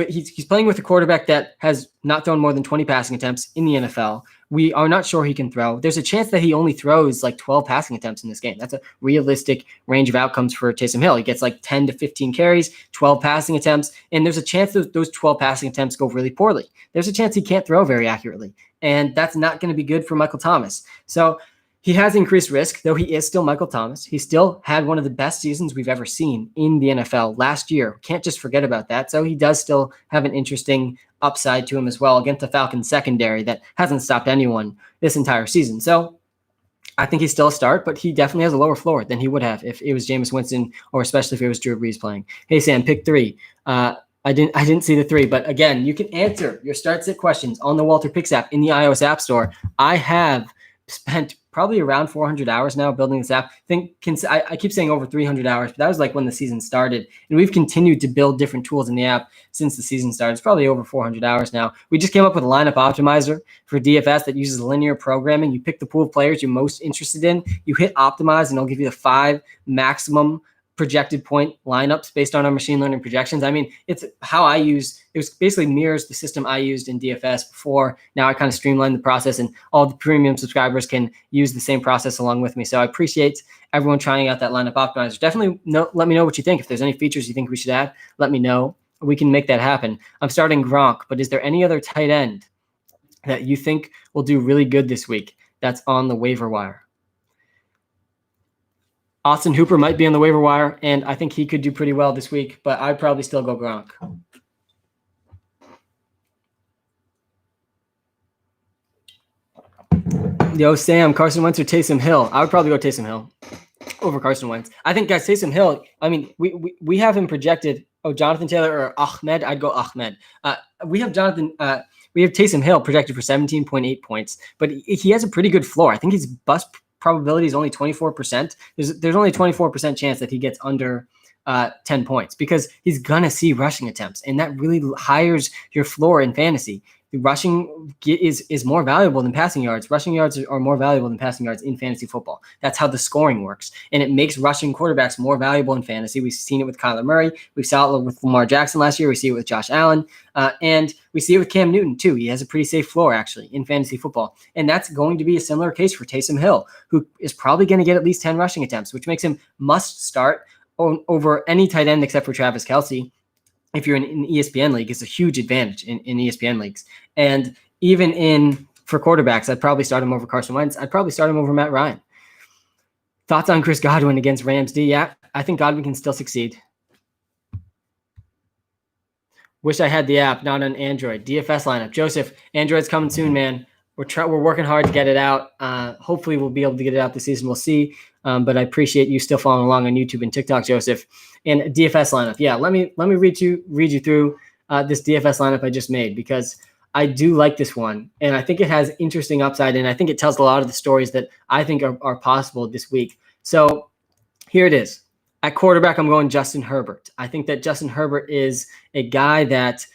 He's playing with a quarterback that has not thrown more than 20 passing attempts in the NFL. We are not sure he can throw. There's a chance that he only throws like 12 passing attempts in this game. That's a realistic range of outcomes for Taysom Hill. He gets like 10 to 15 carries, 12 passing attempts, and there's a chance that those 12 passing attempts go really poorly. There's a chance he can't throw very accurately, and that's not going to be good for Michael Thomas. So he has increased risk, though he is still Michael Thomas. He still had one of the best seasons we've ever seen in the NFL last year. Can't just forget about that. So he does still have an interesting upside to him as well against the Falcons secondary that hasn't stopped anyone this entire season. So I think he's still a start, but he definitely has a lower floor than he would have if it was Jameis Winston, or especially if it was Drew Brees playing. Hey, Sam, pick 3. I didn't see the 3, but again, you can answer your start sit questions on the WalterPicks app in the iOS App Store. I have spent probably around 400 hours now building this app. I keep saying over 300 hours, but that was like when the season started. And we've continued to build different tools in the app since the season started. It's probably over 400 hours now. We just came up with a lineup optimizer for DFS that uses linear programming. You pick the pool of players you're most interested in. You hit optimize, and it'll give you the 5 maximum projected point lineups based on our machine learning projections. I mean, it's how it was basically mirrors the system I used in DFS before. Now I kind of streamlined the process, and all the premium subscribers can use the same process along with me. So I appreciate everyone trying out that lineup optimizer. Definitely let me know what you think. If there's any features you think we should add, let me know. We can make that happen. I'm starting Gronk, but is there any other tight end that you think will do really good this week that's on the waiver wire? Austin Hooper might be on the waiver wire, and I think he could do pretty well this week, but I'd probably still go Gronk. Yo, Sam, Carson Wentz or Taysom Hill? I would probably go Taysom Hill over Carson Wentz. I think, guys, Taysom Hill, I mean, we have him projected, Jonathan Taylor or Ahmed. I'd go Ahmed. We have Taysom Hill projected for 17.8 points, but he has a pretty good floor. I think his bust probability is only 24%. There's only a 24% chance that he gets under 10 points because he's gonna see rushing attempts, and that really hires your floor in fantasy. The rushing is more valuable than passing yards. Rushing yards are more valuable than passing yards in fantasy football. That's how the scoring works, and it makes rushing quarterbacks more valuable in fantasy. We've seen it with Kyler Murray. We saw it with Lamar Jackson last year. We see it with Josh Allen, and we see it with Cam Newton too. He has a pretty safe floor actually in fantasy football, and that's going to be a similar case for Taysom Hill, who is probably going to get at least 10 rushing attempts, which makes him must start over any tight end except for Travis Kelce. If you're in an ESPN league, it's a huge advantage in ESPN leagues. And even for quarterbacks, I'd probably start him over Carson Wentz. I'd probably start him over Matt Ryan. Thoughts on Chris Godwin against Rams D? Yeah, I think Godwin can still succeed. Wish I had the app, not on Android. DFS lineup. Joseph, Android's coming soon, man. We're working hard to get it out. Hopefully we'll be able to get it out this season. We'll see. But I appreciate you still following along on YouTube and TikTok, Joseph. And DFS lineup. Yeah, let me read you through this DFS lineup I just made, because I do like this one, and I think it has interesting upside, and I think it tells a lot of the stories that I think are possible this week. So here it is. At quarterback, I'm going Justin Herbert. I think that Justin Herbert is a guy that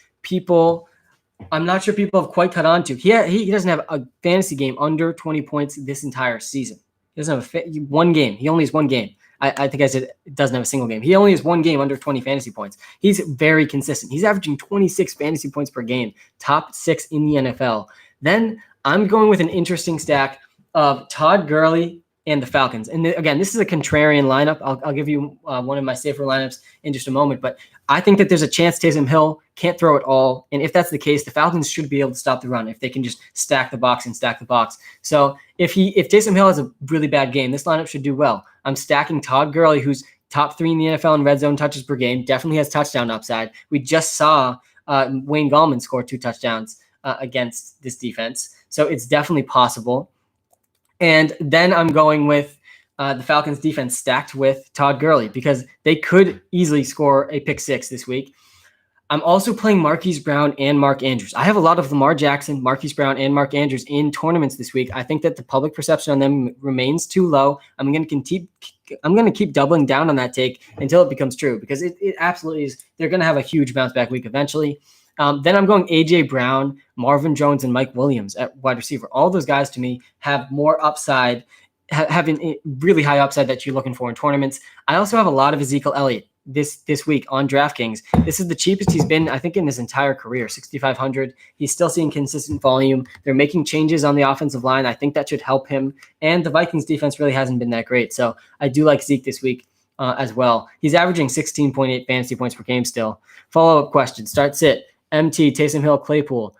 I'm not sure people have quite caught on to. He doesn't have a fantasy game under 20 points this entire season. He doesn't have one game. He only has one game. I think I said it doesn't have a single game. He only has one game under 20 fantasy points. He's very consistent. He's averaging 26 fantasy points per game, top 6 in the NFL. Then I'm going with an interesting stack of Todd Gurley and the Falcons. And again, this is a contrarian lineup. I'll give you one of my safer lineups in just a moment, but I think that there's a chance Taysom Hill can't throw it all. And if that's the case, the Falcons should be able to stop the run if they can just stack the box. So if Taysom Hill has a really bad game, this lineup should do well. I'm stacking Todd Gurley, who's top 3 in the NFL in red zone touches per game, definitely has touchdown upside. We just saw Wayne Gallman score 2 touchdowns against this defense. So it's definitely possible. And then I'm going with the Falcons defense stacked with Todd Gurley, because they could easily score a pick 6 this week. I'm also playing Marquise Brown and Mark Andrews. I have a lot of Lamar Jackson, Marquise Brown, and Mark Andrews in tournaments this week. I think that the public perception on them remains too low. I'm going to keep doubling down on that take until it becomes true, because it absolutely is. They're going to have a huge bounce back week eventually. Then I'm going A.J. Brown, Marvin Jones, and Mike Williams at wide receiver. All those guys to me have more upside, having really high upside that you're looking for in tournaments. I also have a lot of Ezekiel Elliott this week on DraftKings. This is the cheapest he's been, I think, in his entire career, 6,500. He's still seeing consistent volume. They're making changes on the offensive line. I think that should help him. And the Vikings defense really hasn't been that great. So I do like Zeke this week as well. He's averaging 16.8 fantasy points per game still. Follow-up question. Start sit. MT, Taysom Hill, Claypool.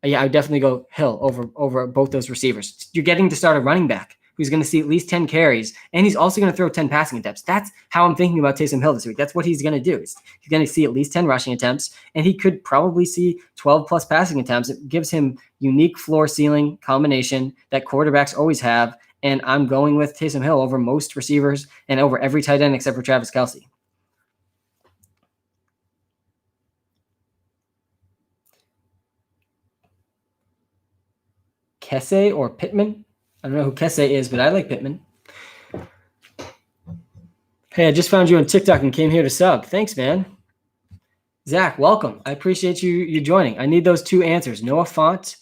Yeah, I would definitely go Hill over both those receivers. You're getting to start a running back who's going to see at least 10 carries, and he's also going to throw 10 passing attempts. That's how I'm thinking about Taysom Hill this week. That's what he's going to do. He's going to see at least 10 rushing attempts, and he could probably see 12-plus passing attempts. It gives him unique floor-ceiling combination that quarterbacks always have, and I'm going with Taysom Hill over most receivers and over every tight end except for Travis Kelce. Kesse or Pittman? I don't know who Kesse is, but I like Pittman. Hey, I just found you on TikTok and came here to sub. Thanks, man. Zach, welcome. I appreciate you joining. I need those two answers, Noah Fant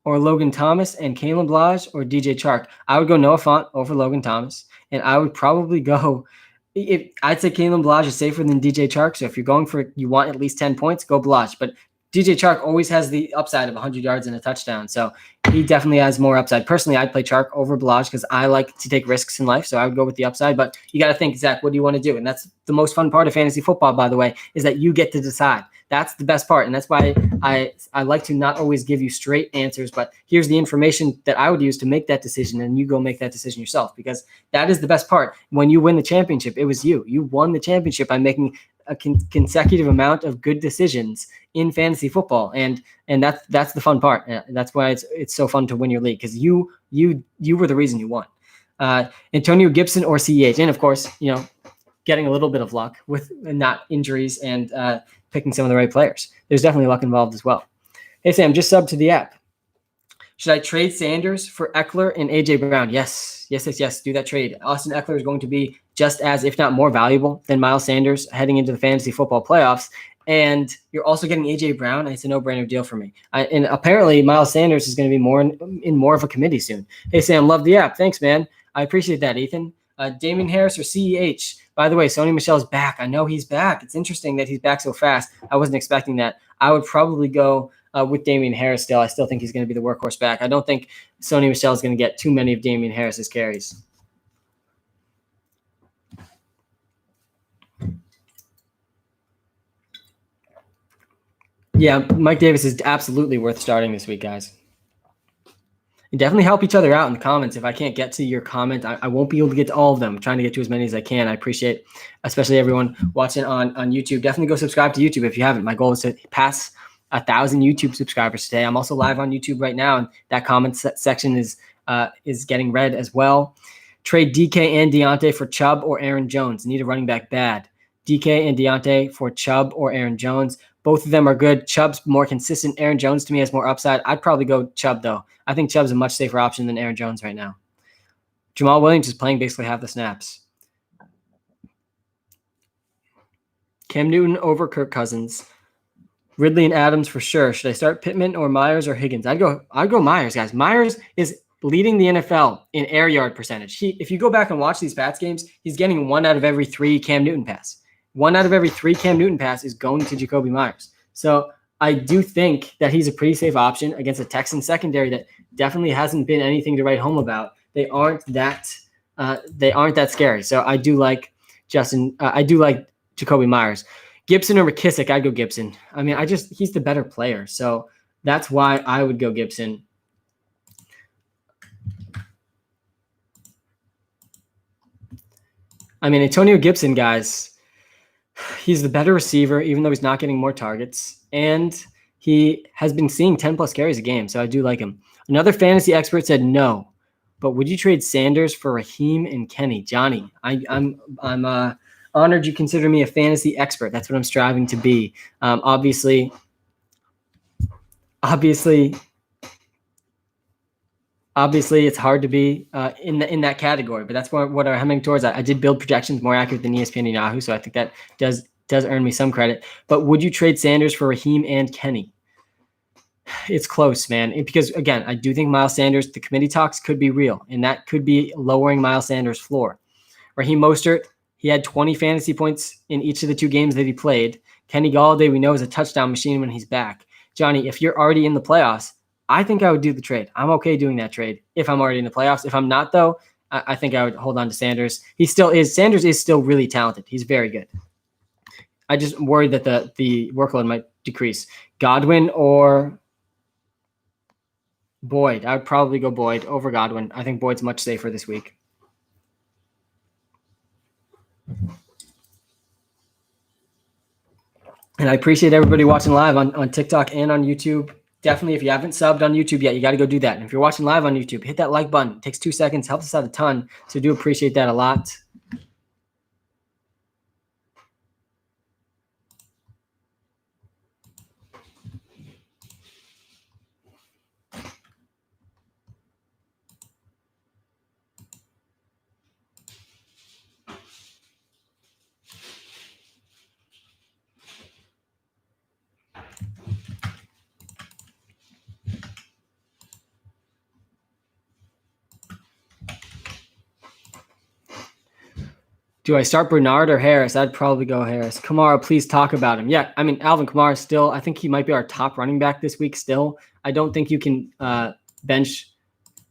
or Logan Thomas, and Kalen Ballage or DJ Chark. I would go Noah Fant over Logan Thomas, and I would probably go – I'd say Kalen Ballage is safer than DJ Chark, so if you're going for – you want at least 10 points, go Ballage. But DJ Chark always has the upside of 100 yards and a touchdown, so he definitely has more upside. Personally, I'd play Chark over Ballage because I like to take risks in life, so I would go with the upside. But you got to think, Zach, what do you want to do? And that's the most fun part of fantasy football, by the way, is that you get to decide. That's the best part, and that's why I like to not always give you straight answers, but here's the information that I would use to make that decision, and you go make that decision yourself, because that is the best part. When you win the championship, it was you. You won the championship by making a consecutive amount of good decisions in fantasy football, and that's the fun part. That's why it's so fun to win your league, because you were the reason you won. Antonio Gibson or CEH, and of course, getting a little bit of luck with not injuries and picking some of the right players. There's definitely luck involved as well. Hey Sam, just sub to the app. Should I trade Sanders for Eckler and AJ Brown? Yes. Do that trade. Austin Eckler is going to be just as, if not more valuable than Miles Sanders heading into the fantasy football playoffs. And you're also getting AJ Brown. It's a no-brainer deal for me. And apparently Miles Sanders is going to be more of a committee soon. Hey Sam, love the app. Thanks, man. I appreciate that, Ethan. Damien Harris or CEH. By the way, Sony Michel's back. I know he's back. It's interesting that he's back so fast. I wasn't expecting that. I would probably go with Damien Harris still. I still think he's going to be the workhorse back. I don't think Sony Michel is going to get too many of Damien Harris's carries. Yeah, Mike Davis is absolutely worth starting this week, guys. And definitely help each other out in the comments. If I can't get to your comment, I won't be able to get to all of them. I'm trying to get to as many as I can. I appreciate, especially everyone watching on YouTube. Definitely go subscribe to YouTube if you haven't. My goal is to pass 1,000 YouTube subscribers today. I'm also live on YouTube right now, and that comment section is getting read as well. Trade DK and Deontay for Chubb or Aaron Jones. Need a running back bad. DK and Deontay for Chubb or Aaron Jones. Both of them are good. Chubb's more consistent. Aaron Jones, to me, has more upside. I'd probably go Chubb, though. I think Chubb's a much safer option than Aaron Jones right now. Jamal Williams is playing basically half the snaps. Cam Newton over Kirk Cousins. Ridley and Adams for sure. Should I start Pittman or Myers or Higgins? I'd go Myers, guys. Myers is leading the NFL in air yard percentage. If you go back and watch these Pats games, he's getting 1 out of every 3 Cam Newton pass. 1 out of every 3 Cam Newton pass is going to Jacoby Myers. So I do think that he's a pretty safe option against a Texans secondary that definitely hasn't been anything to write home about. They aren't that scary. So I do like Jacoby Myers. Gibson or McKissick, I'd go Gibson. I mean, he's the better player. So that's why I would go Gibson. I mean, Antonio Gibson, guys, he's the better receiver, even though he's not getting more targets. And he has been seeing 10-plus carries a game, so I do like him. Another fantasy expert said no, but would you trade Sanders for Raheem and Kenny? Johnny, I'm honored you consider me a fantasy expert. That's what I'm striving to be. Obviously, it's hard to be in that category, but that's what I'm heading towards. I did build projections more accurate than ESPN and Yahoo, so I think that does earn me some credit. But would you trade Sanders for Raheem and Kenny? It's close, man. Because again, I do think Miles Sanders, the committee talks could be real, and that could be lowering Miles Sanders' floor. Raheem Mostert, he had 20 fantasy points in each of the 2 games that he played. Kenny Galladay, we know, is a touchdown machine when he's back. Johnny, if you're already in the playoffs, I think I would do the trade. I'm okay doing that trade if I'm already in the playoffs. If I'm not, though, I think I would hold on to Sanders. He still is. Sanders is still really talented. He's very good. I just worry that the workload might decrease. Godwin or Boyd. I would probably go Boyd over Godwin. I think Boyd's much safer this week. And I appreciate everybody watching live on TikTok and on YouTube. Definitely, if you haven't subbed on YouTube yet, you got to go do that. And if you're watching live on YouTube, hit that like button. It takes 2 seconds, helps us out a ton. So do appreciate that a lot. Do I start Bernard or Harris? I'd probably go Harris. Kamara, please talk about him. Yeah, I mean, Alvin Kamara still, I think he might be our top running back this week still. I don't think you can bench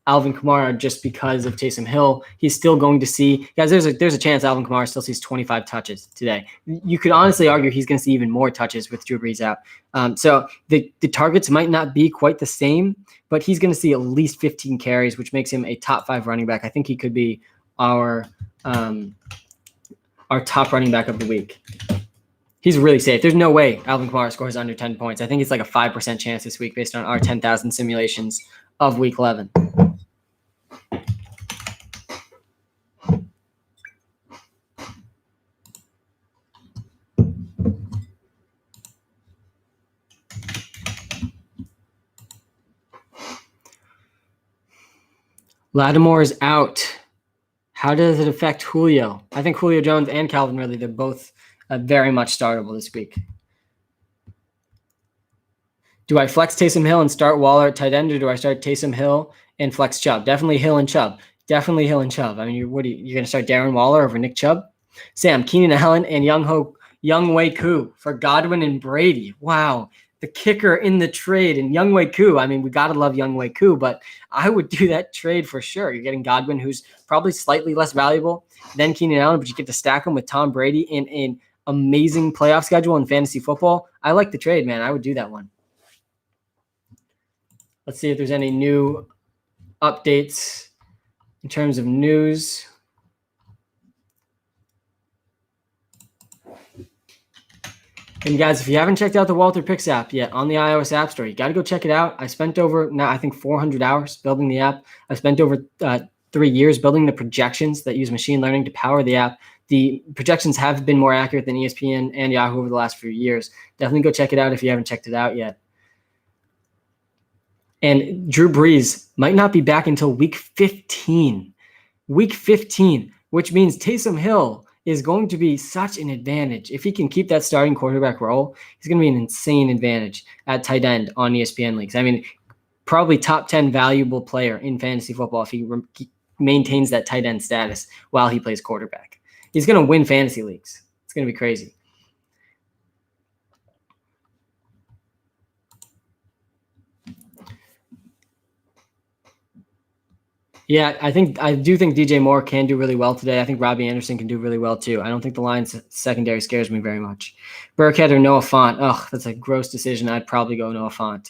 Alvin Kamara just because of Taysom Hill. He's still going to see, guys, there's a chance Alvin Kamara still sees 25 touches today. You could honestly argue he's going to see even more touches with Drew Brees out. So the targets might not be quite the same, but he's going to see at least 15 carries, which makes him a top 5 running back. I think he could be our top running back of the week. He's really safe. There's no way Alvin Kamara scores under 10 points. I think it's like a 5% chance this week based on our 10,000 simulations of week 11. Lattimore is out. How does it affect Julio? I think Julio Jones and Calvin Ridley, they're both very much startable this week. Do I flex Taysom Hill and start Waller at tight end, or do I start Taysom Hill and flex Chubb? Definitely Hill and Chubb. Definitely Hill and Chubb. I mean, you're going to start Darren Waller over Nick Chubb? Sam, Keenan Allen and Younghoe Koo for Godwin and Brady. Wow. The kicker in the trade and Younghoe Koo. I mean, we got to love Younghoe Koo, but I would do that trade for sure. You're getting Godwin, who's probably slightly less valuable than Keenan Allen, but you get to stack him with Tom Brady in an amazing playoff schedule in fantasy football. I like the trade, man. I would do that one. Let's see if there's any new updates in terms of news. And guys, if you haven't checked out the WalterPicks app yet on the iOS App Store, you got to go check it out. I spent over now, I think 400 hours building the app. I spent over 3 years building the projections that use machine learning to power the app. The projections have been more accurate than ESPN and Yahoo over the last few years. Definitely go check it out if you haven't checked it out yet. And Drew Brees might not be back until week 15. Week 15, which means Taysom Hill is going to be such an advantage. If he can keep that starting quarterback role, he's going to be an insane advantage at tight end on ESPN leagues. I mean, probably top 10 valuable player in fantasy football if he maintains that tight end status while he plays quarterback. He's going to win fantasy leagues. It's going to be crazy. Yeah, I do think DJ Moore can do really well today. I think Robbie Anderson can do really well too. I don't think the Lions secondary scares me very much. Burkhead or Noah Fant. Oh, that's a gross decision. I'd probably go Noah Fant.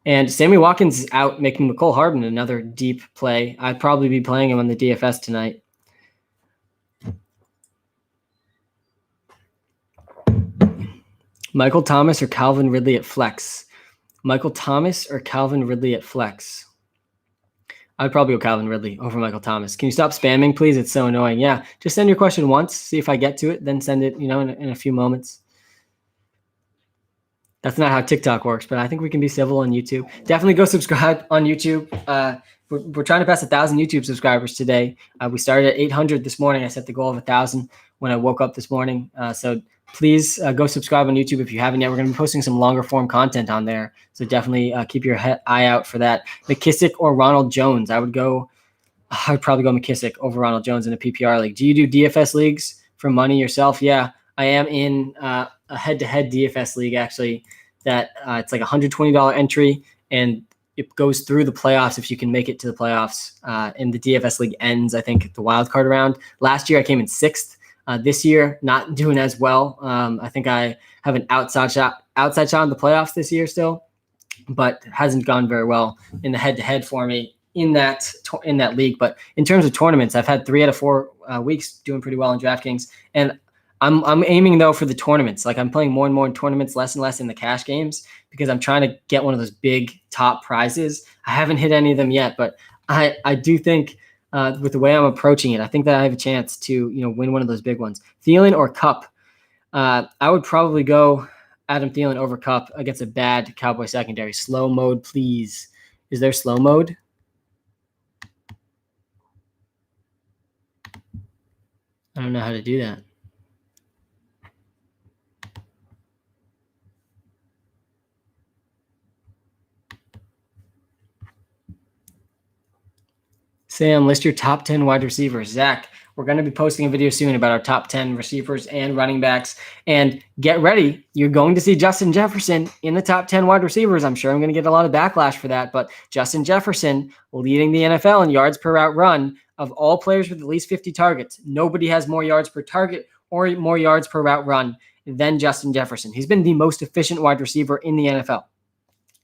And Sammy Watkins is out, making McCole Hardman another deep play. I'd probably be playing him on the DFS tonight. Michael Thomas or Calvin Ridley at flex? Michael Thomas or Calvin Ridley at flex? I'd probably go Calvin Ridley over Michael Thomas. Can you stop spamming, please? It's so annoying. Yeah, just send your question once, see if I get to it, then send it, in a few moments. That's not how TikTok works, but I think we can be civil on YouTube. Definitely go subscribe on YouTube. We're trying to pass 1,000 YouTube subscribers today. We started at 800 this morning. I set the goal of 1,000 when I woke up this morning. So please go subscribe on YouTube if you haven't yet. We're going to be posting some longer form content on there. So definitely keep your eye out for that. McKissick or Ronald Jones? I would probably go McKissick over Ronald Jones in a PPR league. Do you do DFS leagues for money yourself? Yeah, I am in a head-to-head DFS league, actually, that it's like $120 entry, and it goes through the playoffs if you can make it to the playoffs. And the DFS league ends, I think, at the wild card round. Last year, I came in 6th. This year, not doing as well. I think I have an outside shot in the playoffs this year still, but hasn't gone very well in the head-to-head for me in that league. But in terms of tournaments, I've had 3 out of 4 weeks doing pretty well in DraftKings, and I'm aiming though for the tournaments. Like I'm playing more and more in tournaments, less and less in the cash games, because I'm trying to get one of those big top prizes. I haven't hit any of them yet, but I do think. With the way I'm approaching it, I think that I have a chance to, win one of those big ones. Thielen or Kupp? I would probably go Adam Thielen over Kupp against a bad Cowboy secondary. Slow mode, please. Is there slow mode? I don't know how to do that. Sam, list your top 10 wide receivers. Zach, we're going to be posting a video soon about our top 10 receivers and running backs. And get ready. You're going to see Justin Jefferson in the top 10 wide receivers. I'm sure I'm going to get a lot of backlash for that. But Justin Jefferson leading the NFL in yards per route run of all players with at least 50 targets. Nobody has more yards per target or more yards per route run than Justin Jefferson. He's been the most efficient wide receiver in the NFL.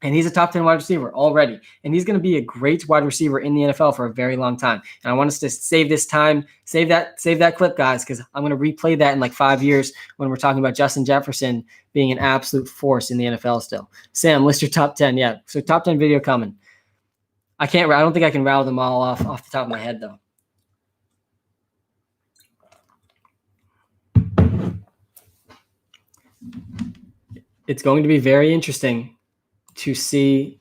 And he's a top 10 wide receiver already. And he's going to be a great wide receiver in the NFL for a very long time. And I want us to save that clip, guys, because I'm going to replay that in like 5 years when we're talking about Justin Jefferson being an absolute force in the NFL still. Sam, list your top 10. Yeah. So top 10 video coming. I don't think I can rattle them all off the top of my head though. It's going to be very interesting to see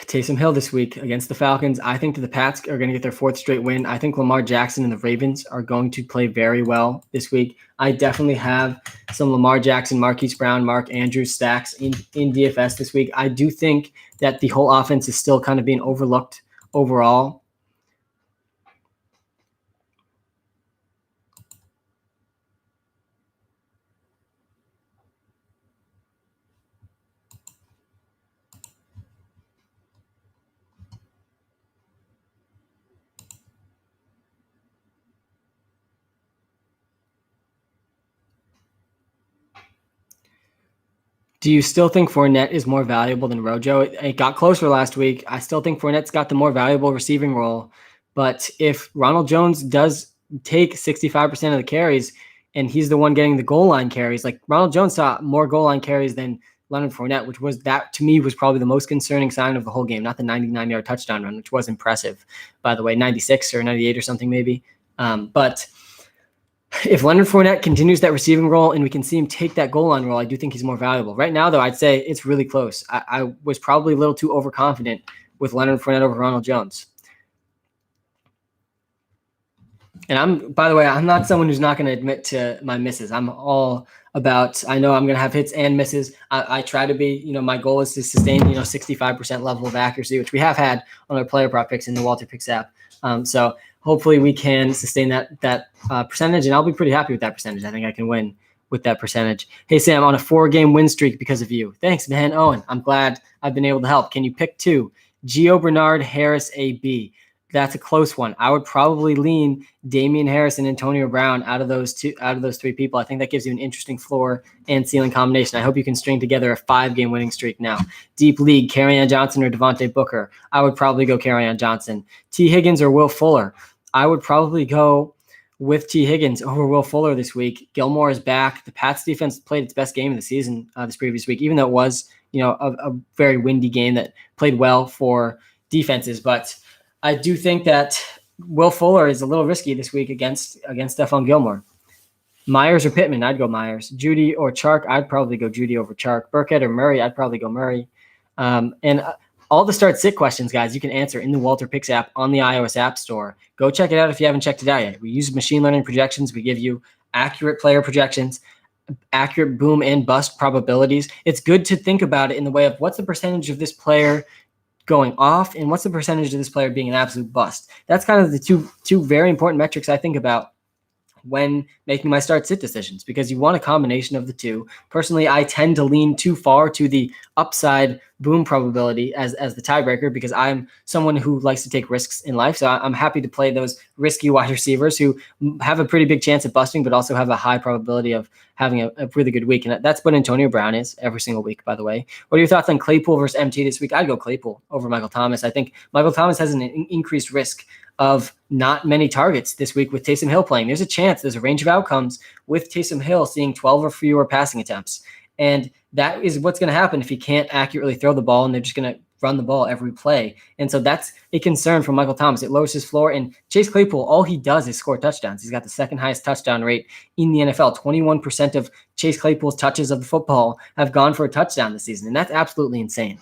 Taysom Hill this week against the Falcons. I think that the Pats are going to get their 4th straight win. I think Lamar Jackson and the Ravens are going to play very well this week. I definitely have some Lamar Jackson, Marquise Brown, Mark Andrews stacks in DFS this week. I do think that the whole offense is still kind of being overlooked overall. Do you still think Fournette is more valuable than Rojo? It got closer last week. I still think Fournette's got the more valuable receiving role. But if Ronald Jones does take 65% of the carries and he's the one getting the goal line carries, like Ronald Jones saw more goal line carries than Leonard Fournette, which was that to me was probably the most concerning sign of the whole game, not the 99-yard touchdown run, which was impressive, by the way, 96 or 98 or something maybe. But if Leonard Fournette continues that receiving role and we can see him take that goal line role, I do think he's more valuable. Right now, though, I'd say it's really close. I was probably a little too overconfident with Leonard Fournette over Ronald Jones. And by the way, I'm not someone who's not going to admit to my misses. I'm all about, I know I'm going to have hits and misses. I try to be, my goal is to sustain, 65% level of accuracy, which we have had on our player prop picks in the WalterPicks app. So hopefully we can sustain that percentage, and I'll be pretty happy with that percentage. I think I can win with that percentage. Hey, Sam, on a 4-game win streak because of you. Thanks, man. Owen, I'm glad I've been able to help. Can you pick 2? Gio Bernard, Harris, AB. That's a close one. I would probably lean Damian Harris and Antonio Brown out of those 3 people. I think that gives you an interesting floor and ceiling combination. I hope you can string together a 5-game winning streak now. Deep league, Kerryon Johnson or Devontae Booker. I would probably go Kerryon Johnson. T. Higgins or Will Fuller. I would probably go with T. Higgins over Will Fuller this week. Gilmore is back. The Pats defense played its best game of the season this previous week, even though it was, a very windy game that played well for defenses. But I do think that Will Fuller is a little risky this week against Stephon Gilmore. Myers or Pittman, I'd go Myers. Judy or Chark, I'd probably go Judy over Chark. Burkhead or Murray, I'd probably go Murray. And all the start-sit questions, guys, you can answer in the WalterPicks app on the iOS App Store. Go check it out if you haven't checked it out yet. We use machine learning projections. We give you accurate player projections, accurate boom and bust probabilities. It's good to think about it in the way of what's the percentage of this player going off and what's the percentage of this player being an absolute bust. That's kind of the two very important metrics I think about when making my start sit decisions, because you want a combination of the two. Personally, I tend to lean too far to the upside boom probability as the tiebreaker, because I'm someone who likes to take risks in life. So I'm happy to play those risky wide receivers who have a pretty big chance of busting, but also have a high probability of having a really good week. And that's what Antonio Brown is every single week, by the way. What are your thoughts on Claypool versus MT this week? I'd go Claypool over Michael Thomas. I think Michael Thomas has an increased risk of not many targets this week with Taysom Hill playing. There's a range of outcomes with Taysom Hill seeing 12 or fewer passing attempts. And that is what's going to happen if he can't accurately throw the ball and they're just going to run the ball every play. And so that's a concern for Michael Thomas. It lowers his floor. And Chase Claypool, all he does is score touchdowns. He's got the second highest touchdown rate in the NFL. 21% of Chase Claypool's touches of the football have gone for a touchdown this season. And that's absolutely insane.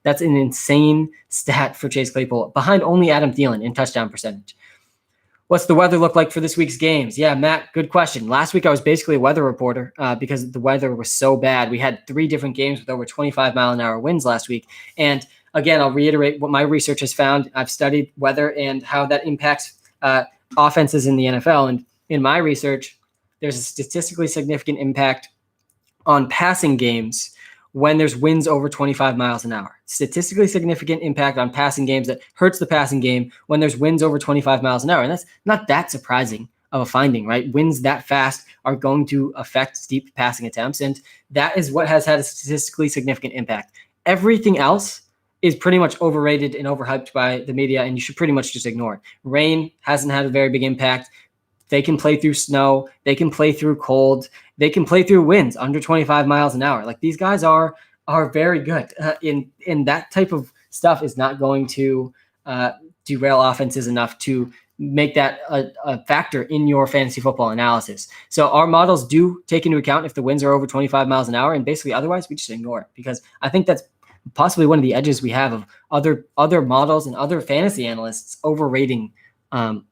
That's an insane stat for Chase Claypool, behind only Adam Thielen in touchdown percentage. What's the weather look like for this week's games? Yeah, Matt, good question. Last week I was basically a weather reporter because the weather was so bad. We had 3 different games with over 25-mile-an-hour winds last week. And again, I'll reiterate what my research has found. I've studied weather and how that impacts offenses in the NFL. And in my research, there's a statistically significant impact on passing games when there's winds over 25 miles an hour. Statistically significant impact on passing games that hurts the passing game when there's winds over 25 miles an hour. And that's not that surprising of a finding, right? Winds that fast are going to affect steep passing attempts. And that is what has had a statistically significant impact. Everything else is pretty much overrated and overhyped by the media, and you should pretty much just ignore it. Rain hasn't had a very big impact. They can play through snow. They can play through cold. They can play through winds under 25 miles an hour. Like, these guys are very good. In that type of stuff is not going to derail offenses enough to make that a factor in your fantasy football analysis. So our models do take into account if the winds are over 25 miles an hour, and basically otherwise we just ignore it, because I think that's possibly one of the edges we have of other models and other fantasy analysts overrating the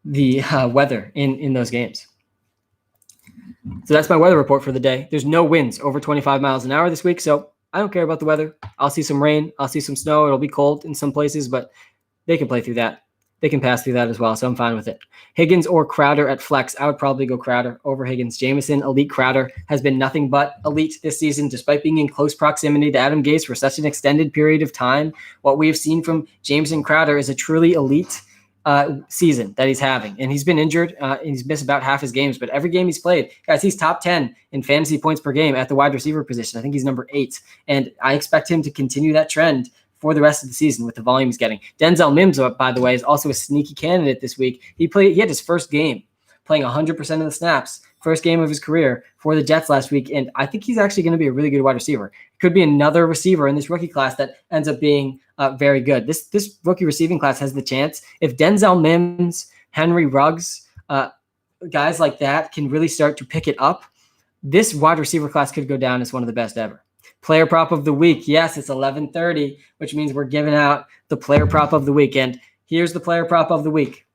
weather in those games. So that's my weather report for the day. There's no winds over 25 miles an hour this week, so I don't care about the weather. I'll see some rain. I'll see some snow. It'll be cold in some places, but they can play through that. They can pass through that as well, so I'm fine with it. Higgins or Crowder at flex. I would probably go Crowder over Higgins. Jameson, elite. Crowder has been nothing but elite this season, despite being in close proximity to Adam Gase for such an extended period of time. What we have seen from Jameson Crowder is a truly elite season that he's having. And he's been injured. And he's missed about half his games, but every game he's played, guys, he's top 10 in fantasy points per game at the wide receiver position. I think he's number 8. And I expect him to continue that trend for the rest of the season with the volume he's getting. Denzel Mims, by the way, is also a sneaky candidate this week. He had his first game playing 100% of the snaps, first game of his career for the Jets last week. And I think he's actually going to be a really good wide receiver. Could be another receiver in this rookie class that ends up being very good. This rookie receiving class has the chance. If Denzel Mims, Henry Ruggs, guys like that can really start to pick it up, this wide receiver class could go down as one of the best ever. Player prop of the week. Yes, it's 11:30, which means we're giving out the player prop of the week. And here's the player prop of the week.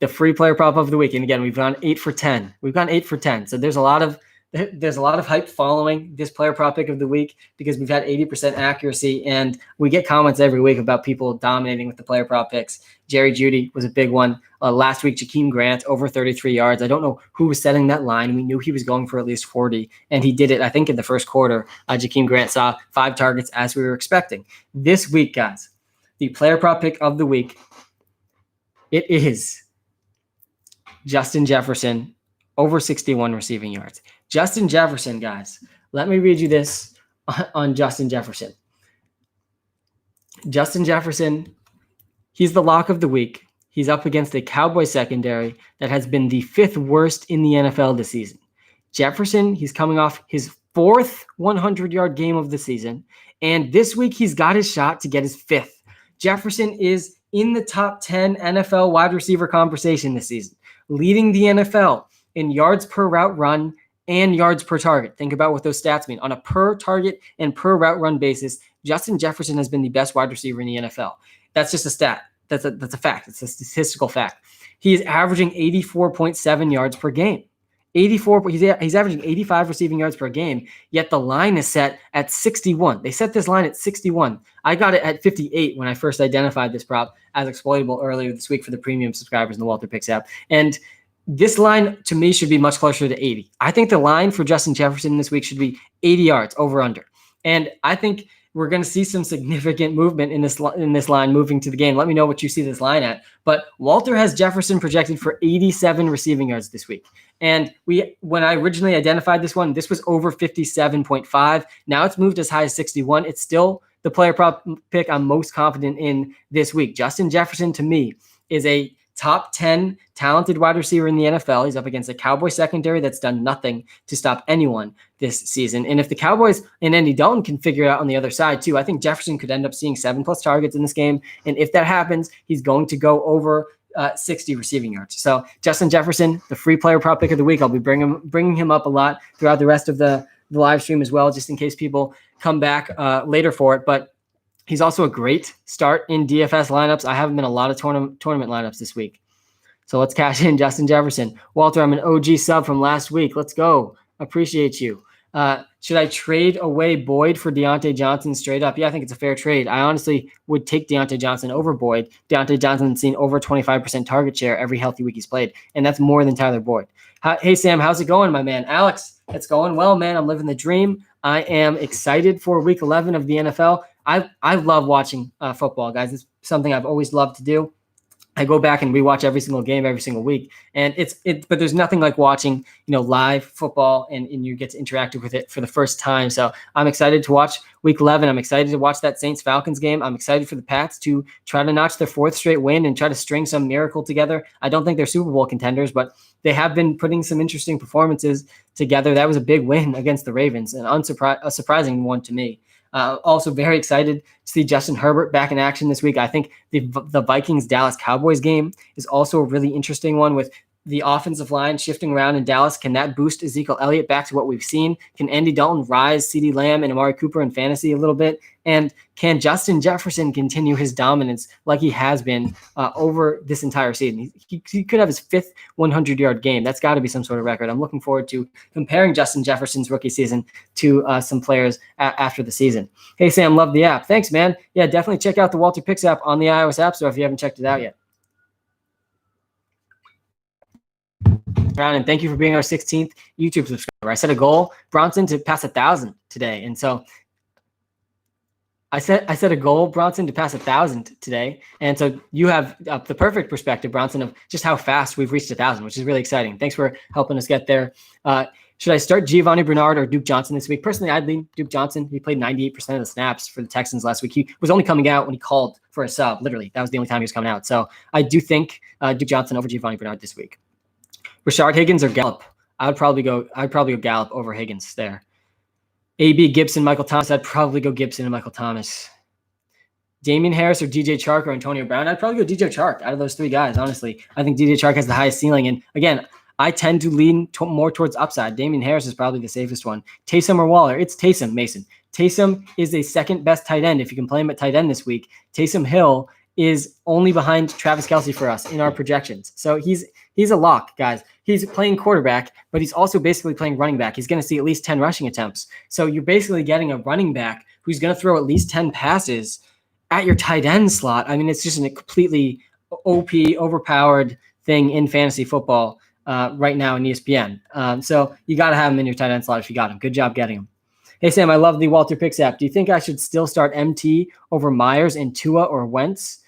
The free player prop of the week. And again, we've gone 8 for 10. We've gone 8 for 10. So there's a lot of hype following this player prop pick of the week because we've had 80% accuracy, and we get comments every week about people dominating with the player prop picks. Jerry Jeudy was a big one. Last week, Jakeem Grant over 33 yards. I don't know who was setting that line. We knew he was going for at least 40, and he did it, I think, in the first quarter. Jakeem Grant saw 5 targets as we were expecting. This week, guys, the player prop pick of the week, it is Justin Jefferson over 61 receiving yards. Justin Jefferson, guys, let me read you this on Justin Jefferson. Justin Jefferson, he's the lock of the week. He's up against a Cowboy secondary that has been the 5th worst in the NFL this season. Jefferson, he's coming off his 4th 100-yard game of the season, and this week he's got his shot to get his 5th. Jefferson is in the top 10 NFL wide receiver conversation this season, leading the NFL in yards per route run and yards per target. Think about what those stats mean. On a per target and per route run basis, Justin Jefferson has been the best wide receiver in the NFL. That's just a stat. That's a fact. It's a statistical fact. He is averaging 84.7 yards per game. 84. He's averaging 85 receiving yards per game, yet the line is set at 61. They set this line at 61. I got it at 58 when I first identified this prop as exploitable earlier this week for the premium subscribers in the WalterPicks app. And this line, to me, should be much closer to 80. I think the line for Justin Jefferson this week should be 80 yards over under. And I think we're going to see some significant movement in this line moving to the game. Let me know what you see this line at. But Walter has Jefferson projected for 87 receiving yards this week. And when I originally identified this one, this was over 57.5. Now it's moved as high as 61. It's still the player prop pick I'm most confident in this week. Justin Jefferson, to me, is a top 10 talented wide receiver in the NFL. He's up against a Cowboy secondary that's done nothing to stop anyone this season. And if the Cowboys and Andy Dalton can figure it out on the other side too, I think Jefferson could end up seeing 7+ targets in this game. And if that happens, he's going to go over 60 receiving yards. So Justin Jefferson, the free player prop pick of the week. I'll be bringing him up a lot throughout the rest of the live stream as well, just in case people come back later for it. But he's also a great start in DFS lineups. I have him in a lot of tournament lineups this week. So let's cash in Justin Jefferson. Walter, I'm an OG sub from last week. Let's go. Appreciate you. Should I trade away Boyd for Deontay Johnson straight up? Yeah, I think it's a fair trade. I honestly would take Deontay Johnson over Boyd. Deontay Johnson's seen over 25% target share every healthy week he's played, and that's more than Tyler Boyd. Hey, Sam, how's it going, my man? Alex, it's going well, man. I'm living the dream. I am excited for Week 11 of the NFL. I love watching football, guys. It's something I've always loved to do. I go back and rewatch every single game every single week, and but there's nothing like watching, live football and you get to interact with it for the first time. So I'm excited to watch Week 11. I'm excited to watch that Saints-Falcons game. I'm excited for the Pats to try to notch their 4th straight win and try to string some miracle together. I don't think they're Super Bowl contenders, but they have been putting some interesting performances together. That was a big win against the Ravens, a surprising one to me. Also very excited to see Justin Herbert back in action this week. I think the Vikings-Dallas Cowboys game is also a really interesting one with the offensive line shifting around in Dallas. Can that boost Ezekiel Elliott back to what we've seen? Can Andy Dalton rise CeeDee Lamb and Amari Cooper in fantasy a little bit? And can Justin Jefferson continue his dominance like he has been over this entire season? He could have his 5th 100-yard game. That's got to be some sort of record. I'm looking forward to comparing Justin Jefferson's rookie season to some players after the season. Hey, Sam, love the app. Thanks, man. Yeah, definitely check out the WalterPicks app on the iOS App Store if you haven't checked it out yet. And thank you for being our 16th YouTube subscriber. I set a goal, Bronson, to pass 1,000 today. And so I set a goal, Bronson, to pass 1,000 today. And so you have the perfect perspective, Bronson, of just how fast we've reached 1,000, which is really exciting. Thanks for helping us get there. Should I start Giovanni Bernard or Duke Johnson this week? Personally, I'd lean Duke Johnson. He played 98% of the snaps for the Texans last week. He was only coming out when he called for a sub. Literally, that was the only time he was coming out. So I do think Duke Johnson over Giovanni Bernard this week. Rashard Higgins or Gallup? I'd probably go Gallup over Higgins there. AB, Gibson, Michael Thomas. I'd probably go Gibson and Michael Thomas. Damian Harris or DJ Chark or Antonio Brown? I'd probably go DJ Chark out of those 3 guys, honestly. I think DJ Chark has the highest ceiling. And again, I tend to lean more towards upside. Damian Harris is probably the safest one. Taysom or Waller? It's Taysom, Mason. Taysom is a second best tight end if you can play him at tight end this week. Taysom Hill is only behind Travis Kelce for us in our projections. So he's a lock, guys. He's playing quarterback, but he's also basically playing running back. He's going to see at least 10 rushing attempts. So you're basically getting a running back who's going to throw at least 10 passes at your tight end slot. I mean, it's just a completely OP, overpowered thing in fantasy football right now in ESPN. So you got to have him in your tight end slot if you got him. Good job getting him. Hey, Sam, I love the WalterPicks app. Do you think I should still start MT over Myers and Tua or Wentz?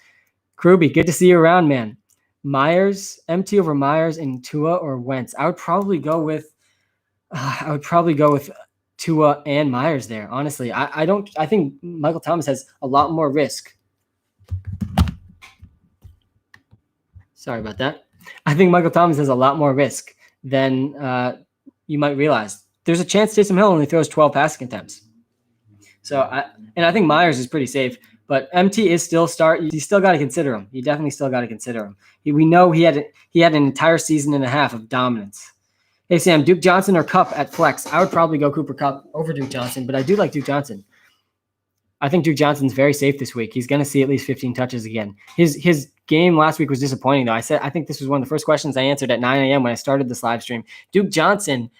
Kruby, good to see you around, man. MT over Myers and Tua or Wentz. I would probably go with Tua and Myers there. Honestly, I think Michael Thomas has a lot more risk. Sorry about that. I think Michael Thomas has a lot more risk than you might realize. There's a chance Taysom Hill only throws 12 passing attempts. So I think Myers is pretty safe. But MT is still you still got to consider him. You definitely still got to consider him. We know he had an entire season and a half of dominance. Hey, Sam, Duke Johnson or Kupp at flex? I would probably go Cooper Kupp over Duke Johnson, but I do like Duke Johnson. I think Duke Johnson's very safe this week. He's going to see at least 15 touches again. His game last week was disappointing, though. I think this was one of the first questions I answered at 9 a.m. when I started this live stream. Duke Johnson,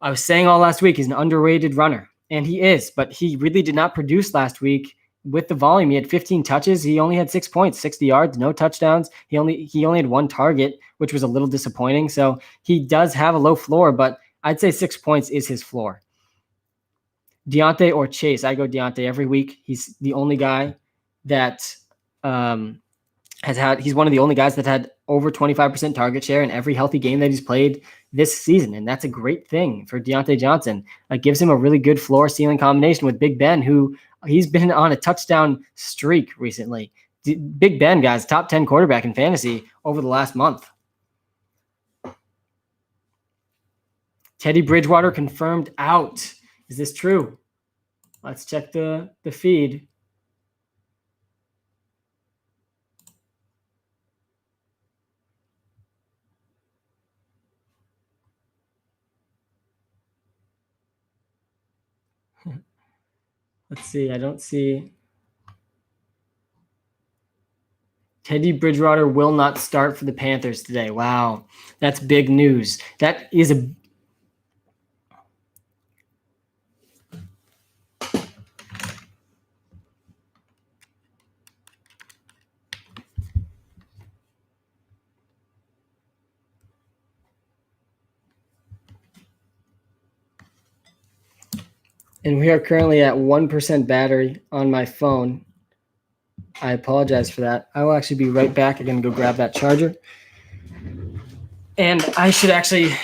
I was saying all last week, he's an underrated runner, and he is, but he really did not produce last week with the volume. He had 15 touches. He only had 6 points, 60 yards, no touchdowns. He only had one target, which was a little disappointing. So he does have a low floor, but I'd say 6 points is his floor. Deontay or Chase? I go Deontay every week. He's the only guy that he's one of the only guys that had over 25% target share in every healthy game that he's played this season. And that's a great thing for Deontay Johnson. It gives him a really good floor ceiling combination with Big Ben, who he's been on a touchdown streak recently. Big Ben, guys, top 10 quarterback in fantasy over the last month. Teddy Bridgewater confirmed out. Is this true? Let's check the feed. Let's see. I don't see. Teddy Bridgewater will not start for the Panthers today. Wow. That's big news. That is a And we are currently at 1% battery on my phone. I apologize for that. I will actually be right back. I'm going to go grab that charger. And I should actually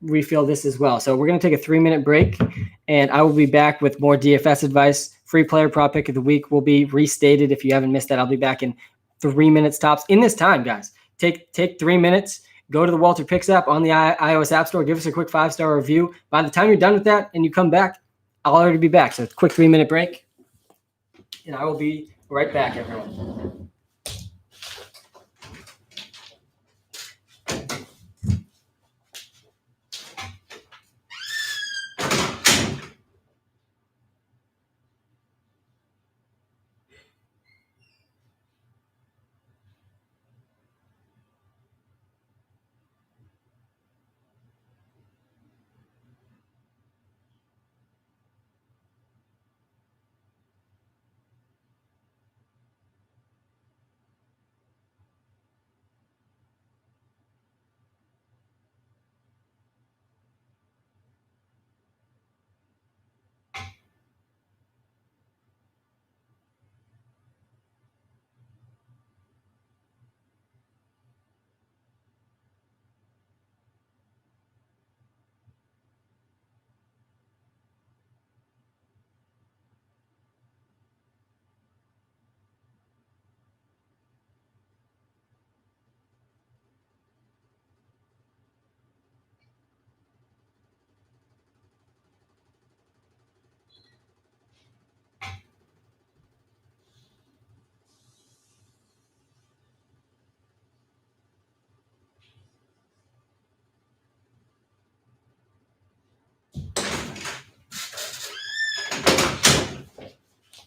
refill this as well. So we're going to take a 3-minute break, and I will be back with more DFS advice. Free player prop pick of the week will be restated. If you haven't missed that, I'll be back in 3 minutes tops. In this time, guys, take 3 minutes. Go to the WalterPicks app on the iOS App Store. Give us a quick 5-star review. By the time you're done with that and you come back, I'll already be back. So it's a quick 3-minute break, and I will be right back, everyone.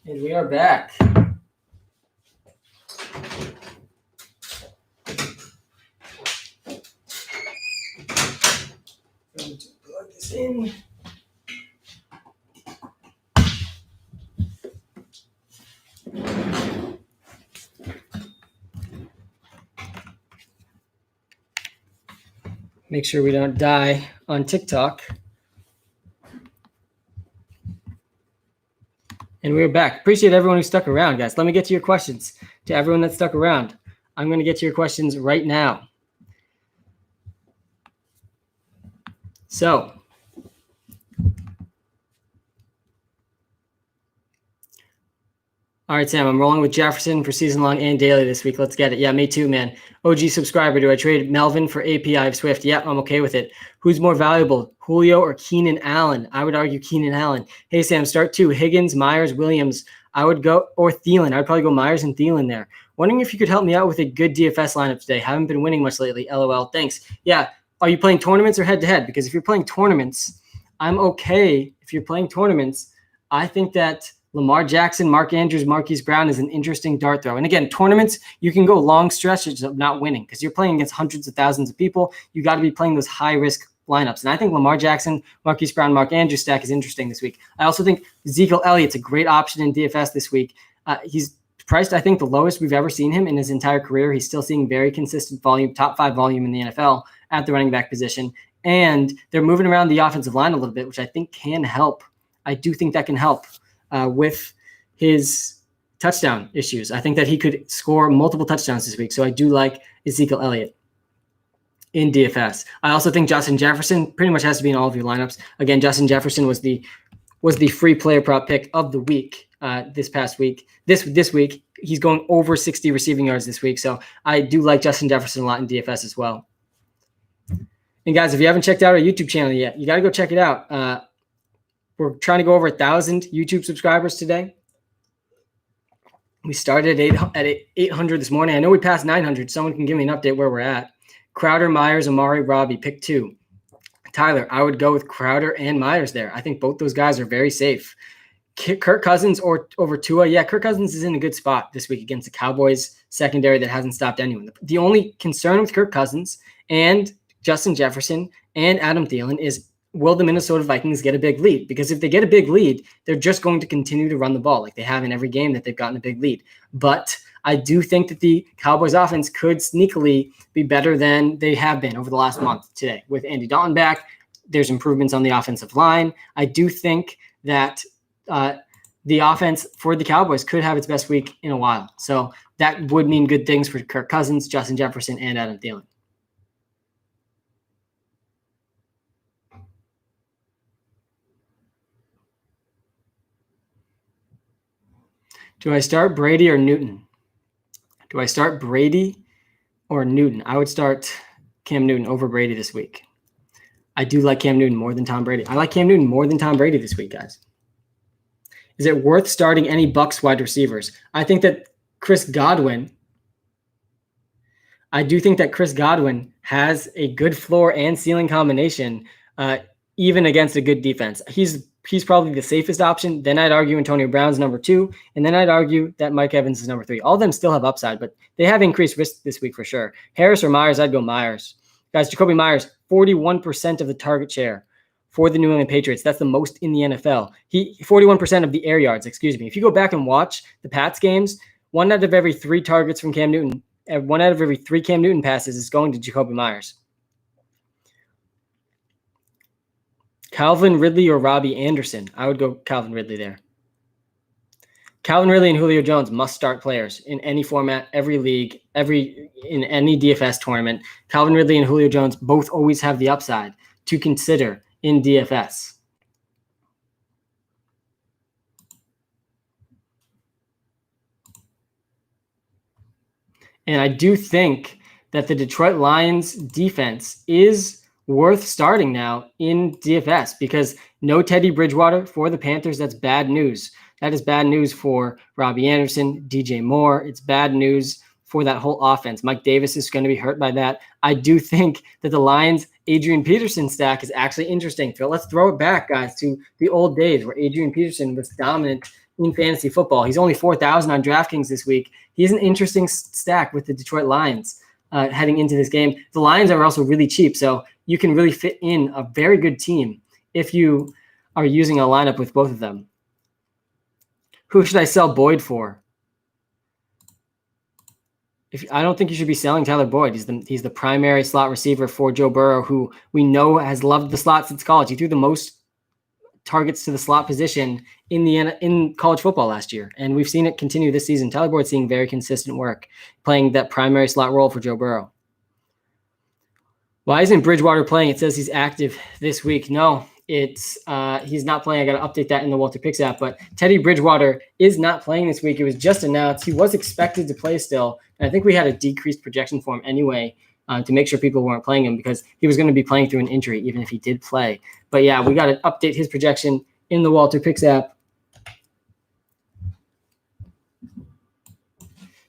And we are back. Going to plug this in. Make sure we don't die on TikTok. And we're back. Appreciate everyone who stuck around, guys. Let me get to your questions. To everyone that stuck around, I'm going to get to your questions right now. So, all right, Sam, I'm rolling with Jefferson for season long and daily this week. Let's get it. Yeah, me too, man. OG subscriber, do I trade Melvin for API of Swift? Yeah, I'm okay with it. Who's more valuable, Julio or Keenan Allen? I would argue Keenan Allen. Hey, Sam, start 2. Higgins, Myers, Williams. I would go, or Thielen. I would probably go Myers and Thielen there. Wondering if you could help me out with a good DFS lineup today. Haven't been winning much lately. LOL. Thanks. Yeah. Are you playing tournaments or head-to-head? Because if you're playing tournaments, I'm okay. If you're playing tournaments, I think that Lamar Jackson, Mark Andrews, Marquise Brown is an interesting dart throw. And again, tournaments, you can go long stretches of not winning because you're playing against hundreds of thousands of people. You got to be playing those high-risk lineups. And I think Lamar Jackson, Marquise Brown, Mark Andrews stack is interesting this week. I also think Ezekiel Elliott's a great option in DFS this week. He's priced, I think, the lowest we've ever seen him in his entire career. He's still seeing very consistent volume, top 5 volume in the NFL at the running back position. And they're moving around the offensive line a little bit, which I think can help. I do think that can help with his touchdown issues. I think that he could score multiple touchdowns this week. So I do like Ezekiel Elliott in DFS. I also think Justin Jefferson pretty much has to be in all of your lineups. Again, Justin Jefferson was the free player prop pick of the week this past week. This week, he's going over 60 receiving yards this week. So I do like Justin Jefferson a lot in DFS as well. And guys, if you haven't checked out our YouTube channel yet, you got to go check it out. We're trying to go over 1,000 YouTube subscribers today. We started at 800 this morning. I know we passed 900. Someone can give me an update where we're at. Crowder, Myers, Amari, Robbie, pick 2. Tyler, I would go with Crowder and Myers there. I think both those guys are very safe. Kirk Cousins or over Tua. Yeah, Kirk Cousins is in a good spot this week against the Cowboys secondary that hasn't stopped anyone. The only concern with Kirk Cousins and Justin Jefferson and Adam Thielen is, will the Minnesota Vikings get a big lead? Because if they get a big lead, they're just going to continue to run the ball like they have in every game that they've gotten a big lead. But I do think that the Cowboys offense could sneakily be better than they have been over the last month today. With Andy Dalton back, there's improvements on the offensive line. I do think that the offense for the Cowboys could have its best week in a while. So that would mean good things for Kirk Cousins, Justin Jefferson, and Adam Thielen. Do I start Brady or Newton? Do I start Brady or Newton? I would start Cam Newton over Brady this week. I do like Cam Newton more than Tom Brady. I like Cam Newton more than Tom Brady this week, guys. Is it worth starting any Bucks wide receivers? I think that Chris Godwin has a good floor and ceiling combination, even against a good defense. He's probably the safest option. Then I'd argue Antonio Brown's number 2, and then I'd argue that Mike Evans is number 3. All of them still have upside, but they have increased risk this week for sure. Harris or Myers, I'd go Myers. Guys, Jacoby Myers, 41% of the target share for the New England Patriots. That's the most in the NFL. 41% of the air yards, excuse me. If you go back and watch the Pats games, 1 out of every 3 targets from Cam Newton, 1 out of every 3 Cam Newton passes is going to Jacoby Myers. Calvin Ridley or Robbie Anderson? I would go Calvin Ridley there. Calvin Ridley and Julio Jones must start players in any format, every league, in any DFS tournament. Calvin Ridley and Julio Jones both always have the upside to consider in DFS. And I do think that the Detroit Lions defense is worth starting now in DFS because no Teddy Bridgewater for the Panthers. That's bad news. That is bad news for Robbie Anderson, DJ Moore. It's bad news for that whole offense. Mike Davis is going to be hurt by that. I do think that the Lions Adrian Peterson stack is actually interesting. So let's throw it back, guys, to the old days where Adrian Peterson was dominant in fantasy football. He's only 4,000 on DraftKings this week. He's an interesting stack with the Detroit Lions heading into this game. The Lions are also really cheap, so you can really fit in a very good team if you are using a lineup with both of them. Who should I sell Boyd for? I don't think you should be selling Tyler Boyd. He's the primary slot receiver for Joe Burrow, who we know has loved the slot since college. He threw the most targets to the slot position in college football last year, and we've seen it continue this season. Tyler Boyd's seeing very consistent work, playing that primary slot role for Joe Burrow. Why isn't Bridgewater playing? It says he's active this week. No, he's not playing. I got to update that in the WalterPicks app. But Teddy Bridgewater is not playing this week. It was just announced. He was expected to play still. And I think we had a decreased projection for him anyway to make sure people weren't playing him because he was going to be playing through an injury even if he did play. But yeah, we got to update his projection in the WalterPicks app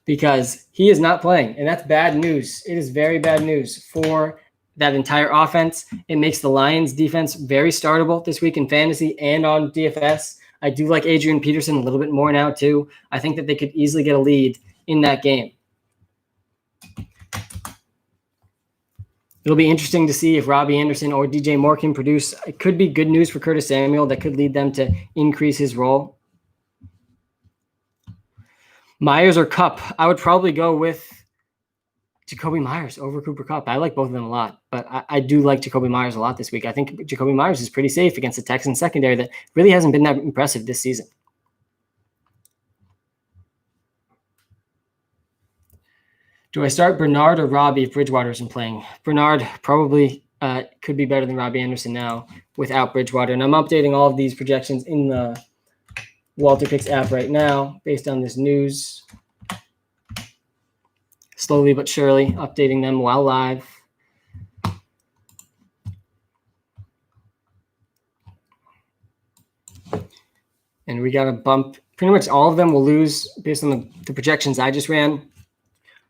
because he is not playing. And that's bad news. It is very bad news for that entire offense. It makes the Lions defense very startable this week in fantasy and on DFS. I do like Adrian Peterson a little bit more now too. I think that they could easily get a lead in that game. It'll be interesting to see if Robbie Anderson or DJ Moore can produce. It could be good news for Curtis Samuel that could lead them to increase his role. Myers or Kupp? I would probably go with Jacoby Myers over Cooper Kupp. I like both of them a lot, but I do like Jacoby Myers a lot this week. I think Jacoby Myers is pretty safe against the Texans secondary that really hasn't been that impressive this season. Do I start Bernard or Robbie if Bridgewater isn't playing? Bernard probably could be better than Robbie Anderson now without Bridgewater. And I'm updating all of these projections in the WalterPicks app right now based on this news. Slowly but surely updating them while live. And we got a bump. Pretty much all of them will lose based on the projections I just ran.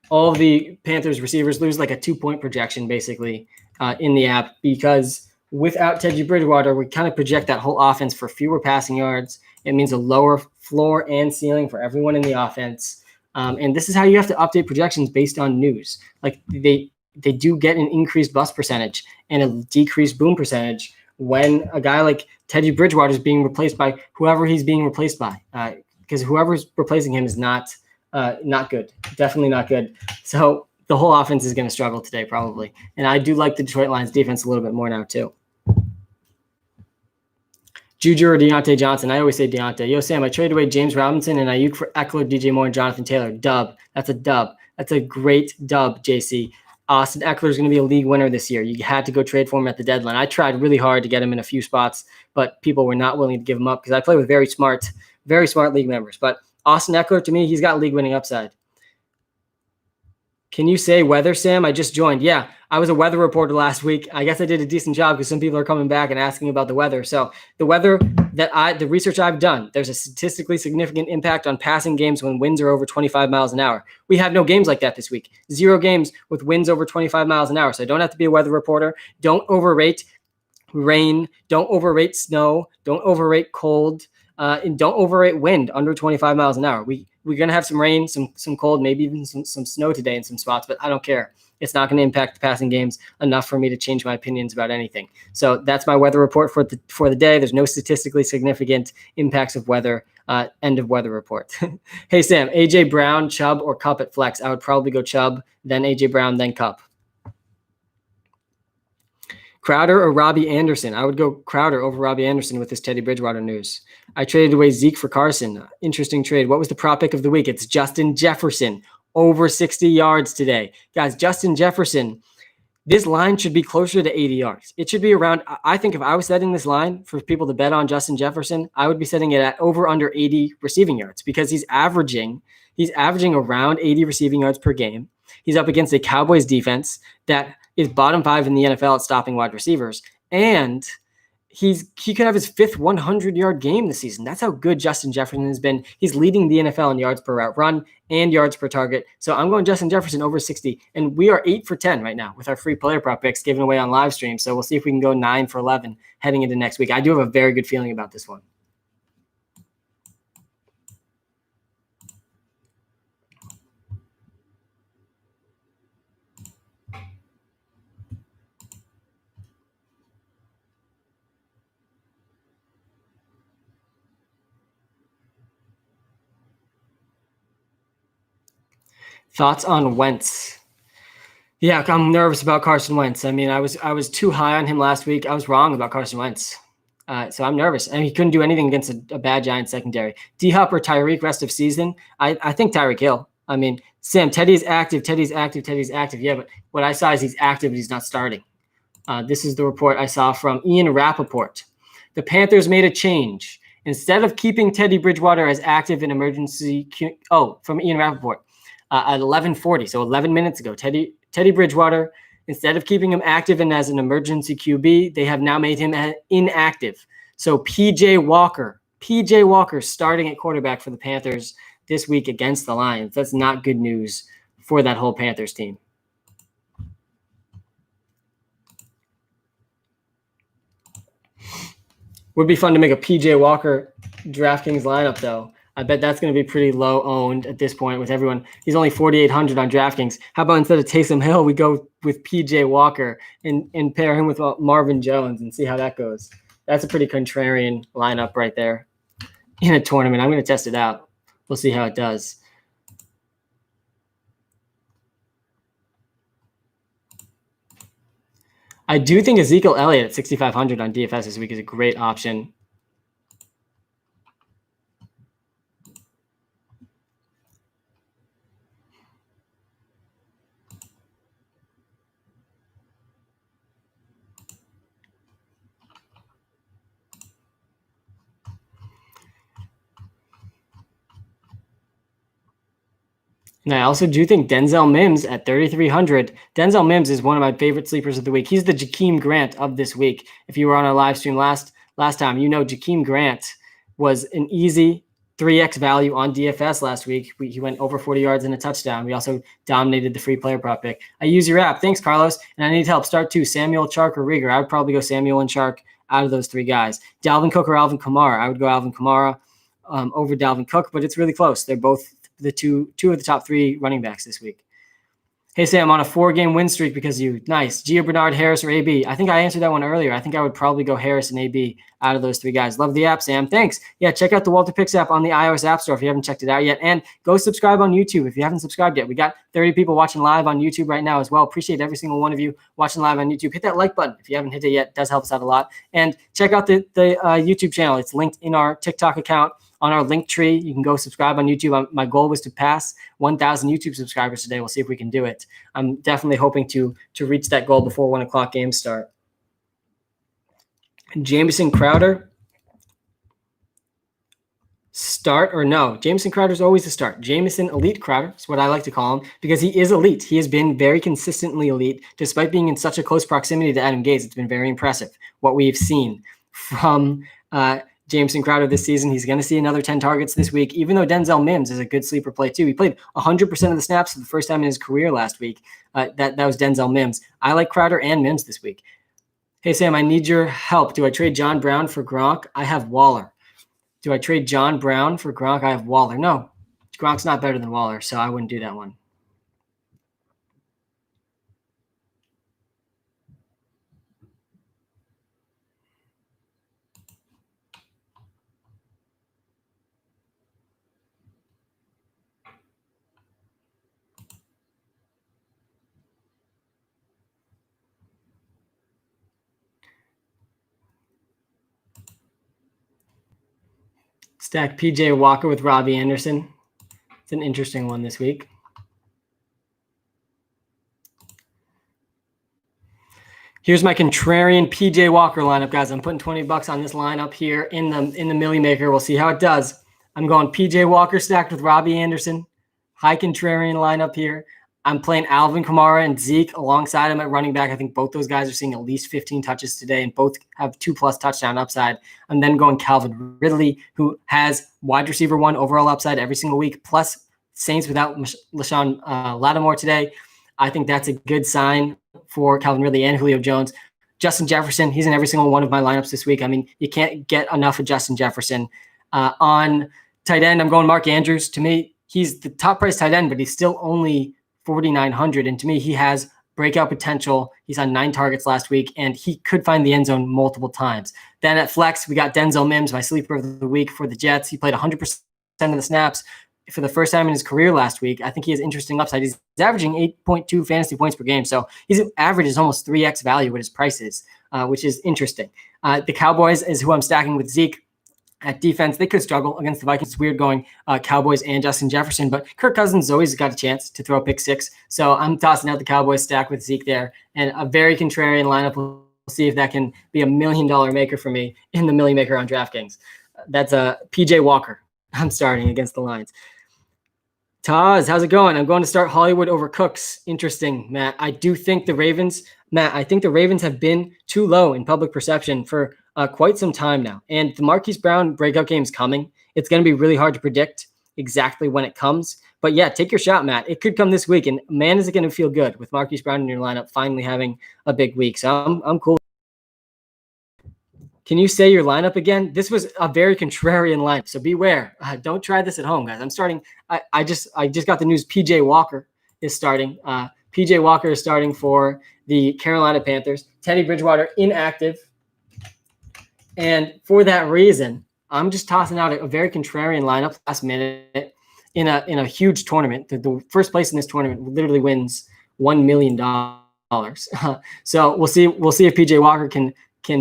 All of the Panthers receivers lose like a 2-point projection basically in the app because without Teddy Bridgewater, we kind of project that whole offense for fewer passing yards. It means a lower floor and ceiling for everyone in the offense. And this is how you have to update projections based on news. Like they do get an increased bust percentage and a decreased boom percentage when a guy like Teddy Bridgewater is being replaced by whoever he's being replaced by, because whoever's replacing him is not good, definitely not good. So the whole offense is going to struggle today probably. And I do like the Detroit Lions defense a little bit more now too. Juju or Deontay Johnson? I always say Deontay. Yo, Sam, I traded away James Robinson and Ayuk for Eckler, DJ Moore, and Jonathan Taylor. Dub. That's a dub. That's a great dub, JC. Austin Eckler is going to be a league winner this year. You had to go trade for him at the deadline. I tried really hard to get him in a few spots, but people were not willing to give him up because I play with very smart league members. But Austin Eckler, to me, he's got league winning upside. Can you say weather, Sam? I just joined. Yeah, I was a weather reporter last week. I guess I did a decent job because some people are coming back and asking about the weather. So the weather the research I've done, there's a statistically significant impact on passing games when winds are over 25 miles an hour. We have no games like that this week. 0 games with winds over 25 miles an hour. So I don't have to be a weather reporter. Don't overrate rain. Don't overrate snow. Don't overrate cold. And don't overrate wind under 25 miles an hour. We're going to have some rain, some cold, maybe even some snow today in some spots, but I don't care. It's not going to impact the passing games enough for me to change my opinions about anything. So that's my weather report for the day. There's no statistically significant impacts of weather. End of weather report. Hey, Sam, A.J. Brown, Chubb, or Kupp at flex? I would probably go Chubb, then A.J. Brown, then Kupp. Crowder or Robbie Anderson? I would go Crowder over Robbie Anderson with this Teddy Bridgewater news. I traded away Zeke for Carson. Interesting trade. What was the prop pick of the week? It's Justin Jefferson, over 60 yards today. Guys, Justin Jefferson, this line should be closer to 80 yards. It should be around, I think if I was setting this line for people to bet on Justin Jefferson, I would be setting it at over under 80 receiving yards because he's averaging around 80 receiving yards per game. He's up against a Cowboys defense that is bottom 5 in the NFL at stopping wide receivers. And he could have his 5th 100-yard game this season. That's how good Justin Jefferson has been. He's leading the NFL in yards per route run and yards per target. So I'm going Justin Jefferson over 60. And we are 8 for 10 right now with our free player prop picks given away on live stream. So we'll see if we can go 9 for 11 heading into next week. I do have a very good feeling about this one. Thoughts on Wentz? Yeah, I'm nervous about Carson Wentz. I mean, I was too high on him last week. I was wrong about Carson Wentz. So I'm nervous. And he couldn't do anything against a bad Giants secondary. D-Hop or Tyreek rest of season? I think Tyreek Hill. I mean, Sam, Teddy's active. Yeah, but what I saw is he's active, but he's not starting. This is the report I saw from Ian Rappaport. The Panthers made a change. Instead of keeping Teddy Bridgewater as active in emergency from Ian Rappaport. At 11:40, so 11 minutes ago, Teddy Bridgewater, instead of keeping him active and as an emergency QB, they have now made him inactive. So PJ Walker starting at quarterback for the Panthers this week against the Lions. That's not good news for that whole Panthers team. Would be fun to make a PJ Walker DraftKings lineup, though. I bet that's going to be pretty low owned at this point with everyone. He's only 4,800 on DraftKings. How about instead of Taysom Hill, we go with PJ Walker and pair him with Marvin Jones and see how that goes. That's a pretty contrarian lineup right there in a tournament. I'm going to test it out. We'll see how it does. I do think Ezekiel Elliott at 6,500 on DFS this week is a great option. And I also do think Denzel Mims at 3,300. Denzel Mims is one of my favorite sleepers of the week. He's the Jakeem Grant of this week. If you were on our live stream last time, you know Jakeem Grant was an easy 3x value on DFS last week. He went over 40 yards and a touchdown. We also dominated the free player prop pick. I use your app. Thanks, Carlos. And I need help. Start two, Samuel, Chark, or Rieger. I would probably go Samuel and Chark out of those three guys. Dalvin Cook or Alvin Kamara. I would go Alvin Kamara over Dalvin Cook, but it's really close. They're both the two of the top three running backs this week. Hey, Sam, on a 4-game win streak because you. Nice. Gio Bernard, Harris, or AB? I think I answered that one earlier. I think I would probably go Harris and AB out of those three guys. Love the app, Sam. Thanks. Yeah, check out the WalterPicks app on the iOS App Store if you haven't checked it out yet. And go subscribe on YouTube if you haven't subscribed yet. We got 30 people watching live on YouTube right now as well. Appreciate every single one of you watching live on YouTube. Hit that like button if you haven't hit it yet. It does help us out a lot. And check out the YouTube channel. It's linked in our TikTok account. On our link tree, you can go subscribe on YouTube. My goal was to pass 1,000 YouTube subscribers today. We'll see if we can do it. I'm definitely hoping to reach that goal before 1 o'clock games start. Jamison Crowder, start or no? Jamison Crowder is always a start. Jamison Elite Crowder is what I like to call him because he is elite. He has been very consistently elite despite being in such a close proximity to Adam Gase. It's been very impressive what we've seen from Jamison Crowder this season. He's going to see another 10 targets this week, even though Denzel Mims is a good sleeper play too. He played 100% of the snaps for the first time in his career last week. That was Denzel Mims. I like Crowder and Mims this week. Hey, Sam, I need your help. Do I trade John Brown for Gronk? I have Waller. Do I trade John Brown for Gronk? I have Waller. No, Gronk's not better than Waller, so I wouldn't do that one. Stack PJ Walker with Robbie Anderson. It's an interesting one this week. Here's my contrarian PJ Walker lineup, guys. I'm putting $20 on this lineup here in the Millie Maker. We'll see how it does. I'm going PJ Walker stacked with Robbie Anderson. High contrarian lineup here. I'm playing Alvin Kamara and Zeke alongside him at running back. I think both those guys are seeing at least 15 touches today and both have 2+ touchdown upside. I'm then going Calvin Ridley, who has wide receiver 1 overall upside every single week, plus Saints without LaShawn Lattimore today. I think that's a good sign for Calvin Ridley and Julio Jones. Justin Jefferson, he's in every single one of my lineups this week. I mean, you can't get enough of Justin Jefferson. On tight end, I'm going Mark Andrews. To me, he's the top price tight end, but he's still only 4,900. And to me, he has breakout potential. He's on 9 targets last week, and he could find the end zone multiple times. Then at flex, we got Denzel Mims, my sleeper of the week for the Jets. He played 100% of the snaps for the first time in his career last week. I think he has interesting upside. He's averaging 8.2 fantasy points per game. So his average is almost 3x value what his price is, which is interesting. The Cowboys is who I'm stacking with Zeke. At defense, they could struggle against the Vikings. It's weird going Cowboys and Justin Jefferson, but Kirk Cousins always got a chance to throw a pick 6. So I'm tossing out the Cowboys stack with Zeke there. And a very contrarian lineup. We'll see if that can be $1 million maker for me in the Millie Maker on DraftKings. That's a PJ Walker. I'm starting against the Lions. Taz, how's it going? I'm going to start Hollywood over Cooks. Interesting, Matt. I think the Ravens have been too low in public perception for quite some time now. And the Marquise Brown breakout game is coming. It's going to be really hard to predict exactly when it comes. But yeah, take your shot, Matt. It could come this week. And man, is it going to feel good with Marquise Brown in your lineup finally having a big week. So I'm cool. Can you say your lineup again? This was a very contrarian lineup, so beware. Don't try this at home, guys. I'm starting. I just got the news. PJ Walker is starting. PJ Walker is starting for the Carolina Panthers. Teddy Bridgewater inactive, and for that reason, I'm just tossing out a very contrarian lineup last minute in a huge tournament. The first place in this tournament literally wins $1 million. So we'll see if PJ Walker can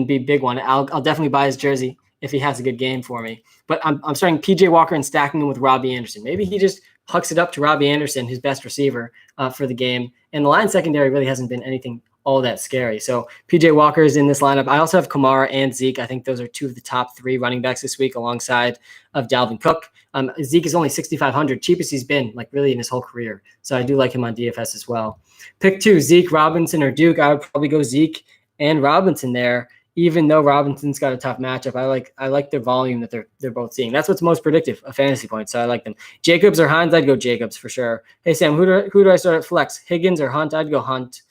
be a big one. I'll definitely buy his jersey if he has a good game for me. But I'm starting PJ Walker and stacking him with Robbie Anderson. Maybe he just hucks it up to Robbie Anderson, his best receiver for the game. And the Lions secondary really hasn't been anything all that scary. So PJ Walker is in this lineup. I also have Kamara and Zeke. I think those are two of the top 3 running backs this week alongside of Dalvin Cook. Zeke is only 6,500, cheapest he's been like really in his whole career. So I do like him on DFS as well. Pick 2, Zeke, Robinson, or Duke. I would probably go Zeke and Robinson there, even though Robinson's got a tough matchup. I like their volume that they're both seeing. That's what's most predictive of fantasy points. So I like them. Jacobs or Hines, I'd go Jacobs for sure. Hey Sam, who do I start at flex? Higgins or Hunt? I'd go Hunt.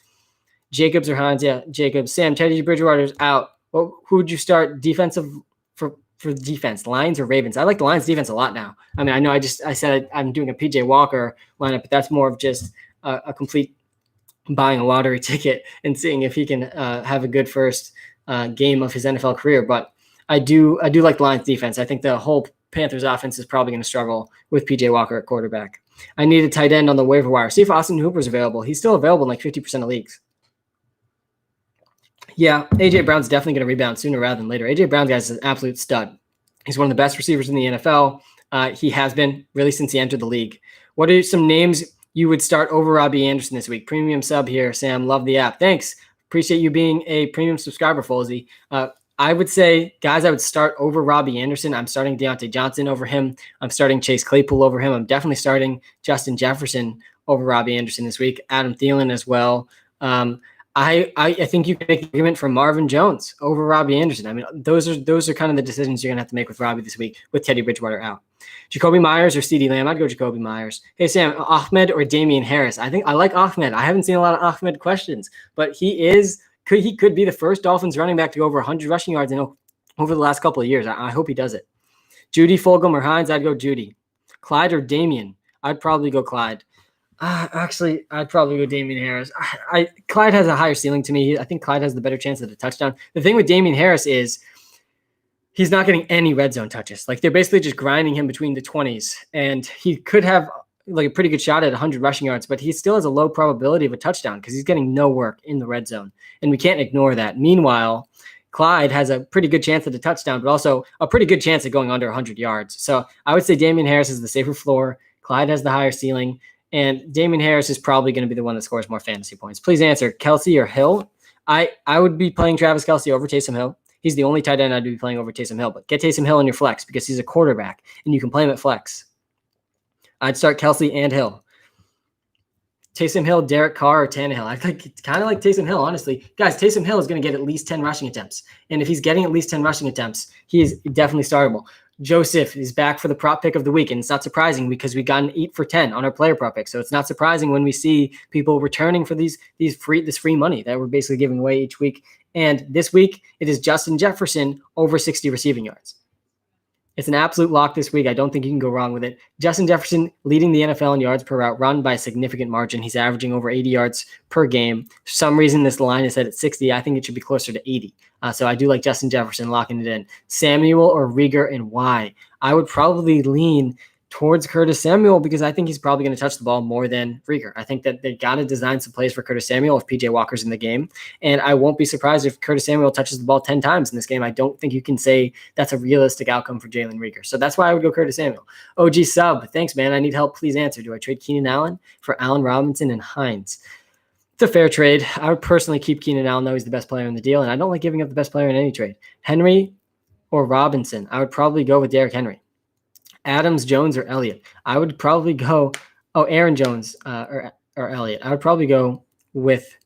Jacobs or Hines? Yeah, Jacobs. Sam, Teddy Bridgewater's out. Well, who would you start defensive for defense? Lions or Ravens? I like the Lions defense a lot now. I mean, I know I said I'm doing a PJ Walker lineup, but that's more of just a complete buying a lottery ticket and seeing if he can have a good first game of his NFL career. But I do like the Lions defense. I think the whole Panthers offense is probably going to struggle with PJ Walker at quarterback. I need a tight end on the waiver wire. See if Austin Hooper's available. He's still available in like 50% of leagues. Yeah, A.J. Brown's definitely going to rebound sooner rather than later. A.J. Brown, guys, is an absolute stud. He's one of the best receivers in the NFL. He has been really since he entered the league. What are some names you would start over Robbie Anderson this week? Premium sub here, Sam. Love the app. Thanks. Appreciate you being a premium subscriber, Folsey. I would say, guys, I would start over Robbie Anderson. I'm starting Deontay Johnson over him. I'm starting Chase Claypool over him. I'm definitely starting Justin Jefferson over Robbie Anderson this week. Adam Thielen as well. I think you can make an argument for Marvin Jones over Robbie Anderson. I mean, those are kind of the decisions you're going to have to make with Robbie this week with Teddy Bridgewater out. Jacoby Myers or CeeDee Lamb? I'd go Jacoby Myers. Hey, Sam, Ahmed or Damian Harris? I think I like Ahmed. I haven't seen a lot of Ahmed questions, but he could be the first Dolphins running back to go over 100 rushing yards over the last couple of years. I hope he does it. Judy, Fulgham, or Hines? I'd go Judy. Clyde or Damian? I'd probably go Clyde. Actually, I'd probably go Damian Harris. Clyde has a higher ceiling to me. I think Clyde has the better chance at a touchdown. The thing with Damian Harris is he's not getting any red zone touches. Like, they're basically just grinding him between the 20s, and he could have like a pretty good shot at 100 rushing yards, but he still has a low probability of a touchdown because he's getting no work in the red zone, and we can't ignore that. Meanwhile, Clyde has a pretty good chance at a touchdown, but also a pretty good chance at going under 100 yards. So I would say Damian Harris is the safer floor. Clyde has the higher ceiling. And Damian Harris is probably going to be the one that scores more fantasy points. Please answer, Kelsey or Hill? I would be playing Travis Kelsey over Taysom Hill. He's the only tight end I'd be playing over Taysom Hill. But get Taysom Hill in your flex because he's a quarterback, and you can play him at flex. I'd start Kelsey and Hill. Taysom Hill, Derek Carr, or Tannehill? I kind of like Taysom Hill, honestly. Guys, Taysom Hill is going to get at least 10 rushing attempts. And if he's getting at least 10 rushing attempts, he is definitely startable. Joseph is back for the prop pick of the week, and it's not surprising because we got an 8 for 10 on our player prop pick. So it's not surprising when we see people returning for this free money that we're basically giving away each week. And this week, it is Justin Jefferson over 60 receiving yards. It's an absolute lock this week. I don't think you can go wrong with it. Justin Jefferson leading the NFL in yards per route run by a significant margin. He's averaging over 80 yards per game. For some reason, this line is set at 60. I think it should be closer to 80. So I do like Justin Jefferson locking it in. Samuel or Rieger, and why? I would probably lean towards Curtis Samuel because I think he's probably going to touch the ball more than Rieger. I think that they got to design some plays for Curtis Samuel if PJ Walker's in the game. And I won't be surprised if Curtis Samuel touches the ball 10 times in this game. I don't think you can say that's a realistic outcome for Jalen Rieger. So that's why I would go Curtis Samuel. OG sub, thanks, man. I need help. Please answer. Do I trade Keenan Allen for Allen Robinson and Hines? It's a fair trade. I would personally keep Keenan Allen, though he's the best player in the deal, and I don't like giving up the best player in any trade. Henry or Robinson? I would probably go with Derrick Henry. Adams, Jones, or Elliott? I would probably go Aaron Jones or Elliott. I would probably go with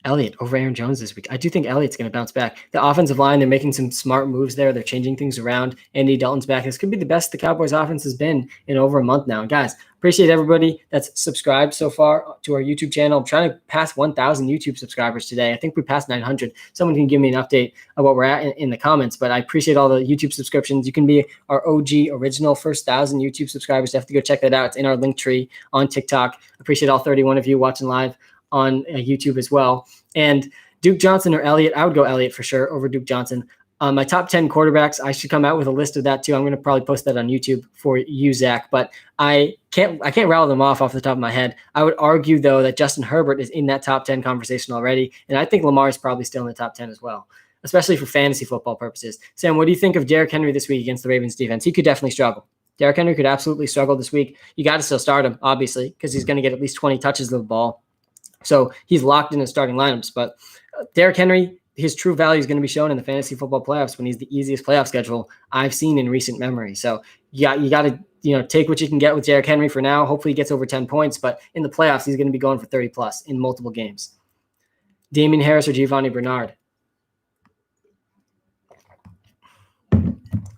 Elliott over Aaron Jones this week. I do think Elliott's going to bounce back. The offensive line, they're making some smart moves there. They're changing things around. Andy Dalton's back. This could be the best the Cowboys offense has been in over a month now. And guys, appreciate everybody that's subscribed so far to our YouTube channel. I'm trying to pass 1,000 YouTube subscribers today. I think we passed 900. Someone can give me an update of what we're at in the comments, but I appreciate all the YouTube subscriptions. You can be our OG original first 1,000 YouTube subscribers. You have to go check that out. It's in our link tree on TikTok. Appreciate all 31 of you watching live on YouTube as well. And Duke Johnson or Elliott, I would go Elliott for sure over Duke Johnson. My top 10 quarterbacks, I should come out with a list of that too. I'm going to probably post that on YouTube for you, Zach, but I can't rattle them off the top of my head. I would argue though that Justin Herbert is in that top 10 conversation already. And I think Lamar is probably still in the top 10 as well, especially for fantasy football purposes. Sam, what do you think of Derrick Henry this week against the Ravens defense? He could definitely struggle. Derrick Henry could absolutely struggle this week. You got to still start him, obviously, because he's going to get at least 20 touches of the ball. So he's locked in his starting lineups. But Derrick Henry, his true value is going to be shown in the fantasy football playoffs when he's the easiest playoff schedule I've seen in recent memory. So you got to take what you can get with Derrick Henry for now. Hopefully he gets over 10 points, but in the playoffs, he's going to be going for 30 plus in multiple games. Damian Harris or Giovanni Bernard?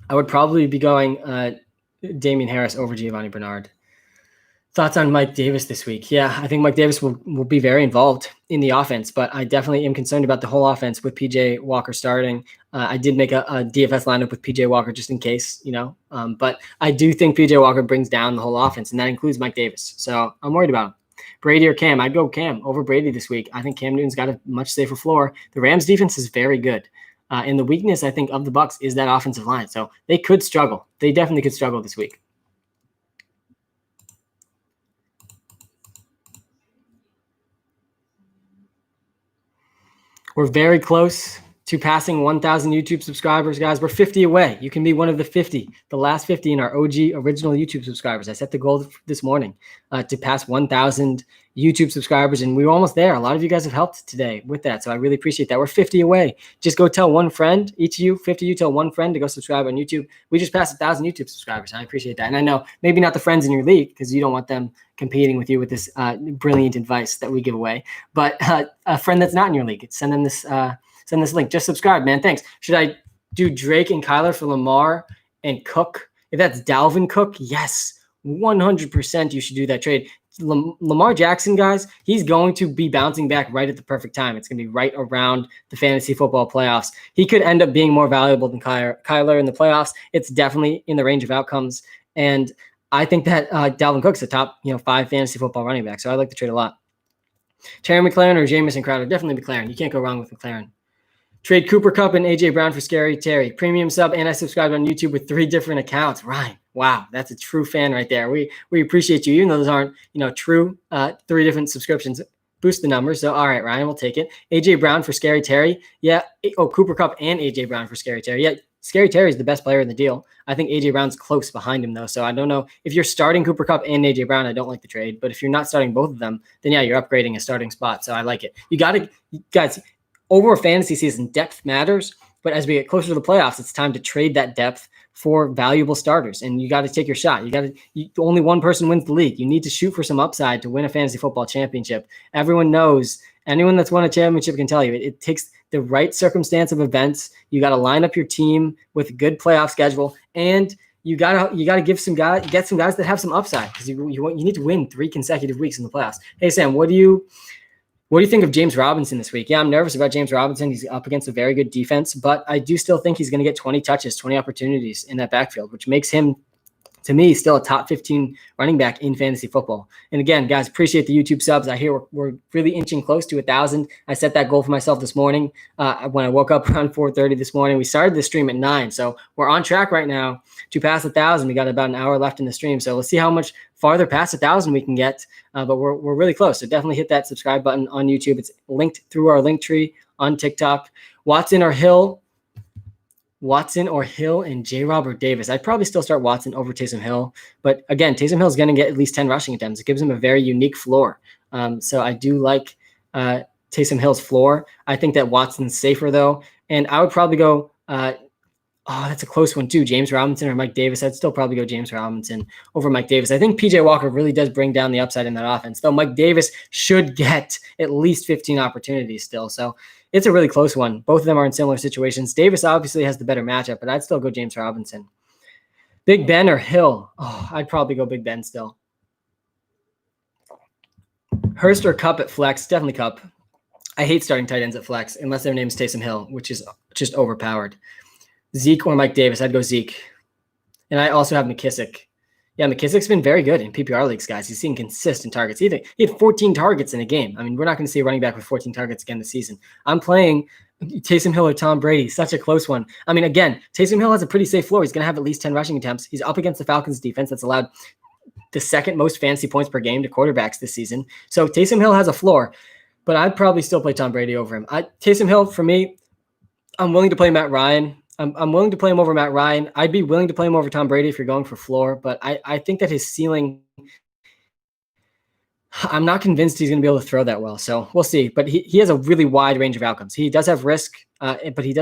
I would probably be going Damian Harris over Giovanni Bernard. Thoughts on Mike Davis this week? Yeah, I think Mike Davis will be very involved in the offense, but I definitely am concerned about the whole offense with PJ Walker starting. I did make a DFS lineup with PJ Walker just in case, but I do think PJ Walker brings down the whole offense, and that includes Mike Davis. So I'm worried about him. Brady or Cam? I'd go Cam over Brady this week. I think Cam Newton's got a much safer floor. The Rams defense is very good. And the weakness, I think, of the Bucs is that offensive line. So they could struggle. They definitely could struggle this week. We're very close to passing 1,000 YouTube subscribers, guys. We're 50 away. You can be one of the 50, the last 50 in our OG original YouTube subscribers. I set the goal this morning to pass 1,000 YouTube subscribers, and we were almost there. A lot of you guys have helped today with that, so I really appreciate that. We're 50 away. Just go tell one friend, each of you, 50 of you, tell one friend to go subscribe on YouTube. We just passed 1,000 YouTube subscribers. I appreciate that. And I know maybe not the friends in your league because you don't want them competing with you with this brilliant advice that we give away, but a friend that's not in your league, send them this link. Just subscribe, man. Thanks. Should I do Drake and Kyler for Lamar and Cook? If that's Dalvin Cook, yes, 100% you should do that trade. Lamar Jackson, guys, he's going to be bouncing back right at the perfect time. It's going to be right around the fantasy football playoffs. He could end up being more valuable than Kyler in the playoffs. It's definitely in the range of outcomes. And I think that Dalvin Cook's the top 5 fantasy football running back. So I like the trade a lot. Terry McLaurin or Jamison Crowder? Definitely McLaurin. You can't go wrong with McLaurin. Trade Cooper Kupp and A.J. Brown for Scary Terry. Premium sub, and I subscribed on YouTube with 3 different accounts. Ryan, wow, that's a true fan right there. We appreciate you, even though those aren't true 3 different subscriptions. Boost the numbers. So, all right, Ryan, we'll take it. A.J. Brown for Scary Terry. Yeah. Oh, Cooper Kupp and A.J. Brown for Scary Terry. Yeah, Scary Terry is the best player in the deal. I think A.J. Brown's close behind him, though. So I don't know. If you're starting Cooper Kupp and A.J. Brown, I don't like the trade. But if you're not starting both of them, then yeah, you're upgrading a starting spot. So I like it. You got to, guys, over a fantasy season, depth matters. But as we get closer to the playoffs, it's time to trade that depth for valuable starters. And you got to take your shot. Only one person wins the league. You need to shoot for some upside to win a fantasy football championship. Everyone knows, anyone that's won a championship can tell you, it takes the right circumstance of events. You got to line up your team with a good playoff schedule, and you got to get some guys that have some upside, because you need to win 3 consecutive weeks in the playoffs. Hey Sam, what do you think of James Robinson this week? Yeah, I'm nervous about James Robinson. He's up against a very good defense, but I do still think he's going to get 20 touches, 20 opportunities in that backfield, which makes him, to me, still a top 15 running back in fantasy football. And again, guys, appreciate the YouTube subs. I hear we're really inching close to 1,000. I set that goal for myself this morning when I woke up around 4:30 this morning. We started the stream at 9, so we're on track right now to pass 1,000. We got about an hour left in the stream, so let's see how much farther past 1,000 we can get. But we're really close. So definitely hit that subscribe button on YouTube. It's linked through our link tree on TikTok. Watson or Hill and J-Rob or Davis. I'd probably still start Watson over Taysom Hill. But again, Taysom Hill is going to get at least 10 rushing attempts. It gives him a very unique floor. So I do like Taysom Hill's floor. I think that Watson's safer, though. And I would probably go Oh, that's a close one too. James Robinson or Mike Davis. I'd still probably go James Robinson over Mike Davis. I think PJ Walker really does bring down the upside in that offense, though Mike Davis should get at least 15 opportunities still. So it's a really close one. Both of them are in similar situations. Davis obviously has the better matchup, but I'd still go James Robinson. Big Ben or Hill? Oh, I'd probably go Big Ben still. Hurst or Cup at flex? Definitely Cup. I hate starting tight ends at flex unless their name is Taysom Hill, which is just overpowered. Zeke or Mike Davis? I'd go Zeke. And I also have McKissick. Yeah, McKissick's been very good in PPR leagues, guys. He's seeing consistent targets. He had 14 targets in a game. I mean, we're not going to see a running back with 14 targets again this season. I'm playing Taysom Hill or Tom Brady. Such a close one. I mean, again, Taysom Hill has a pretty safe floor. He's going to have at least 10 rushing attempts. He's up against the Falcons defense that's allowed the second most fantasy points per game to quarterbacks this season. So Taysom Hill has a floor, but I'd probably still play Tom Brady over him. Taysom Hill, for me, I'm willing to play Matt Ryan. I'm willing to play him over Matt Ryan. I'd be willing to play him over Tom Brady if you're going for floor, but I think that his ceiling, I'm not convinced he's going to be able to throw that well. So we'll see. But he has a really wide range of outcomes. He does have risk, but he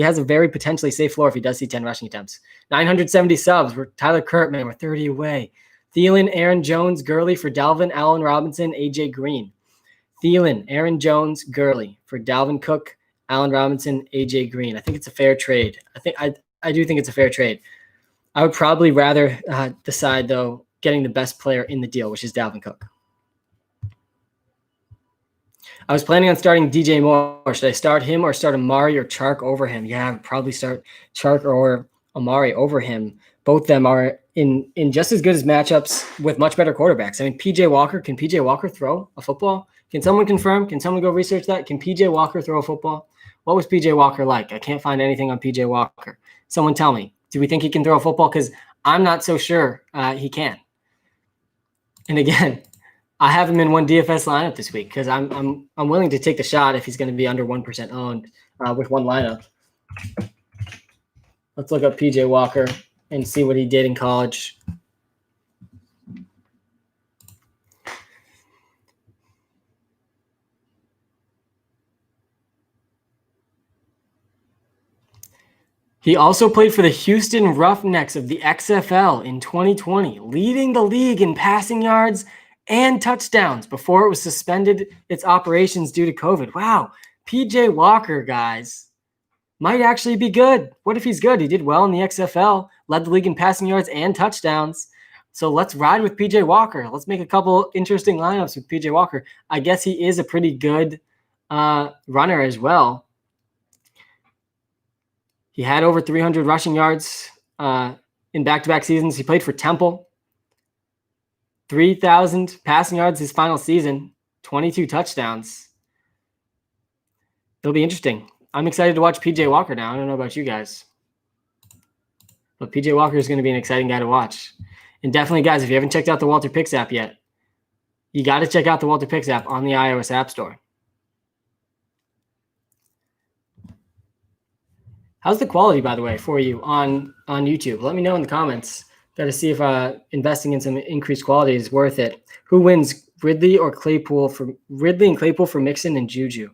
has a very potentially safe floor if he does see 10 rushing attempts. 970 subs. We're Tyler Kurtman. We're 30 away. Thielen, Aaron Jones, Gurley for Dalvin, Allen Robinson, AJ Green. Thielen, Aaron Jones, Gurley for Dalvin Cook, Allen Robinson, AJ Green. I think it's a fair trade. I do think it's a fair trade. I would probably rather decide, though, getting the best player in the deal, which is Dalvin Cook. I was planning on starting DJ Moore. Should I start him or start Amari or Chark over him? Yeah, I would probably start Chark or Amari over him. Both of them are in just as good as matchups with much better quarterbacks. I mean, can PJ Walker throw a football? Can someone confirm? Can someone go research that? Can PJ Walker throw a football? What was PJ Walker like? I can't find anything on PJ Walker. Someone tell me. Do we think he can throw a football? Because I'm not so sure he can. And again, I have him in one DFS lineup this week because I'm willing to take the shot if he's going to be under 1% owned with one lineup. Let's look up PJ Walker and see what he did in college. He also played for the Houston Roughnecks of the XFL in 2020, leading the league in passing yards and touchdowns before it was suspended its operations due to COVID. Wow, PJ Walker, guys, might actually be good. What if he's good? He did well in the XFL, led the league in passing yards and touchdowns. So let's ride with PJ Walker. Let's make a couple interesting lineups with PJ Walker. I guess he is a pretty good runner as well. He had over 300 rushing yards in back-to-back seasons. He played for Temple. 3,000 passing yards his final season. 22 touchdowns. It'll be interesting. I'm excited to watch PJ Walker now. I don't know about you guys. But PJ Walker is going to be an exciting guy to watch. And definitely, guys, if you haven't checked out the WalterPicks app yet, you got to check out the WalterPicks app on the iOS App Store. How's the quality, by the way, for you on YouTube? Let me know in the comments. Got to see if investing in some increased quality is worth it. Who wins, Ridley or Claypool? Ridley and Claypool for Mixon and Juju.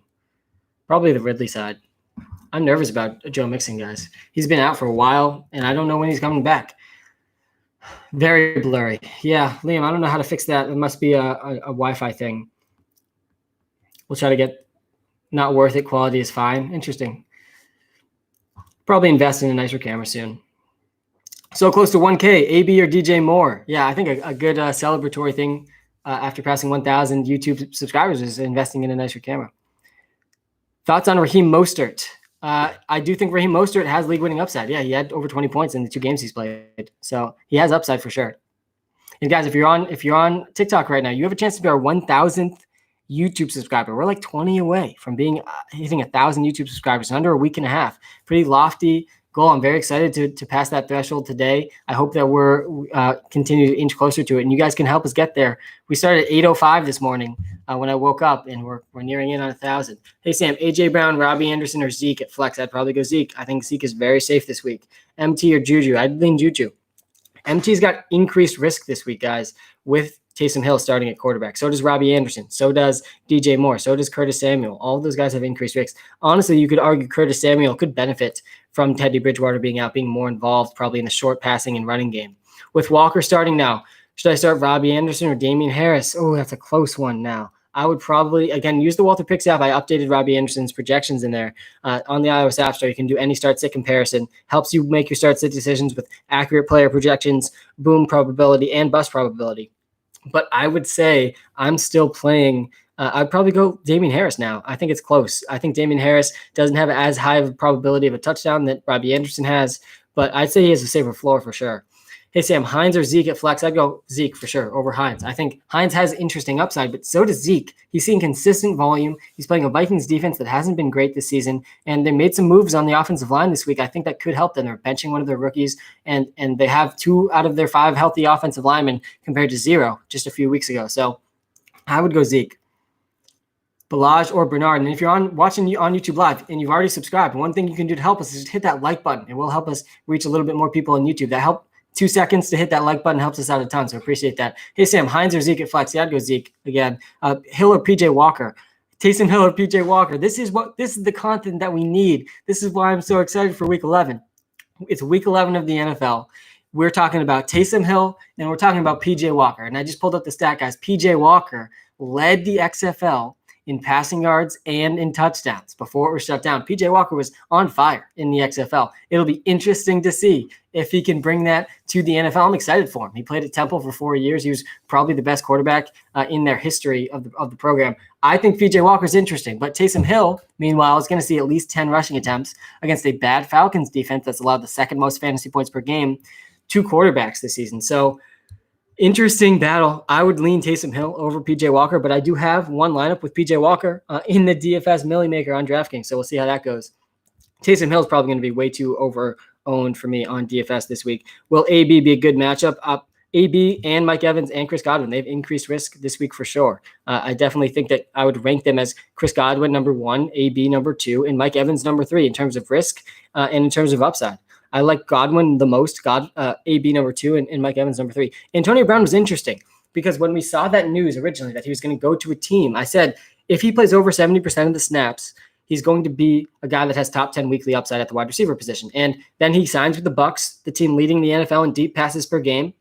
Probably the Ridley side. I'm nervous about Joe Mixon, guys. He's been out for a while, and I don't know when he's coming back. Very blurry. Yeah, Liam, I don't know how to fix that. It must be a Wi-Fi thing. We'll try to get not worth it. Quality is fine. Interesting. Probably invest in a nicer camera soon. So close to 1K, AB or DJ Moore. Yeah, I think a good celebratory thing after passing 1,000 YouTube subscribers is investing in a nicer camera. Thoughts on Raheem Mostert? I do think Raheem Mostert has league-winning upside. Yeah, he had over 20 points in the 2 games he's played. So he has upside for sure. And guys, if you're on TikTok right now, you have a chance to be our 1,000th YouTube subscriber. We're like 20 away from hitting 1,000 YouTube subscribers in under a week and a half. Pretty lofty goal. I'm very excited to pass that threshold today. I hope that we're continue to inch closer to it, and you guys can help us get there. We started at 8:05 this morning when I woke up, and we're nearing in on 1,000. Hey Sam, AJ Brown, Robbie Anderson, or Zeke at flex? I'd probably go Zeke. I think Zeke is very safe this week. MT or Juju? I'd lean Juju. MT's got increased risk this week, guys, with Taysom Hill starting at quarterback. So does Robbie Anderson. So does DJ Moore. So does Curtis Samuel. All of those guys have increased risks. Honestly, you could argue Curtis Samuel could benefit from Teddy Bridgewater being out, being more involved probably in the short passing and running game. With Walker starting now, should I start Robbie Anderson or Damian Harris? Oh, that's a close one now. I would probably, again, use the WalterPicks app. I updated Robbie Anderson's projections in there. On the iOS App Store, you can do any start-sit comparison. Helps you make your start-sit decisions with accurate player projections, boom probability, and bust probability. But I would say I'm still playing. I'd probably go Damian Harris now. I think it's close. I think Damian Harris doesn't have as high of a probability of a touchdown that Robbie Anderson has, but I'd say he has a safer floor for sure. Hey, Sam, Hines or Zeke at flex? I'd go Zeke for sure over Hines. I think Hines has interesting upside, but so does Zeke. He's seeing consistent volume. He's playing a Vikings defense that hasn't been great this season, and they made some moves on the offensive line this week. I think that could help them. They're benching one of their rookies, and they have 2 out of their 5 healthy offensive linemen compared to 0 just a few weeks ago. So I would go Zeke. Balaj or Bernard. And if you're watching on YouTube Live and you've already subscribed, one thing you can do to help us is just hit that like button. It will help us reach a little bit more people on YouTube. That help 2 seconds to hit that like button helps us out a ton, so appreciate that. Hey, Sam, Hines or Zeke at flex? Yeah, I'd go Zeke again. Hill or PJ Walker? Taysom Hill or PJ Walker? This is the content that we need. This is why I'm so excited for Week 11. It's Week 11 of the NFL. We're talking about Taysom Hill, and we're talking about PJ Walker. And I just pulled up the stat, guys. PJ Walker led the XFL in passing yards and in touchdowns before it was shut down. PJ Walker was on fire in the XFL. It'll be interesting to see if he can bring that to the NFL. I'm excited for him. He played at Temple for 4 years. He was probably the best quarterback in their history of the program. I think PJ Walker's interesting, but Taysom Hill, meanwhile, is going to see at least 10 rushing attempts against a bad Falcons defense that's allowed the second most fantasy points per game to quarterbacks this season. So interesting battle. I would lean Taysom Hill over PJ Walker, but I do have one lineup with PJ Walker in the DFS Millie Maker on DraftKings, so we'll see how that goes. Taysom Hill is probably going to be way too over-owned for me on DFS this week. Will AB be a good matchup? AB and Mike Evans and Chris Godwin, they've increased risk this week for sure. I definitely think that I would rank them as Chris Godwin number 1, AB number 2, and Mike Evans number 3 in terms of risk and in terms of upside. I like Godwin the most, AB number 2, and Mike Evans number 3. Antonio Brown was interesting because when we saw that news originally that he was going to go to a team, I said, if he plays over 70% of the snaps, he's going to be a guy that has top 10 weekly upside at the wide receiver position. And then he signs with the Bucs, the team leading the NFL in deep passes per game.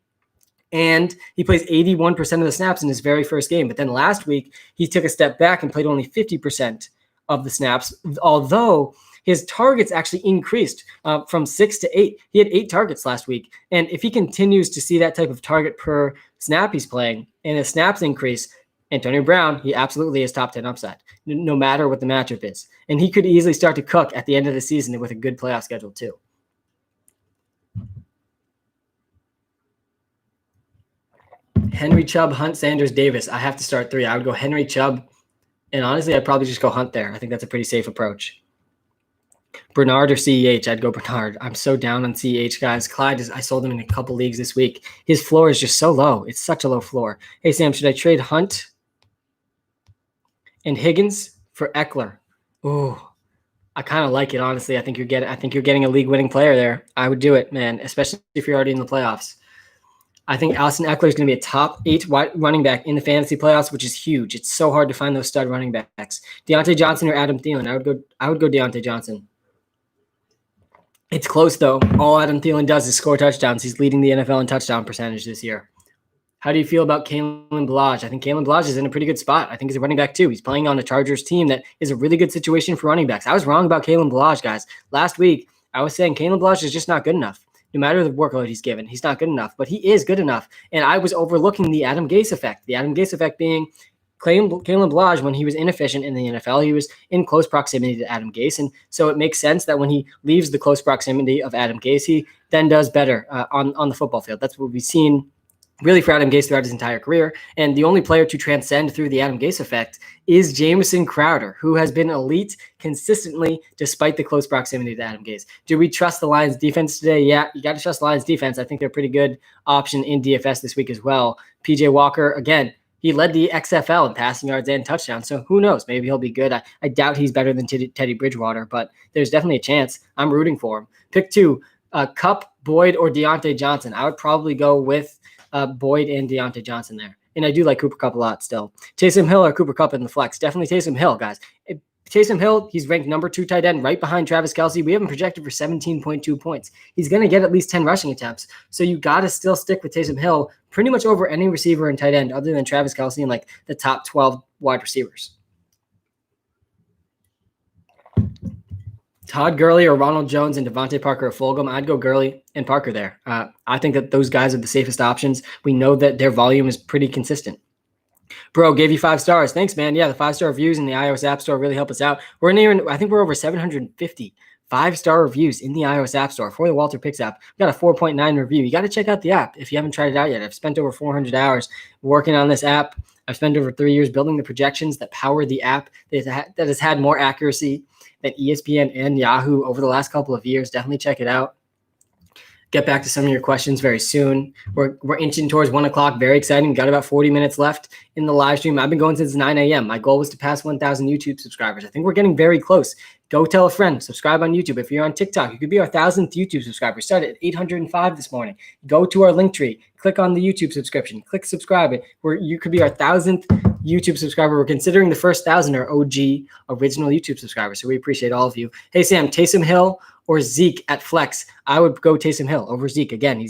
And he plays 81% of the snaps in his very first game. But then last week, he took a step back and played only 50% of the snaps, although his targets actually increased from 6 to 8. He had 8 targets last week. And if he continues to see that type of target per snap he's playing and his snaps increase, Antonio Brown, he absolutely has top 10 upside, no matter what the matchup is. And he could easily start to cook at the end of the season with a good playoff schedule too. Henry, Chubb, Hunt, Sanders, Davis. I have to start 3. I would go Henry, Chubb, and honestly, I'd probably just go Hunt there. I think that's a pretty safe approach. Bernard or CEH? I'd go Bernard. I'm so down on CEH, guys. Clyde, I sold him in a couple leagues this week. His floor is just so low. It's such a low floor. Hey, Sam, should I trade Hunt and Higgins for Eckler? Ooh, I kind of like it, honestly. I think you're getting a league-winning player there. I would do it, man, especially if you're already in the playoffs. I think Austin Eckler is going to be a top 8 running back in the fantasy playoffs, which is huge. It's so hard to find those stud running backs. Deontay Johnson or Adam Thielen? I would go Deontay Johnson. It's close, though. All Adam Thielen does is score touchdowns. He's leading the NFL in touchdown percentage this year. How do you feel about Kalen Ballage? I think Kalen Ballage is in a pretty good spot. I think he's a running back, too. He's playing on a Chargers team that is a really good situation for running backs. I was wrong about Kalen Ballage, guys. Last week, I was saying Kalen Ballage is just not good enough. No matter the workload he's given, he's not good enough, but he is good enough. And I was overlooking the Adam Gase effect. The Adam Gase effect being Kalen Ballage, when he was inefficient in the NFL, he was in close proximity to Adam Gase. And so it makes sense that when he leaves the close proximity of Adam Gase, he then does better on the football field. That's what we've seen really for Adam Gase throughout his entire career. And the only player to transcend through the Adam Gase effect is Jamison Crowder, who has been elite consistently despite the close proximity to Adam Gase. Do we trust the Lions defense today? Yeah, you got to trust the Lions defense. I think they're a pretty good option in DFS this week as well. PJ Walker, again, he led the XFL in passing yards and touchdowns. So who knows? Maybe he'll be good. I doubt he's better than Teddy Bridgewater, but there's definitely a chance. I'm rooting for him. Pick 2, Kupp, Boyd, or Deontay Johnson. I would probably go with Boyd and Deontay Johnson there. And I do like Cooper Kupp a lot still. Taysom Hill or Cooper Kupp in the flex? Definitely Taysom Hill, guys. Taysom Hill, he's ranked number 2 tight end right behind Travis Kelce. We have him projected for 17.2 points. He's going to get at least 10 rushing attempts. So you got to still stick with Taysom Hill pretty much over any receiver and tight end other than Travis Kelce and like the top 12 wide receivers. Todd Gurley or Ronald Jones and Devontae Parker or Fulgham, I'd go Gurley and Parker there. I think that those guys are the safest options. We know that their volume is pretty consistent. Bro, gave you 5 stars. Thanks, man. Yeah, the 5-star reviews in the iOS App Store really help us out. I think we're over 750 5-star reviews in the iOS App Store for the WalterPicks app. We got a 4.9 review. You got to check out the app if you haven't tried it out yet. I've spent over 400 hours working on this app. I've spent over 3 years building the projections that power the app that has had more accuracy than ESPN and Yahoo over the last couple of years. Definitely check it out. Get back to some of your questions very soon. We're inching towards 1 o'clock. Very exciting. Got about 40 minutes left in the live stream. I've been going since 9 a.m. My goal was to pass 1,000 YouTube subscribers. I think we're getting very close. Go tell a friend. Subscribe on YouTube. If you're on TikTok, you could be our 1,000th YouTube subscriber. We started at 805 this morning. Go to our link tree. Click on the YouTube subscription. Click subscribe. Where you could be our 1,000th YouTube subscriber. We're considering the first 1,000 are OG original YouTube subscribers. So we appreciate all of you. Hey, Sam, Taysom Hill or Zeke at flex? I would go Taysom Hill over Zeke. Again,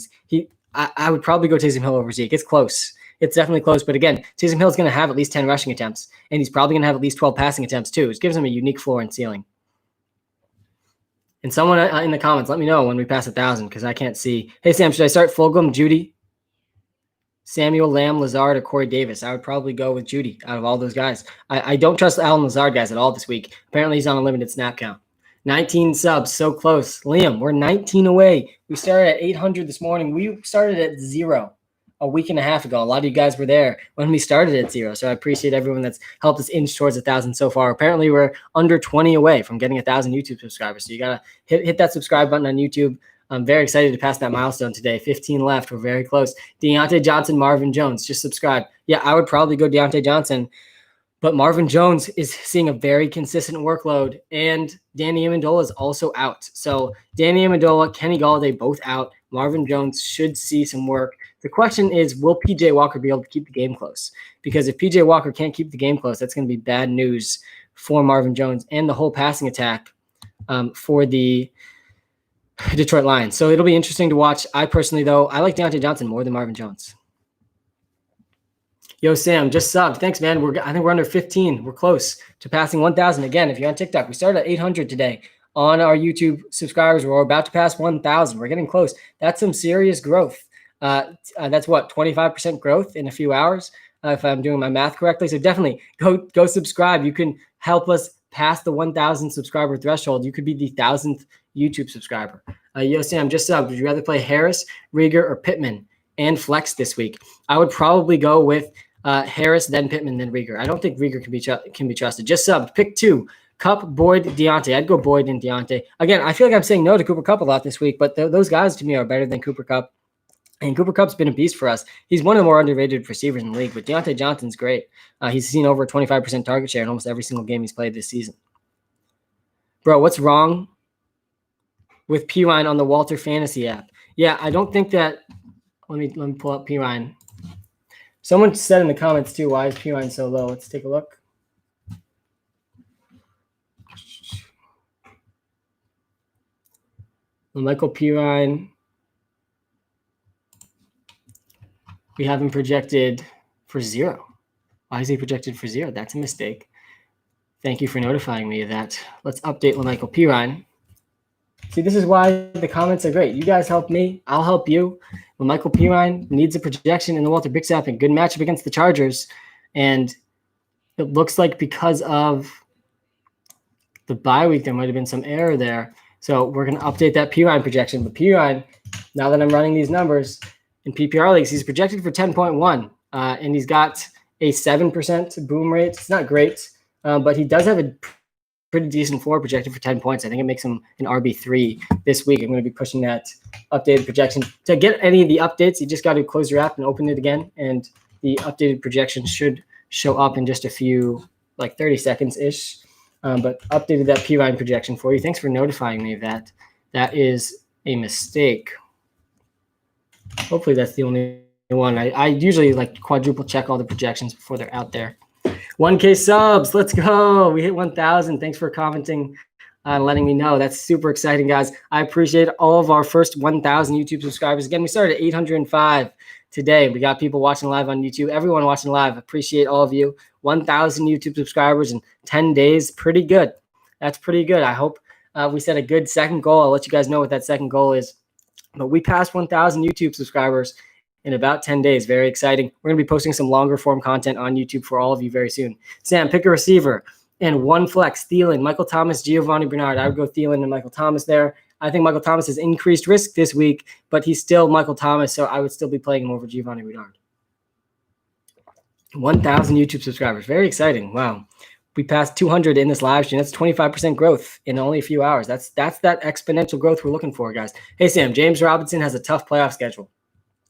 I would probably go Taysom Hill over Zeke. It's close. It's definitely close. But again, Taysom Hill is going to have at least 10 rushing attempts, and he's probably going to have at least 12 passing attempts too, which gives him a unique floor and ceiling. And someone in the comments, let me know when we pass 1,000 because I can't see. Hey, Sam, should I start Fulgham, Judy, Samuel, Lamb, Lazard, or Corey Davis? I would probably go with Judy out of all those guys. I don't trust Alan Lazard guys at all this week. Apparently, he's on a limited snap count. 19 subs, so close. Liam, we're 19 away. We started at 800 this morning. We started at 0 a week and a half ago. A lot of you guys were there when we started at 0. So I appreciate everyone that's helped us inch towards 1,000 so far. Apparently, we're under 20 away from getting 1,000 YouTube subscribers. So you got to hit that subscribe button on YouTube. I'm very excited to pass that milestone today. 15 left. We're very close. Deontay Johnson, Marvin Jones. Just subscribe. Yeah, I would probably go Deontay Johnson. But Marvin Jones is seeing a very consistent workload, and Danny Amendola is also out. So Danny Amendola, Kenny Golladay, both out. Marvin Jones should see some work. The question is, will P.J. Walker be able to keep the game close? Because if P.J. Walker can't keep the game close, that's going to be bad news for Marvin Jones and the whole passing attack for the Detroit Lions. So it'll be interesting to watch. I personally, though, I like Deontay Johnson more than Marvin Jones. Yo, Sam, just subbed. Thanks, man. I think we're under 15. We're close to passing 1,000. Again, if you're on TikTok, we started at 800 today. On our YouTube subscribers, we're about to pass 1,000. We're getting close. That's some serious growth. That's what, 25% growth in a few hours, if I'm doing my math correctly. So definitely go subscribe. You can help us pass the 1,000 subscriber threshold. You could be the 1,000th YouTube subscriber. Yo, Sam, just subbed. Would you rather play Harris, Rieger, or Pittman and flex this week? I would probably go with Harris, then Pittman, then Rieger. I don't think Rieger can be trusted. Just subbed. Pick 2. Kupp, Boyd, Deontay. I'd go Boyd and Deontay. Again, I feel like I'm saying no to Cooper Kupp a lot this week, but those guys to me are better than Cooper Kupp. And Cooper Kupp's been a beast for us. He's one of the more underrated receivers in the league, but Deontay Johnson's great. He's seen over 25% target share in almost every single game he's played this season. Bro, what's wrong with Pirine on the Walter Fantasy app? Yeah, I don't think that. Let me pull up Pirine. Someone said in the comments too, why is Pirine so low? Let's take a look. Michael Pirine. We have him projected for 0. Why is he projected for 0? That's a mistake. Thank you for notifying me of that. Let's update Michael Pirine. See, this is why the comments are great. You guys help me. I'll help you. Michael Pirine needs a projection in the WalterPicks app and good matchup against the Chargers. And it looks like because of the bye week, there might have been some error there. So we're going to update that Pirine projection. But Pirine, now that I'm running these numbers in PPR leagues, he's projected for 10.1. And he's got a 7% boom rate. It's not great, but he does have a pretty decent floor projected for 10 points. I think it makes him an RB3 this week. I'm going to be pushing that updated projection. To get any of the updates, you just got to close your app and open it again, and the updated projection should show up in just a few, like 30 seconds-ish. But updated that Pirine projection for you. Thanks for notifying me of that. That is a mistake. Hopefully that's the only I usually like quadruple check all the projections before they're out there. 1K subs. Let's go. We hit 1,000. Thanks for commenting and letting me know. That's super exciting, guys. I appreciate all of our first 1,000 YouTube subscribers. Again, we started at 805 today. We got people watching live on YouTube. Everyone watching live. Appreciate all of you. 1,000 YouTube subscribers in 10 days. Pretty good. That's pretty good. I hope we set a good second goal. I'll let you guys know what that second goal is. But we passed 1,000 YouTube subscribers in about 10 days. Very exciting. We're going to be posting some longer form content on YouTube for all of you very soon. Sam, pick a receiver. And one flex, Thielen, Michael Thomas, Giovanni Bernard. I would go Thielen and Michael Thomas there. I think Michael Thomas has increased risk this week, but he's still Michael Thomas, so I would still be playing him over Giovanni Bernard. 1,000 YouTube subscribers. Very exciting. Wow. We passed 200 in this live stream. That's 25% growth in only a few hours. That's that exponential growth we're looking for, guys. Hey, Sam, James Robinson has a tough playoff schedule.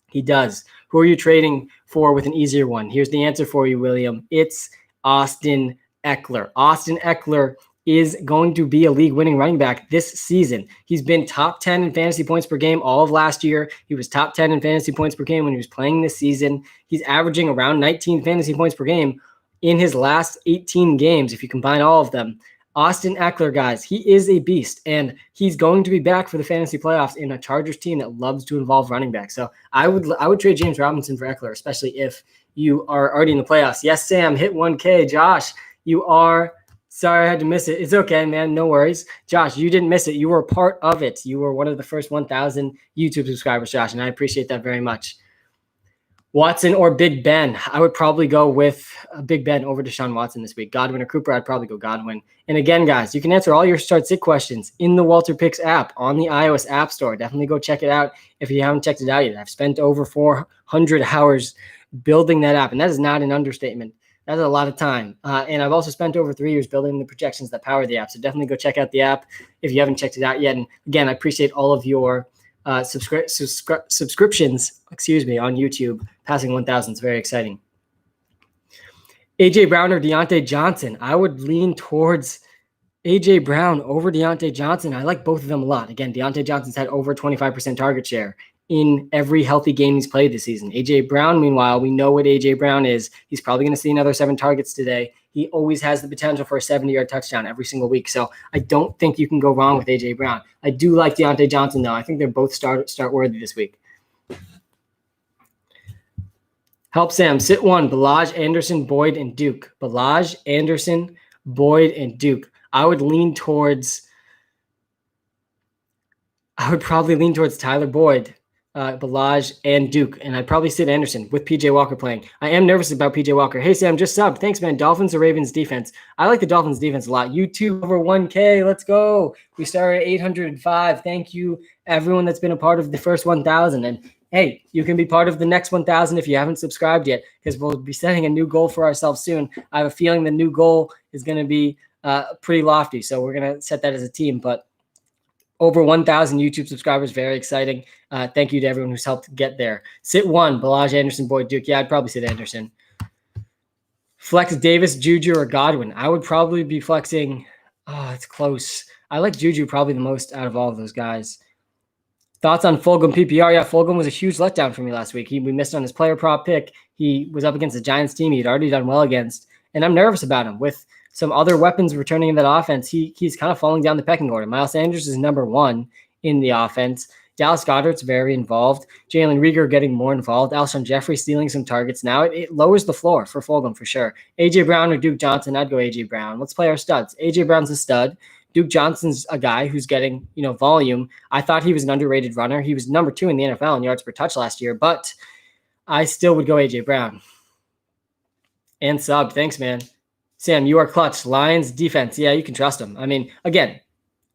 He does. Who are you trading for with an easier one? Here's the answer for you, William. It's Austin Eckler. Austin Eckler is going to be a league-winning running back this season. He's been top 10 in fantasy points per game all of last year. He was top 10 in fantasy points per game when he was playing this season. He's averaging around 19 fantasy points per game in his last 18 games, if you combine all of them. Austin Eckler, guys, he is a beast, and he's going to be back for the fantasy playoffs in a Chargers team that loves to involve running back. So I would trade James Robinson for Eckler, especially if you are already in the playoffs. Yes, Sam, hit 1K. Josh, you are – sorry I had to miss it. It's okay, man. No worries. Josh, you didn't miss it. You were a part of it. You were one of the first 1,000 YouTube subscribers, Josh, and I appreciate that very much. Watson or Big Ben? I would probably go with Big Ben over Deshaun Watson this week. Godwin or Cooper? I'd probably go Godwin. And again, guys, you can answer all your start-sit questions in the WalterPicks app on the iOS App Store. Definitely go check it out if you haven't checked it out yet. I've spent over 400 hours building that app, and that is not an understatement. That's a lot of time. And I've also spent over 3 years building the projections that power the app. So definitely go check out the app if you haven't checked it out yet. And again, I appreciate all of your subscriptions, on YouTube. Passing 1,000 is very exciting. AJ Brown or Deontay Johnson? I would lean towards AJ Brown over Deontay Johnson. I like both of them a lot. Again, Deontay Johnson's had over 25% target share in every healthy game he's played this season. AJ Brown, meanwhile, we know what AJ Brown is. He's probably going to see another 7 targets today. He always has the potential for a 70-yard touchdown every single week. So I don't think you can go wrong with AJ Brown. I do like Deontay Johnson, though. I think they're both start worthy this week. Help Sam. Sit 1. Ballage, Anderson, Boyd, and Duke. Ballage, Anderson, Boyd, and Duke. I would probably lean towards Tyler Boyd, Ballage, and Duke. And I'd probably sit Anderson with PJ Walker playing. I am nervous about PJ Walker. Hey, Sam, just subbed. Thanks, man. Dolphins or Ravens defense? I like the Dolphins defense a lot. YouTube over 1K. Let's go. We started at 805. Thank you, everyone that's been a part of the first 1,000. And hey, you can be part of the next 1,000 if you haven't subscribed yet, because we'll be setting a new goal for ourselves soon. I have a feeling the new goal is going to be pretty lofty, so we're going to set that as a team. But over 1,000 YouTube subscribers, very exciting. Thank you to everyone who's helped get there. Sit 1, Ballage, Anderson, Boyd, Duke. Yeah, I'd probably sit Anderson. Flex Davis, Juju, or Godwin? I would probably be flexing. Oh, it's close. I like Juju probably the most out of all of those guys. Thoughts on Fulgham PPR? Yeah, Fulgham was a huge letdown for me last week. We missed on his player prop pick. He was up against the Giants team he'd already done well against, and I'm nervous about him. With some other weapons returning in that offense, he's kind of falling down the pecking order. Miles Sanders is number 1 in the offense. Dallas Goedert's very involved. Jalen Reagor getting more involved. Alshon Jeffrey stealing some targets now. It lowers the floor for Fulgham for sure. A.J. Brown or Duke Johnson? I'd go A.J. Brown. Let's play our studs. A.J. Brown's a stud. Duke Johnson's a guy who's getting, volume. I thought he was an underrated runner. He was number 2 in the NFL in yards per touch last year, but I still would go A.J. Brown. And sub. Thanks, man. Sam, you are clutch. Lions defense. Yeah, you can trust him. I mean, again,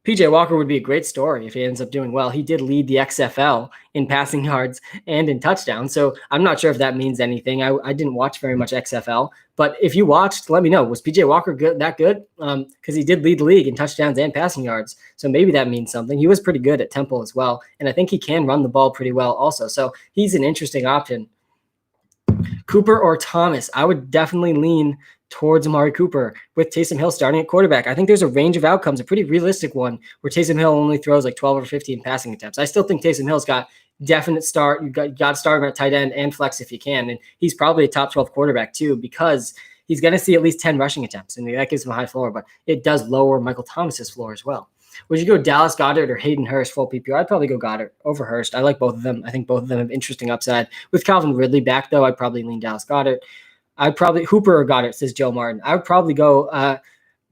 PJ Walker would be a great story if he ends up doing well. He did lead the XFL in passing yards and in touchdowns, so I'm not sure if that means anything. I didn't watch very much XFL, but if you watched, let me know. Was PJ Walker that good? Because he did lead the league in touchdowns and passing yards, so maybe that means something. He was pretty good at Temple as well, and I think he can run the ball pretty well also, so he's an interesting option. Cooper or Thomas? I would definitely lean towards Amari Cooper with Taysom Hill starting at quarterback. I think there's a range of outcomes, a pretty realistic one, where Taysom Hill only throws like 12 or 15 passing attempts. I still think Taysom Hill's got definite start. You got to start him at tight end and flex if you can. And he's probably a top 12 quarterback too, because he's going to see at least 10 rushing attempts. And that gives him a high floor, but it does lower Michael Thomas's floor as well. Would you go Dallas Goedert or Hayden Hurst full PPR? I'd probably go Goddard over Hurst. I like both of them. I think both of them have interesting upside. With Calvin Ridley back, though, I'd probably lean Dallas Goedert. I'd probably Hooper or Goddard, says Joe Martin. I would probably go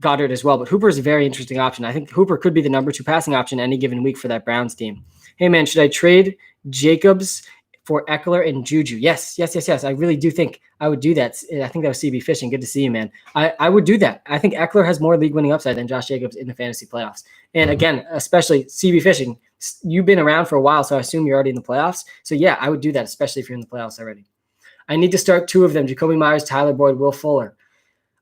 Goddard as well, but Hooper is a very interesting option. I think Hooper could be the number 2 passing option any given week for that Browns team. Hey, man, should I trade Jacobs for Eckler and Juju? Yes. I really do think I would do that. I think that was CB Fishing. Good to see you, man. I would do that. I think Eckler has more league-winning upside than Josh Jacobs in the fantasy playoffs. And again, especially CB Fishing, you've been around for a while, so I assume you're already in the playoffs. So yeah, I would do that, especially if you're in the playoffs already. I need to start 2 of them, Jacoby Myers, Tyler Boyd, Will Fuller.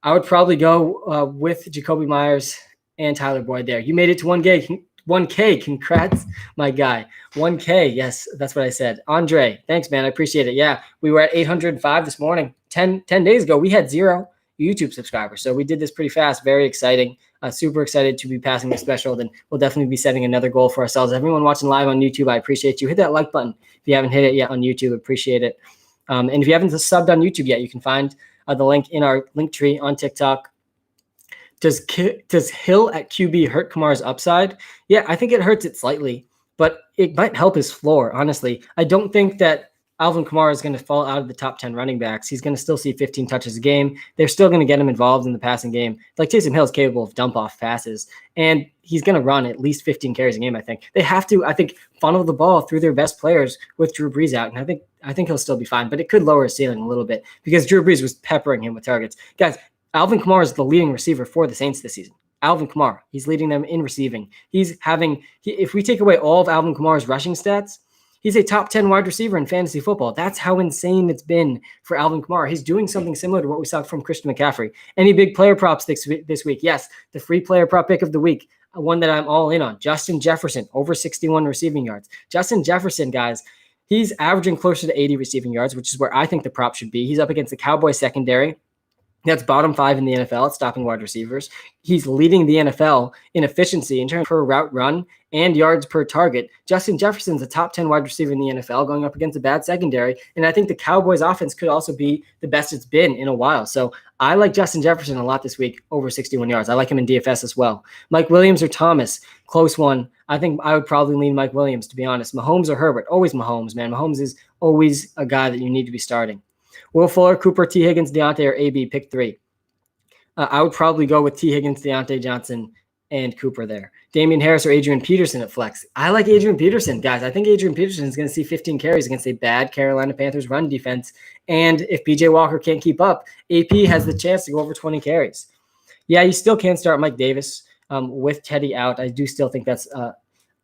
I would probably go with Jacoby Myers and Tyler Boyd there. You made it to 1K. Congrats, my guy. 1K. Yes, that's what I said. Andre, thanks, man. I appreciate it. Yeah, we were at 805 this morning. 10 days ago, we had 0 YouTube subscribers. So we did this pretty fast. Very exciting. Super excited to be passing this threshold, and we'll definitely be setting another goal for ourselves. Everyone watching live on YouTube, I appreciate you. Hit that like button if you haven't hit it yet on YouTube. Appreciate it. And if you haven't subbed on YouTube yet, you can find the link in our link tree on TikTok. Does Hill at QB hurt Kamara's upside? Yeah, I think it hurts it slightly, but it might help his floor, honestly. I don't think that Alvin Kamara is going to fall out of the top 10 running backs. He's going to still see 15 touches a game. They're still going to get him involved in the passing game. Like Taysom Hill is capable of dump-off passes, and he's going to run at least 15 carries a game, I think. They have to, I think, funnel the ball through their best players with Drew Brees out, and I think he'll still be fine, but it could lower his ceiling a little bit because Drew Brees was peppering him with targets. Guys, Alvin Kamara is the leading receiver for the Saints this season. Alvin Kamara, he's leading them in receiving. If we take away all of Alvin Kamara's rushing stats, he's a top 10 wide receiver in fantasy football. That's how insane it's been for Alvin Kamara. He's doing something similar to what we saw from Christian McCaffrey. Any big player props this week? Yes, the free player prop pick of the week, one that I'm all in on. Justin Jefferson, over 61 receiving yards. Justin Jefferson, guys, he's averaging closer to 80 receiving yards, which is where I think the prop should be. He's up against the Cowboys secondary. That's bottom 5 in the NFL at stopping wide receivers. He's leading the NFL in efficiency in terms of per route run and yards per target. Justin Jefferson's a top 10 wide receiver in the NFL going up against a bad secondary. And I think the Cowboys offense could also be the best it's been in a while. So I like Justin Jefferson a lot this week, over 61 yards. I like him in DFS as well. Mike Williams or Thomas, close one. I think I would probably lean Mike Williams, to be honest. Mahomes or Herbert, always Mahomes, man. Mahomes is always a guy that you need to be starting. Will Fuller, Cooper, T. Higgins, Deontay, or AB, pick 3. I would probably go with T. Higgins, Deontay Johnson, and Cooper there. Damian Harris or Adrian Peterson at flex. I like Adrian Peterson, guys. I think Adrian Peterson is going to see 15 carries against a bad Carolina Panthers run defense. And if PJ Walker can't keep up, AP has the chance to go over 20 carries. Yeah, you still can start Mike Davis with Teddy out. I do still think that's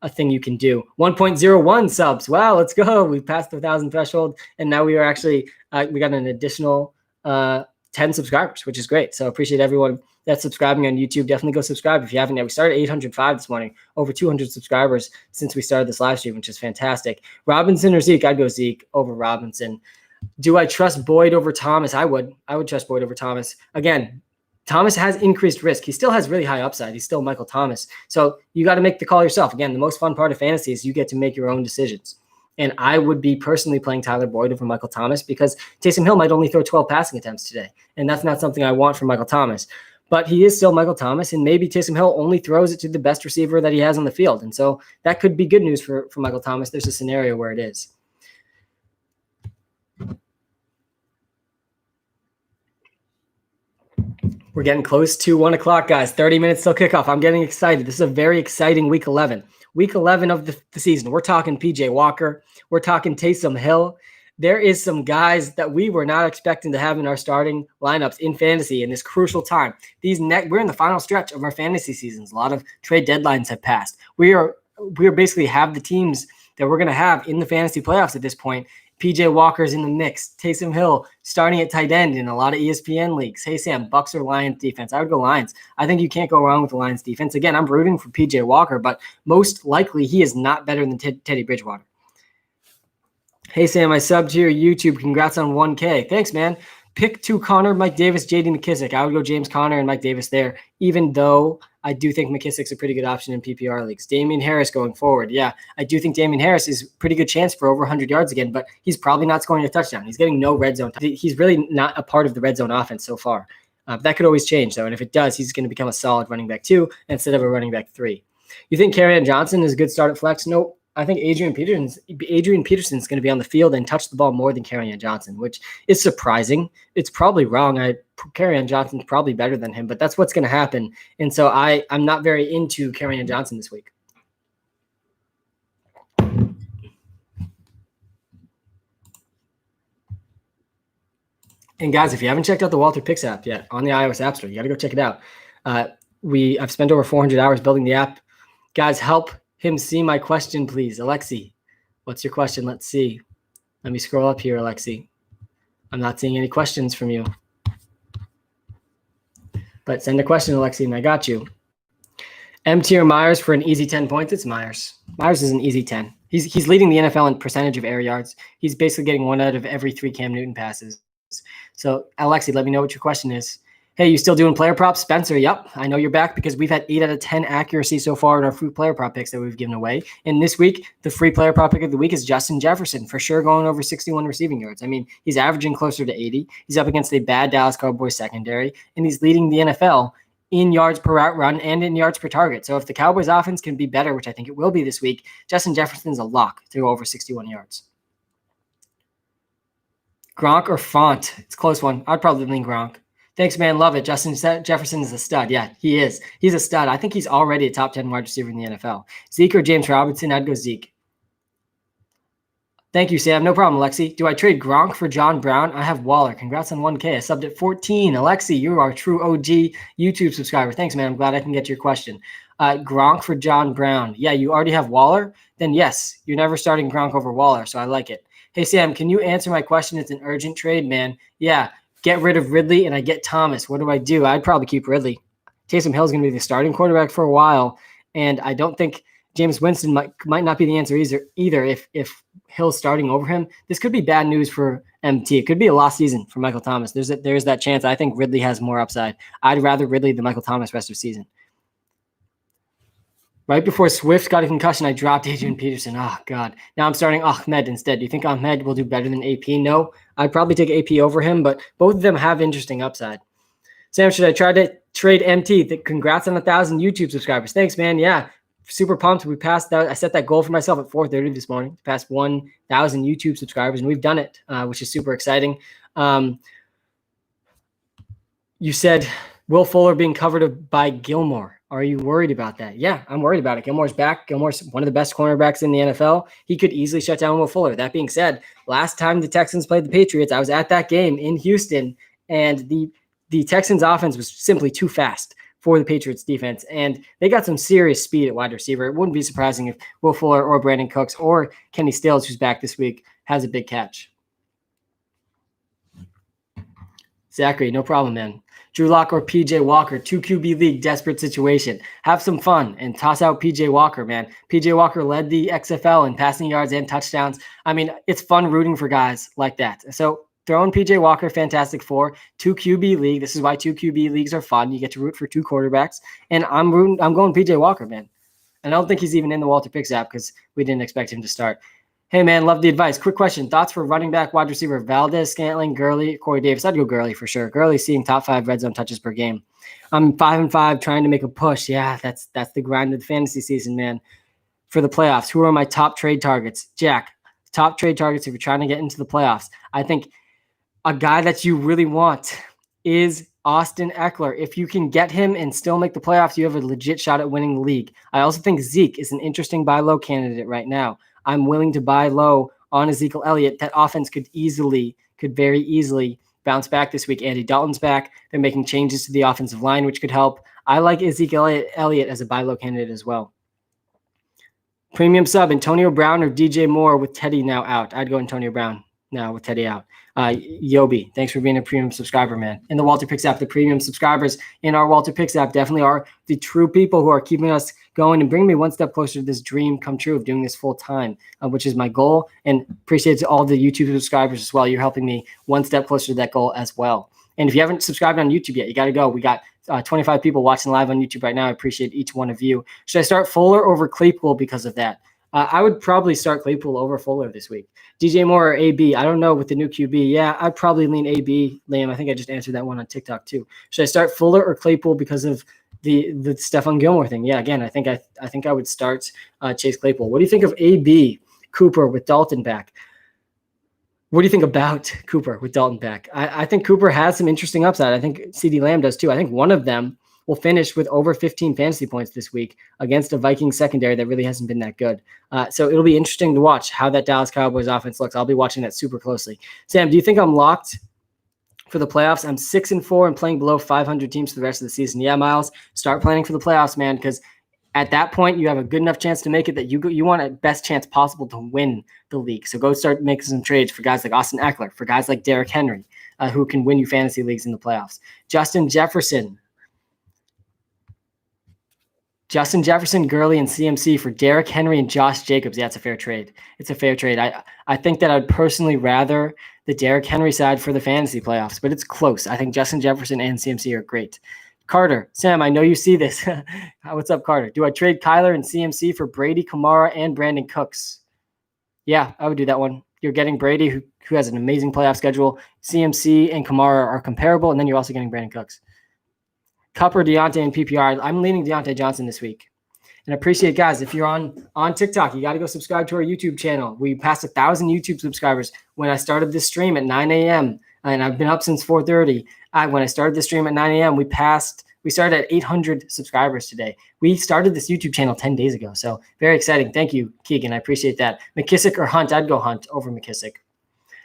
a thing you can do. 1.01 subs. Wow, let's go. We passed the 1,000 threshold, and now we are actually we got an additional 10 subscribers, which is great. So appreciate everyone that's subscribing on YouTube. Definitely go subscribe if you haven't yet. We started 805 this morning, over 200 subscribers since we started this live stream, which is fantastic. Robinson or Zeke? I'd go Zeke over Robinson. Do I trust Boyd over Thomas? I would trust Boyd over Thomas. Again, Thomas has increased risk. He still has really high upside. He's still Michael Thomas. So you got to make the call yourself. Again, the most fun part of fantasy is you get to make your own decisions. And I would be personally playing Tyler Boyd over Michael Thomas because Taysom Hill might only throw 12 passing attempts today. And that's not something I want from Michael Thomas. But he is still Michael Thomas, and maybe Taysom Hill only throws it to the best receiver that he has on the field. And so that could be good news for Michael Thomas. There's a scenario where it is. We're getting close to 1 o'clock, guys. 30 minutes till kickoff. I'm getting excited. This is a very exciting week 11. Week 11 of the season. We're talking PJ Walker. We're talking Taysom Hill. There is some guys that we were not expecting to have in our starting lineups in fantasy in this crucial time. We're in the final stretch of our fantasy seasons. A lot of trade deadlines have passed. We are basically have the teams that we're going to have in the fantasy playoffs at this point. PJ Walker's in the mix. Taysom Hill starting at tight end in a lot of ESPN leagues. Hey, Sam, Bucks or Lions defense? I would go Lions. I think you can't go wrong with the Lions defense. Again, I'm rooting for PJ Walker, but most likely he is not better than Teddy Bridgewater. Hey, Sam, I subbed to your YouTube. Congrats on 1K. Thanks, man. pick two, Connor, Mike Davis, J.D. McKissick. I would go James Conner and Mike Davis there, even though I do think McKissick's a pretty good option in PPR leagues. Damian Harris going forward. Yeah, I do think Damian Harris is a pretty good chance for over 100 yards again, but he's probably not scoring a touchdown. He's getting no red zone. He's really not a part of the red zone offense so far. That could always change, though, and if it does, he's going to become a solid running back 2 instead of a running back 3. You think Kerryon Johnson is a good start at flex? Nope. I think Adrian Peterson's going to be on the field and touch the ball more than Kerryon Johnson, which is surprising. It's probably wrong. Kerryon Johnson's probably better than him, but that's what's going to happen. And so I'm not very into Kerryon Johnson this week. And guys, if you haven't checked out the WalterPicks app yet on the iOS App Store, you got to go check it out. I've spent over 400 hours building the app. Guys, help him see my question, please. Alexi, what's your question? Let's see. Let me scroll up here, Alexi. I'm not seeing any questions from you. But send a question, Alexi, and I got you. MT or Myers for an easy 10 points? It's Myers. Myers is an easy 10. He's leading the NFL in percentage of air yards. He's basically getting 1 out of every 3 Cam Newton passes. So, Alexi, let me know what your question is. Hey, you still doing player props? Spencer, yep. I know you're back because we've had 8 out of 10 accuracy so far in our free player prop picks that we've given away. And this week, the free player prop pick of the week is Justin Jefferson, for sure going over 61 receiving yards. I mean, he's averaging closer to 80. He's up against a bad Dallas Cowboys secondary, and he's leading the NFL in yards per route run and in yards per target. So if the Cowboys offense can be better, which I think it will be this week, Justin Jefferson's a lock to go over 61 yards. Gronk or Font? It's a close one. I'd probably lean Gronk. Thanks, man. Love it. Justin Jefferson is a stud. Yeah, he is. He's a stud. I think he's already a top 10 wide receiver in the NFL. Zeke or James Robinson? I'd go Zeke. Thank you, Sam. No problem, Alexi. Do I trade Gronk for John Brown? I have Waller. Congrats on 1K. I subbed at 14. Alexi, you are a true OG YouTube subscriber. Thanks, man. I'm glad I can get your question. Gronk for John Brown. Yeah, you already have Waller? Then yes, you're never starting Gronk over Waller, so I like it. Hey, Sam, can you answer my question? It's an urgent trade, man. Yeah. Get rid of Ridley and I get Thomas. What do? I'd probably keep Ridley. Taysom Hill is going to be the starting quarterback for a while, and I don't think James Winston might not be the answer either if Hill's starting over him. This could be bad news for MT. It could be a lost season for Michael Thomas. There's that chance. I think Ridley has more upside. I'd rather Ridley than Michael Thomas rest of the season. Right before Swift got a concussion, I dropped Adrian Peterson. Oh, God. Now I'm starting Ahmed instead. Do you think Ahmed will do better than AP? No. I'd probably take AP over him, but both of them have interesting upside. Sam, should I try to trade MT? Congrats on 1,000 YouTube subscribers. Thanks, man. Yeah, super pumped. We passed that. I set that goal for myself at 4:30 this morning to pass 1,000 YouTube subscribers, and we've done it, which is super exciting. You said Will Fuller being covered by Gilmore. Are you worried about that? Yeah, I'm worried about it. Gilmore's back. Gilmore's one of the best cornerbacks in the NFL. He could easily shut down Will Fuller. That being said, last time the Texans played the Patriots, I was at that game in Houston, and the Texans offense was simply too fast for the Patriots defense, and they got some serious speed at wide receiver. It wouldn't be surprising if Will Fuller or Brandon Cooks or Kenny Stills, who's back this week, has a big catch. Zachary, no problem, man. Drew Lock or PJ Walker, 2 QB league, desperate situation. Have some fun and toss out PJ Walker, man. PJ Walker led the XFL in passing yards and touchdowns. I mean, it's fun rooting for guys like that. So throw in PJ Walker, Fantastic Four, 2 QB league. This is why 2 QB leagues are fun. You get to root for 2 quarterbacks. And I'm going PJ Walker, man. And I don't think he's even in the WalterPicks app because we didn't expect him to start. Hey, man, love the advice. Quick question. Thoughts for running back, wide receiver, Valdez, Scantling, Gurley, Corey Davis? I'd go Gurley for sure. Gurley seeing top 5 red zone touches per game. I'm 5-5 trying to make a push. Yeah, that's the grind of the fantasy season, man. For the playoffs, who are my top trade targets? Jack, top trade targets if you're trying to get into the playoffs. I think a guy that you really want is Austin Eckler. If you can get him and still make the playoffs, you have a legit shot at winning the league. I also think Zeke is an interesting buy low candidate right now. I'm willing to buy low on Ezekiel Elliott. That offense could very easily bounce back this week. Andy Dalton's back. They're making changes to the offensive line, which could help. I like Ezekiel Elliott as a buy low candidate as well. Premium sub, Antonio Brown or DJ Moore with Teddy now out. I'd go Antonio Brown. No, with Teddy out. Yobi, thanks for being a premium subscriber, man. In the WalterPicks app, the premium subscribers in our WalterPicks app definitely are the true people who are keeping us going and bringing me one step closer to this dream come true of doing this full time, which is my goal. And appreciate all the YouTube subscribers as well. You're helping me one step closer to that goal as well. And if you haven't subscribed on YouTube yet, you got to go. We got 25 people watching live on YouTube right now. I appreciate each one of you. Should I start Fuller over Claypool because of that? I would probably start Claypool over Fuller this week. DJ Moore or AB? I don't know with the new QB. Yeah, I'd probably lean AB, Liam. I think I just answered that one on TikTok too. Should I start Fuller or Claypool because of the Stephon Gilmore thing? Yeah, again, I think I would start Chase Claypool. What do you think of AB Cooper with Dalton back? What do you think about Cooper with Dalton back? I think Cooper has some interesting upside. I think CeeDee Lamb does too. I think one of them will finish with over 15 fantasy points this week against a Viking secondary that really hasn't been that good. So it'll be interesting to watch how that Dallas Cowboys offense looks. I'll be watching that super closely. Sam, do you think I'm locked for the playoffs? I'm 6-4 and playing below 500 teams for the rest of the season. Yeah, Miles, start planning for the playoffs, man, because at that point you have a good enough chance to make it that you want a best chance possible to win the league. So go start making some trades for guys like Austin Eckler, for guys like Derrick Henry, who can win you fantasy leagues in the playoffs. Justin Jefferson, Gurley, and CMC for Derrick Henry and Josh Jacobs. Yeah, it's a fair trade. It's a fair trade. I think that I'd personally rather the Derrick Henry side for the fantasy playoffs, but it's close. I think Justin Jefferson and CMC are great. Carter, Sam, I know you see this. What's up, Carter? Do I trade Kyler and CMC for Brady, Kamara, and Brandon Cooks? Yeah, I would do that one. You're getting Brady, who has an amazing playoff schedule. CMC and Kamara are comparable, and then you're also getting Brandon Cooks. Cup or Deontay in PPR. I'm leaning Deontay Johnson this week. And appreciate, guys, if you're on TikTok, you got to go subscribe to our YouTube channel. We passed 1,000 YouTube subscribers when I started this stream at 9 a.m. And I've been up since 4:30. When I started the stream at 9 a.m., we started at 800 subscribers today. We started this YouTube channel 10 days ago. So very exciting. Thank you, Keegan. I appreciate that. McKissick or Hunt? I'd go Hunt over McKissick.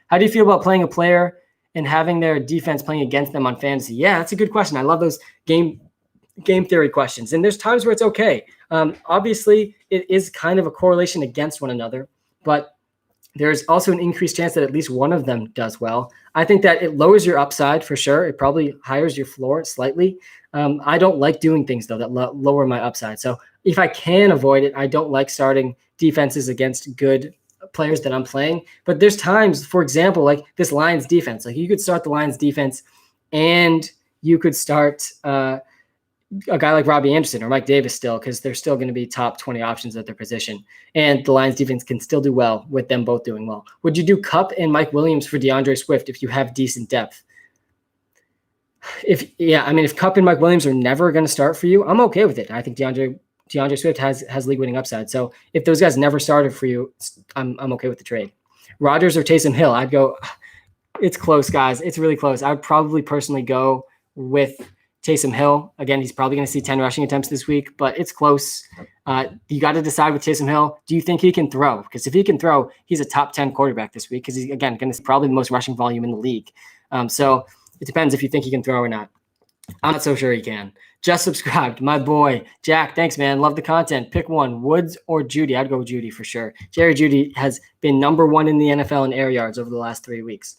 How do you feel about playing a player and having their defense playing against them on fantasy? Yeah, that's a good question. I love those game theory questions. And there's times where it's okay. Obviously, it is kind of a correlation against one another, but there's also an increased chance that at least one of them does well. I think that it lowers your upside for sure. It probably higher your floor slightly. I don't like doing things, though, that lower my upside. So if I can avoid it, I don't like starting defenses against good players that I'm playing. But there's times, for example, like this Lions defense. Like you could start the Lions defense and you could start a guy like Robbie Anderson or Mike Davis still, because they're still going to be top 20 options at their position. And the Lions defense can still do well with them both doing well. Would you do Kupp and Mike Williams for DeAndre Swift if you have decent depth? If Kupp and Mike Williams are never going to start for you, I'm okay with it. I think DeAndre Swift has league-winning upside. So if those guys never started for you, I'm okay with the trade. Rodgers or Taysom Hill? I'd go. It's close, guys. It's really close. I would probably personally go with Taysom Hill. Again, he's probably going to see 10 rushing attempts this week, but it's close. You got to decide with Taysom Hill. Do you think he can throw? Because if he can throw, he's a top 10 quarterback this week because he's, again, going to see probably the most rushing volume in the league. So it depends if you think he can throw or not. I'm not so sure he can. Just subscribed. My boy, Jack, thanks, man. Love the content. Pick one, Woods or Judy. I'd go with Judy for sure. Jerry Judy has been number one in the NFL in air yards over the last 3 weeks.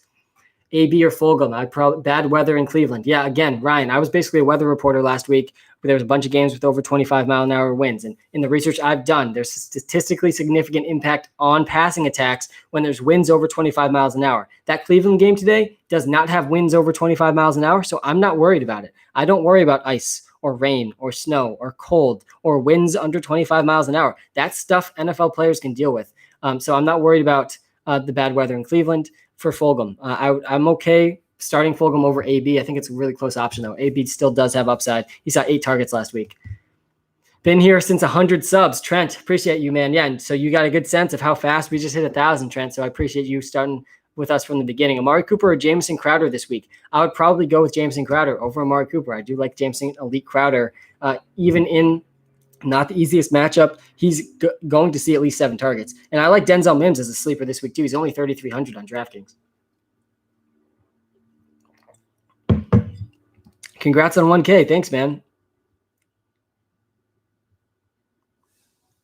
AB or Fulgham? Bad weather in Cleveland. Yeah, again, Ryan, I was basically a weather reporter last week where there was a bunch of games with over 25-mile-an-hour winds. And in the research I've done, there's a statistically significant impact on passing attacks when there's winds over 25 miles an hour. That Cleveland game today does not have winds over 25 miles an hour, so I'm not worried about it. I don't worry about ice or rain or snow or cold or winds under 25 miles an hour. That's stuff NFL players can deal with. So I'm not worried about the bad weather in Cleveland. For Fulgham, I'm okay starting Fulgham over AB. I think it's a really close option, though. AB still does have upside. He saw 8 targets last week. Been here since 100 subs. Trent, appreciate you, man. Yeah, and so you got a good sense of how fast we just hit 1,000, Trent. So I appreciate you starting with us from the beginning. Amari Cooper or Jamison Crowder this week? I would probably go with Jamison Crowder over Amari Cooper. I do like Jamison Elite Crowder, even in not the easiest matchup. He's going to see at least 7 targets. And I like Denzel Mims as a sleeper this week, too. He's only 3,300 on DraftKings. Congrats on 1K. Thanks, man.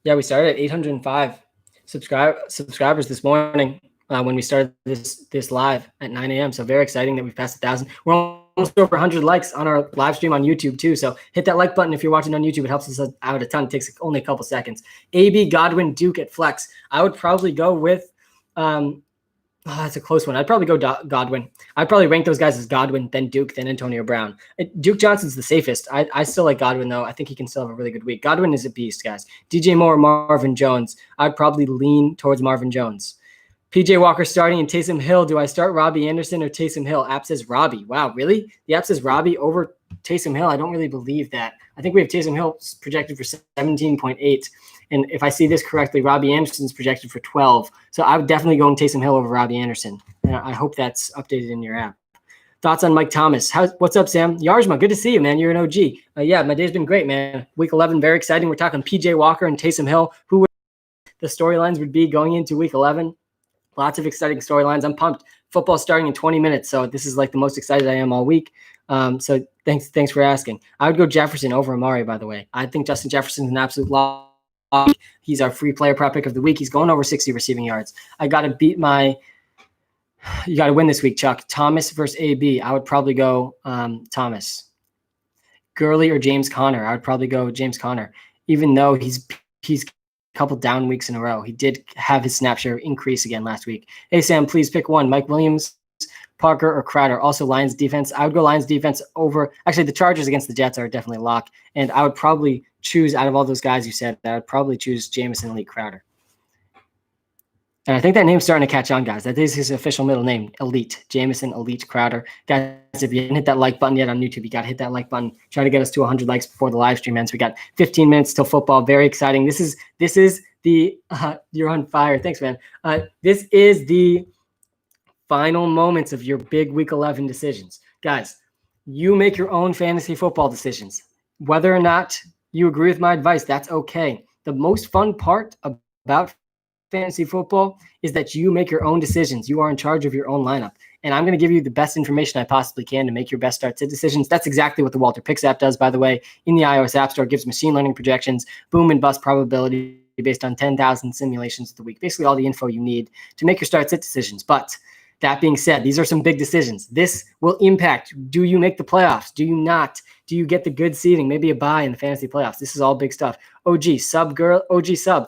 Yeah, we started at 805 subscribers this morning. when we started this live at 9 a.m. So very exciting that we've passed 1,000. We're almost over 100 likes on our live stream on YouTube too. So hit that like button if you're watching on YouTube. It helps us out a ton. It takes only a couple seconds. AB, Godwin, Duke at flex. I would probably go with that's a close one. I'd probably go Godwin. I'd probably rank those guys as Godwin, then Duke, then Antonio Brown. Duke Johnson's the safest. I still like Godwin, though. I think he can still have a really good week. Godwin is a beast, guys. DJ Moore, Marvin Jones. I'd probably lean towards Marvin Jones. PJ Walker starting and Taysom Hill. Do I start Robbie Anderson or Taysom Hill? App says Robbie. Wow, really? The app says Robbie over Taysom Hill. I don't really believe that. I think we have Taysom Hill projected for 17.8. And if I see this correctly, Robbie Anderson's projected for 12. So I would definitely go Taysom Hill over Robbie Anderson. And I hope that's updated in your app. Thoughts on Mike Thomas? What's up, Sam? Yarjma, good to see you, man. You're an OG. Yeah, my day's been great, man. Week 11, very exciting. We're talking PJ Walker and Taysom Hill. Who the storylines would be going into week 11. Lots of exciting storylines. I'm pumped. Football starting in 20 minutes. So this is like the most excited I am all week. So thanks for asking. I would go Jefferson over Amari, by the way. I think Justin Jefferson's an absolute lock. He's our free player prop pick of the week. He's going over 60 receiving yards. I got to beat you got to win this week, Chuck. Thomas versus AB. I would probably go Thomas. Gurley or James Conner. I would probably go James Conner, even though he's a couple down weeks in a row. He did have his snap share increase again last week. Hey, Sam, please pick one. Mike Williams, Parker, or Crowder. Also, Lions defense. I would go Lions defense over. Actually, the Chargers against the Jets are definitely a lock. And I would probably choose, out of all those guys you said, I would probably choose Jamison Elite Crowder. And I think that name's starting to catch on, guys. That is his official middle name, Elite. Jamison Elite Crowder. Guys, if you didn't hit that like button yet on YouTube, you got to hit that like button. Try to get us to 100 likes before the live stream ends. We got 15 minutes till football. Very exciting. This is the you're on fire. Thanks, man. This is the final moments of your big week 11 decisions. Guys, you make your own fantasy football decisions. Whether or not you agree with my advice, that's okay. The most fun part about fantasy football is that you make your own decisions. You are in charge of your own lineup. And I'm going to give you the best information I possibly can to make your best start sit decisions. That's exactly what the WalterPicks app does, by the way. In the iOS App Store, it gives machine learning projections, boom and bust probability based on 10,000 simulations of the week. Basically all the info you need to make your start sit decisions. But that being said, these are some big decisions. This will impact, do you make the playoffs? Do you not? Do you get the good seeding? Maybe a bye in the fantasy playoffs. This is all big stuff. OG sub.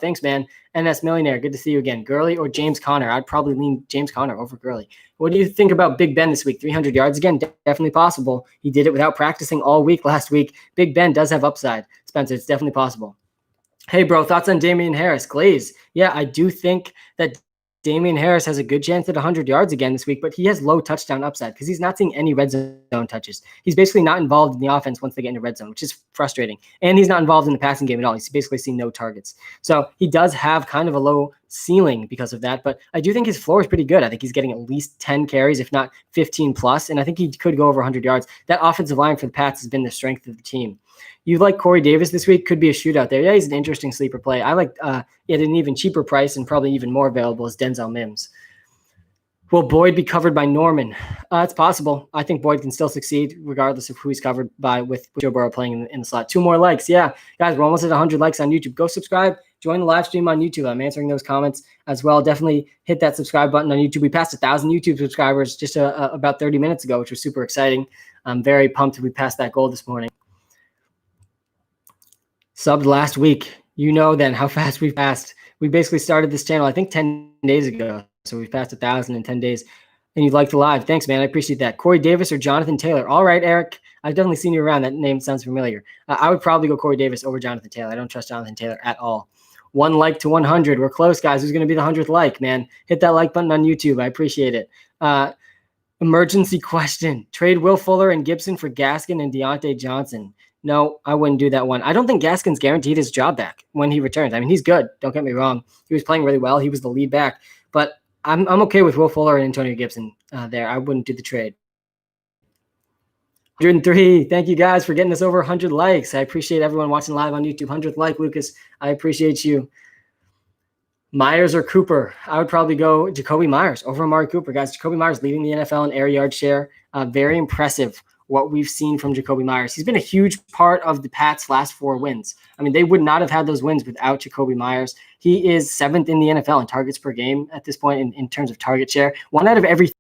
Thanks, man. NS Millionaire, good to see you again. Gurley or James Conner? I'd probably lean James Conner over Gurley. What do you think about Big Ben this week? 300 yards again, definitely possible. He did it without practicing all week last week. Big Ben does have upside. Spencer, it's definitely possible. Hey, bro, thoughts on Damian Harris? Glaze. Yeah, I do think that Damian Harris has a good chance at 100 yards again this week, but he has low touchdown upside because he's not seeing any red zone touches. He's basically not involved in the offense once they get into red zone, which is frustrating. And he's not involved in the passing game at all. He's basically seeing no targets. So he does have kind of a low ceiling because of that, but I do think his floor is pretty good. I think he's getting at least 10 carries, if not 15 plus, and I think he could go over 100 yards. That offensive line for the Pats has been the strength of the team. You like Corey Davis this week? Could be a shootout there. Yeah, he's an interesting sleeper play. I like at an even cheaper price and probably even more available is Denzel Mims. Will Boyd be covered by Norman? It's possible. I think Boyd can still succeed regardless of who he's covered by with Joe Burrow playing in the slot. 2 more likes. Yeah, guys, we're almost at 100 likes on YouTube. Go subscribe. Join the live stream on YouTube. I'm answering those comments as well. Definitely hit that subscribe button on YouTube. We passed 1,000 YouTube subscribers just about 30 minutes ago, which was super exciting. I'm very pumped that we passed that goal this morning. Subbed last week. You know then how fast we've passed. We basically started this channel, I think 10 days ago. So we've passed 1,000 in 10 days. And you liked the live. Thanks, man. I appreciate that. Corey Davis or Jonathan Taylor? All right, Eric. I've definitely seen you around. That name sounds familiar. I would probably go Corey Davis over Jonathan Taylor. I don't trust Jonathan Taylor at all. 1 like to 100. We're close, guys. Who's going to be the 100th like, man? Hit that like button on YouTube. I appreciate it. Emergency question. Trade Will Fuller and Gibson for Gaskin and Deontay Johnson. No, I wouldn't do that one. I don't think Gaskin's guaranteed his job back when he returns. I mean, he's good. Don't get me wrong. He was playing really well. He was the lead back. But I'm okay with Will Fuller and Antonio Gibson there. I wouldn't do the trade. 103. Thank you guys for getting us over 100 likes. I appreciate everyone watching live on YouTube. 100th like, Lucas. I appreciate you. Myers or Cooper? I would probably go Jacoby Myers over Amari Cooper. Guys, Jacoby Myers leading the NFL in air yard share. Very impressive what we've seen from Jacoby Myers. He's been a huge part of the Pats' last 4 wins. I mean, they would not have had those wins without Jacoby Myers. He is 7th in the NFL in targets per game at this point in terms of target share. 1 out of every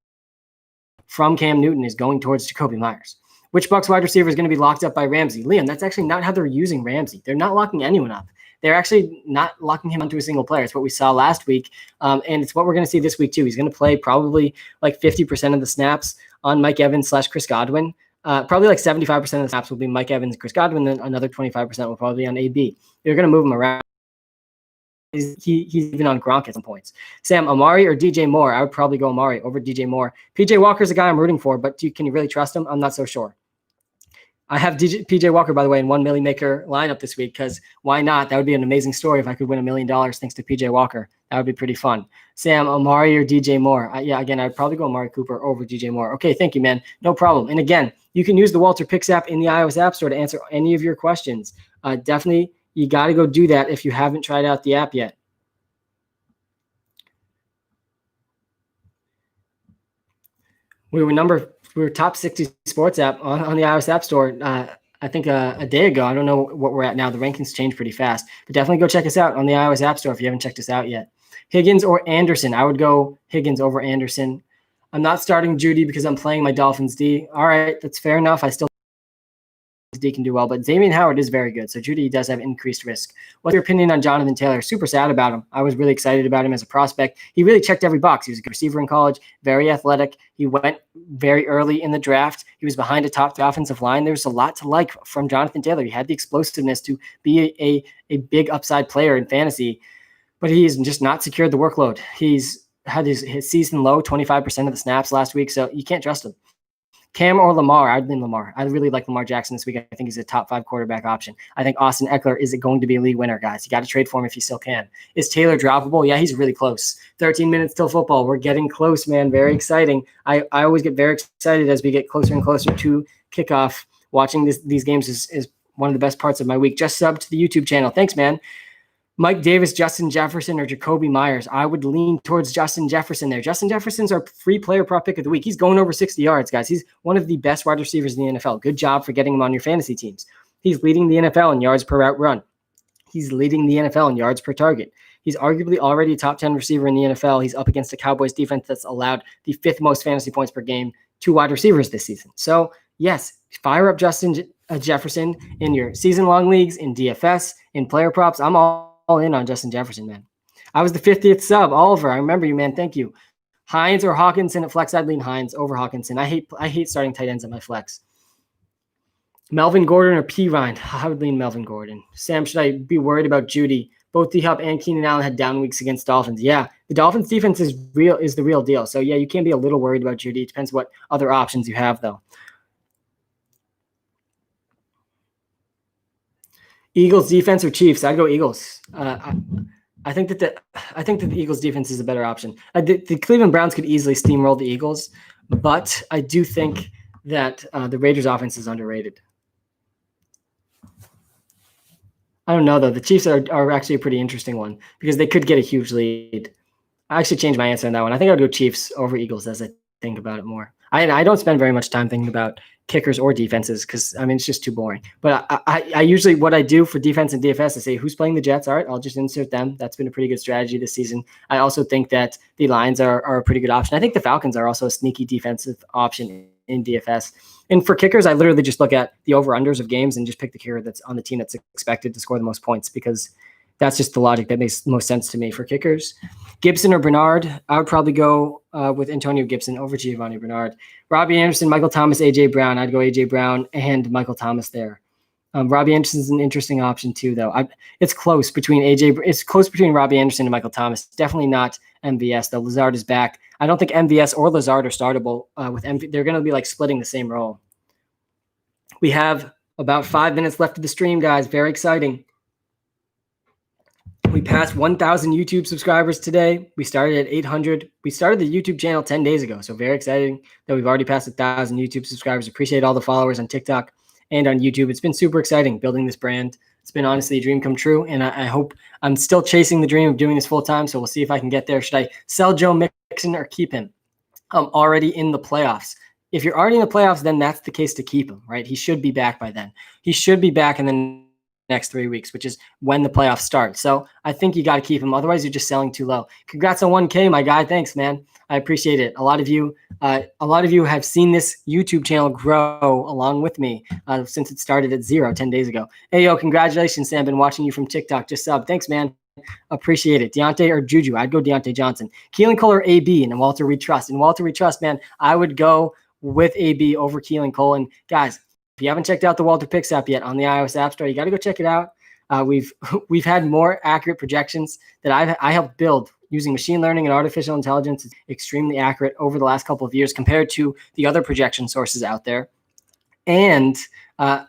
from Cam Newton is going towards Jacoby Myers. Which Bucs wide receiver is going to be locked up by Ramsey? Liam, that's actually not how they're using Ramsey. They're not locking anyone up. They're actually not locking him onto a single player. It's what we saw last week, and it's what we're going to see this week too. He's going to play probably like 50% of the snaps on Mike Evans / Chris Godwin. Probably like 75% of the snaps will be Mike Evans and Chris Godwin, then another 25% will probably be on AB. They're going to move him around. He's even on Gronk at some points. Sam, Amari or DJ Moore? I would probably go Amari over DJ Moore. PJ Walker's a guy I'm rooting for, but can you really trust him? I'm not so sure. I have PJ Walker, by the way, in 1 million maker lineup this week because why not? That would be an amazing story if I could win $1 million thanks to PJ Walker. That would be pretty fun. Sam, Amari or DJ Moore? Again, I'd probably go Amari Cooper over DJ Moore. Okay, thank you, man. No problem. And again, you can use the WalterPicks app in the iOS App Store to answer any of your questions. Definitely, you got to go do that if you haven't tried out the app yet. We were top 60 sports app on the iOS App Store. I think a day ago. I don't know what we're at now. The rankings change pretty fast, but definitely go check us out on the iOS App Store if you haven't checked us out yet. Higgins or Anderson? I would go Higgins over Anderson. I'm not starting Judy because I'm playing my Dolphins D. All right, that's fair enough. I still D can do well, but Xavier Howard is very good. So Judy does have increased risk. What's your opinion on Jonathan Taylor? Super sad about him. I was really excited about him as a prospect. He really checked every box. He was a good receiver in college, very athletic. He went very early in the draft. He was behind a top offensive line. There's a lot to like from Jonathan Taylor. He had the explosiveness to be a big upside player in fantasy, but he's just not secured the workload. He's had his season low, 25% of the snaps last week, so you can't trust him. Cam or Lamar? I'd lean Lamar. I really like Lamar Jackson this week. I think he's a top 5 quarterback option. I think Austin Eckler is going to be a league winner, guys. You got to trade for him if you still can. Is Taylor droppable? Yeah, he's really close. 13 minutes till football. We're getting close, man. Very exciting. I always get very excited as we get closer and closer to kickoff. Watching these games is one of the best parts of my week. Just sub to the YouTube channel. Thanks, man. Mike Davis, Justin Jefferson, or Jacoby Myers? I would lean towards Justin Jefferson there. Justin Jefferson's our free player prop pick of the week. He's going over 60 yards, guys. He's one of the best wide receivers in the NFL. Good job for getting him on your fantasy teams. He's leading the NFL in yards per route run. He's leading the NFL in yards per target. He's arguably already a top 10 receiver in the NFL. He's up against the Cowboys defense that's allowed the 5th most fantasy points per game to wide receivers this season. So, yes, fire up Justin Jefferson in your season-long leagues, in DFS, in player props. I'm all in on Justin Jefferson, man. I was the 50th sub. Oliver, I remember you, man. Thank you. Hines or Hawkinson at flex? I'd lean Hines over Hawkinson. I hate starting tight ends at my flex. Melvin Gordon or P. Ryan? I would lean Melvin Gordon. Sam, should I be worried about Judy? Both D-Hop and Keenan Allen had down weeks against Dolphins. Yeah, the Dolphins defense is the real deal. So, yeah, you can be a little worried about Judy. It depends what other options you have, though. Eagles defense or Chiefs? I'd go Eagles. I think that the Eagles defense is a better option. The Cleveland Browns could easily steamroll the Eagles, but I do think that the Raiders offense is underrated. I don't know, though. The Chiefs are actually a pretty interesting one because they could get a huge lead. I actually changed my answer on that one. I think I'd go Chiefs over Eagles as I think about it more. I don't spend very much time thinking about kickers or defenses because, I mean, it's just too boring. But I usually, what I do for defense and DFS, I say, who's playing the Jets? All right, I'll just insert them. That's been a pretty good strategy this season. I also think that the Lions are a pretty good option. I think the Falcons are also a sneaky defensive option in DFS. And for kickers, I literally just look at the over-unders of games and just pick the kicker that's on the team that's expected to score the most points because that's just the logic that makes most sense to me for kickers. Gibson or Bernard? I would probably go with Antonio Gibson over Giovanni Bernard. Robbie Anderson, Michael Thomas, A.J. Brown. I'd go A.J. Brown and Michael Thomas there. Robbie Anderson's an interesting option too, though. It's close between Robbie Anderson and Michael Thomas. Definitely not MVS, though. Lazard is back. I don't think MVS or Lazard are startable with MV. They're going to be like splitting the same role. We have about 5 minutes left of the stream, guys. Very exciting. We passed 1,000 YouTube subscribers today. We started at 800. We started the YouTube channel 10 days ago, so very exciting that we've already passed 1,000 YouTube subscribers. Appreciate all the followers on TikTok and on YouTube. It's been super exciting building this brand. It's been honestly a dream come true, and I hope I'm still chasing the dream of doing this full time, so we'll see if I can get there. Should I sell Joe Mixon or keep him? I'm already in the playoffs. if you're already in the playoffs, then that's the case to keep him, right? He should be back by then. He should be back in the next 3 weeks, which is when the playoffs start. So I think you got to keep him. Otherwise, you're just selling too low. Congrats on 1K, my guy. Thanks, man. I appreciate it. A lot of you have seen this YouTube channel grow along with me since it started at 0 10 days ago. Hey, yo, congratulations, Sam. Been watching you from TikTok. Just sub. Thanks, man. Appreciate it. Deontay or Juju? I'd go Deontay Johnson. Keelan Cole or AB, and Walter we trust. And Walter we trust, man. I would go with AB over Keelan Cole. And guys, if you haven't checked out the WalterPicks app yet on the iOS App Store, you got to go check it out. We've had more accurate projections that I helped build using machine learning and artificial intelligence. It's extremely accurate over the last couple of years compared to the other projection sources out there. And I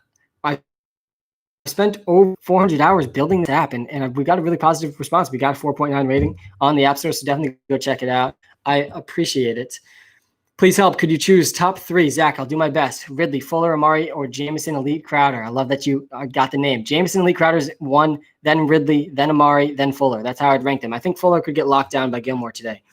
spent over 400 hours building this app, and we got a really positive response. We got a 4.9 rating on the App Store, so definitely go check it out. I appreciate it. Please help. Could you choose top 3? Zach, I'll do my best. Ridley, Fuller, Amari, or Jameson, Elite, Crowder. I love that you got the name. Jameson, Elite, Crowder's 1, then Ridley, then Amari, then Fuller. That's how I'd rank them. I think Fuller could get locked down by Gilmore today.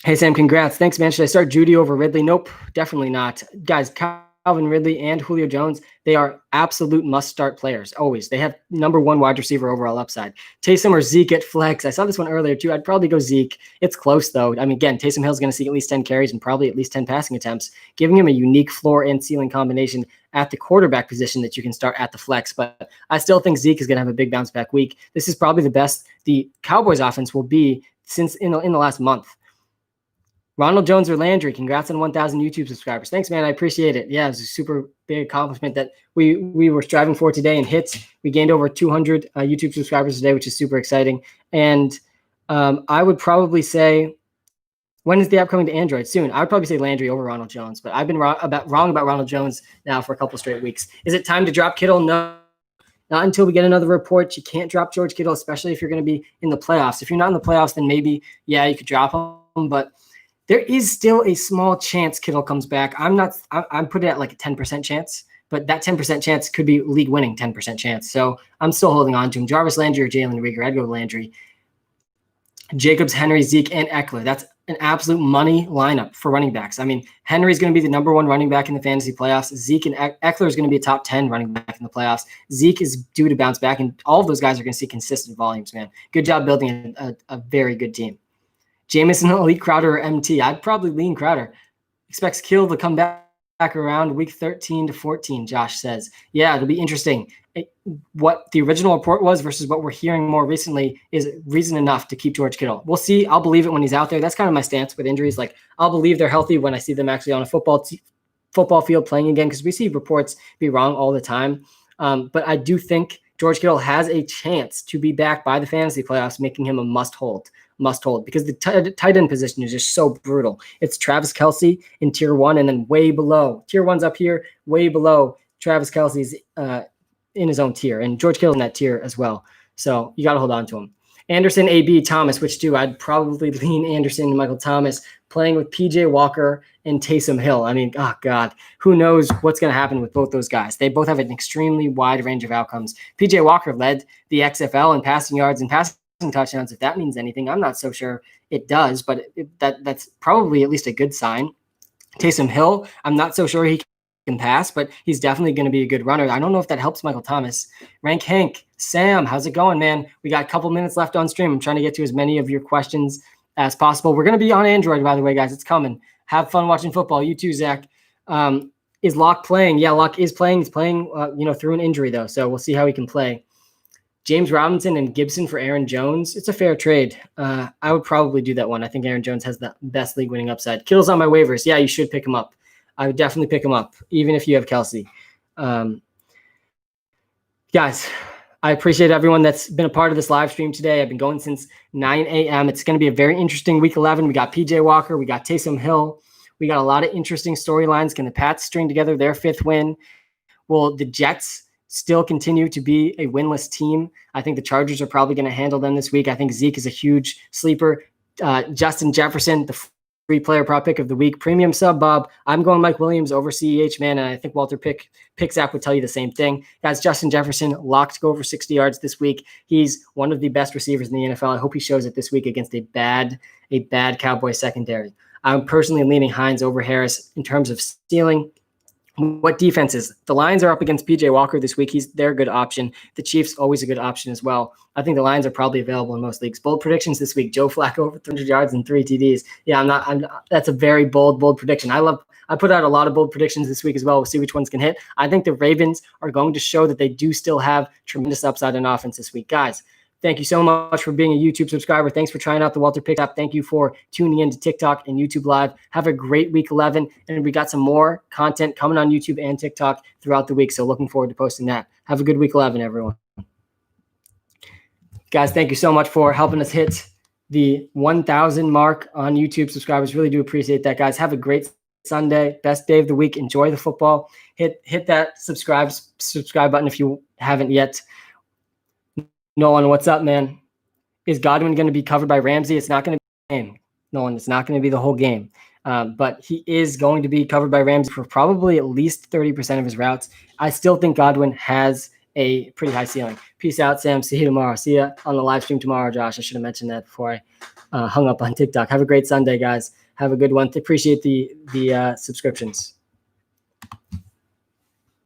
Hey, Sam, congrats. Thanks, man. Should I start Judy over Ridley? Nope, definitely not. Guys, Calvin Ridley and Julio Jones, they are absolute must-start players, always. They have number 1 wide receiver overall upside. Taysom or Zeke at flex. I saw this one earlier, too. I'd probably go Zeke. It's close, though. I mean, again, Taysom Hill's going to see at least 10 carries and probably at least 10 passing attempts, giving him a unique floor and ceiling combination at the quarterback position that you can start at the flex. But I still think Zeke is going to have a big bounce-back week. This is probably the best the Cowboys offense will be since in the last month. Ronald Jones or Landry, congrats on 1,000 YouTube subscribers. Thanks, man. I appreciate it. Yeah, it was a super big accomplishment that we were striving for today and hits. We gained over 200 YouTube subscribers today, which is super exciting. And I would probably say, when is the app coming to Android? Soon. I would probably say Landry over Ronald Jones, but I've been wrong about Ronald Jones now for a couple straight weeks. Is it time to drop Kittle? No. Not until we get another report. You can't drop George Kittle, especially if you're going to be in the playoffs. If you're not in the playoffs, then maybe, yeah, you could drop him, but there is still a small chance Kittle comes back. I'm putting it at like a 10% chance, but that 10% chance could be league winning 10% chance. So I'm still holding on to him. Jarvis Landry or Jalen Reagor. I'd go Landry. Jacobs, Henry, Zeke, and Eckler. That's an absolute money lineup for running backs. I mean, Henry's going to be the number 1 running back in the fantasy playoffs. Zeke and Eckler is going to be a top 10 running back in the playoffs. Zeke is due to bounce back, and all of those guys are going to see consistent volumes, man. Good job building a very good team. Jameson, Elite, Crowder, or MT. I'd probably lean Crowder. Expects Kittle to come back around week 13 to 14, Josh says. Yeah, it'll be interesting. What the original report was versus what we're hearing more recently is reason enough to keep George Kittle. We'll see. I'll believe it when he's out there. That's kind of my stance with injuries. Like, I'll believe they're healthy when I see them actually on a football field playing again, because we see reports be wrong all the time. But I do think George Kittle has a chance to be back by the fantasy playoffs, making him a must-hold because the tight end position is just so brutal. It's Travis Kelce in tier 1, and then way below. Tier 1's up here, way below. Travis Kelce's in his own tier, and George Kittle's in that tier as well. So you got to hold on to him. Anderson, AB, Thomas, which two? I'd probably lean Anderson and Michael Thomas, playing with PJ Walker and Taysom Hill. I mean, oh, God, who knows what's going to happen with both those guys. They both have an extremely wide range of outcomes. PJ Walker led the XFL in passing yards and passing touchdowns. If that means anything, I'm not so sure it does, but that's probably at least a good sign. Taysom Hill, I'm not so sure he can pass, but he's definitely going to be a good runner. I don't know if that helps Michael Thomas. Rank Hank, Sam, how's it going, man? We got a couple minutes left on stream. I'm trying to get to as many of your questions as possible. We're going to be on Android, by the way, guys. It's coming. Have fun watching football. You too, Zach. Is Locke playing? Yeah, Locke is playing. He's playing, through an injury, though, so we'll see how he can play. James Robinson and Gibson for Aaron Jones. It's a fair trade. I would probably do that one. I think Aaron Jones has the best league-winning upside. Kittle's on my waivers. Yeah, you should pick him up. I would definitely pick him up, even if you have Kelce. Guys, I appreciate everyone that's been a part of this live stream today. I've been going since 9 a.m. It's going to be a very interesting week 11. We got PJ Walker. We got Taysom Hill. We got a lot of interesting storylines. Can the Pats string together their 5th win? Will the Jets still continue to be a winless team? I think the Chargers are probably going to handle them this week. I think Zeke is a huge sleeper. Justin Jefferson, the free player prop pick of the week. Premium sub, Bob. I'm going Mike Williams over CEH, man, and I think WalterPicks app would tell you the same thing. Guys, Justin Jefferson locked to go over 60 yards this week. He's one of the best receivers in the NFL. I hope he shows it this week against a bad Cowboys secondary. I'm personally leaning Hines over Harris in terms of stealing. What defenses? The Lions are up against PJ Walker this week. They're a good option. The Chiefs, always a good option as well. I think the Lions are probably available in most leagues. Bold predictions this week: Joe Flacco over 300 yards and 3 TDs. Yeah, that's a very bold prediction. I put out a lot of bold predictions this week as well. We'll see which ones can hit. I think the Ravens are going to show that they do still have tremendous upside in offense this week. Guys, thank you so much for being a YouTube subscriber. Thanks for trying out the WalterPicks app. Thank you for tuning in to TikTok and YouTube Live. Have a great week 11. And we got some more content coming on YouTube and TikTok throughout the week. So looking forward to posting that. Have a good week 11, everyone. Guys, thank you so much for helping us hit the 1,000 mark on YouTube subscribers. Really do appreciate that, guys. Have a great Sunday. Best day of the week. Enjoy the football. Hit that subscribe button if you haven't yet. Nolan, what's up, man? Is Godwin going to be covered by Ramsey? It's not going to be the game. Nolan, it's not going to be the whole game. But he is going to be covered by Ramsey for probably at least 30% of his routes. I still think Godwin has a pretty high ceiling. Peace out, Sam. See you tomorrow. See you on the live stream tomorrow, Josh. I should have mentioned that before I hung up on TikTok. Have a great Sunday, guys. Have a good one. Appreciate the subscriptions.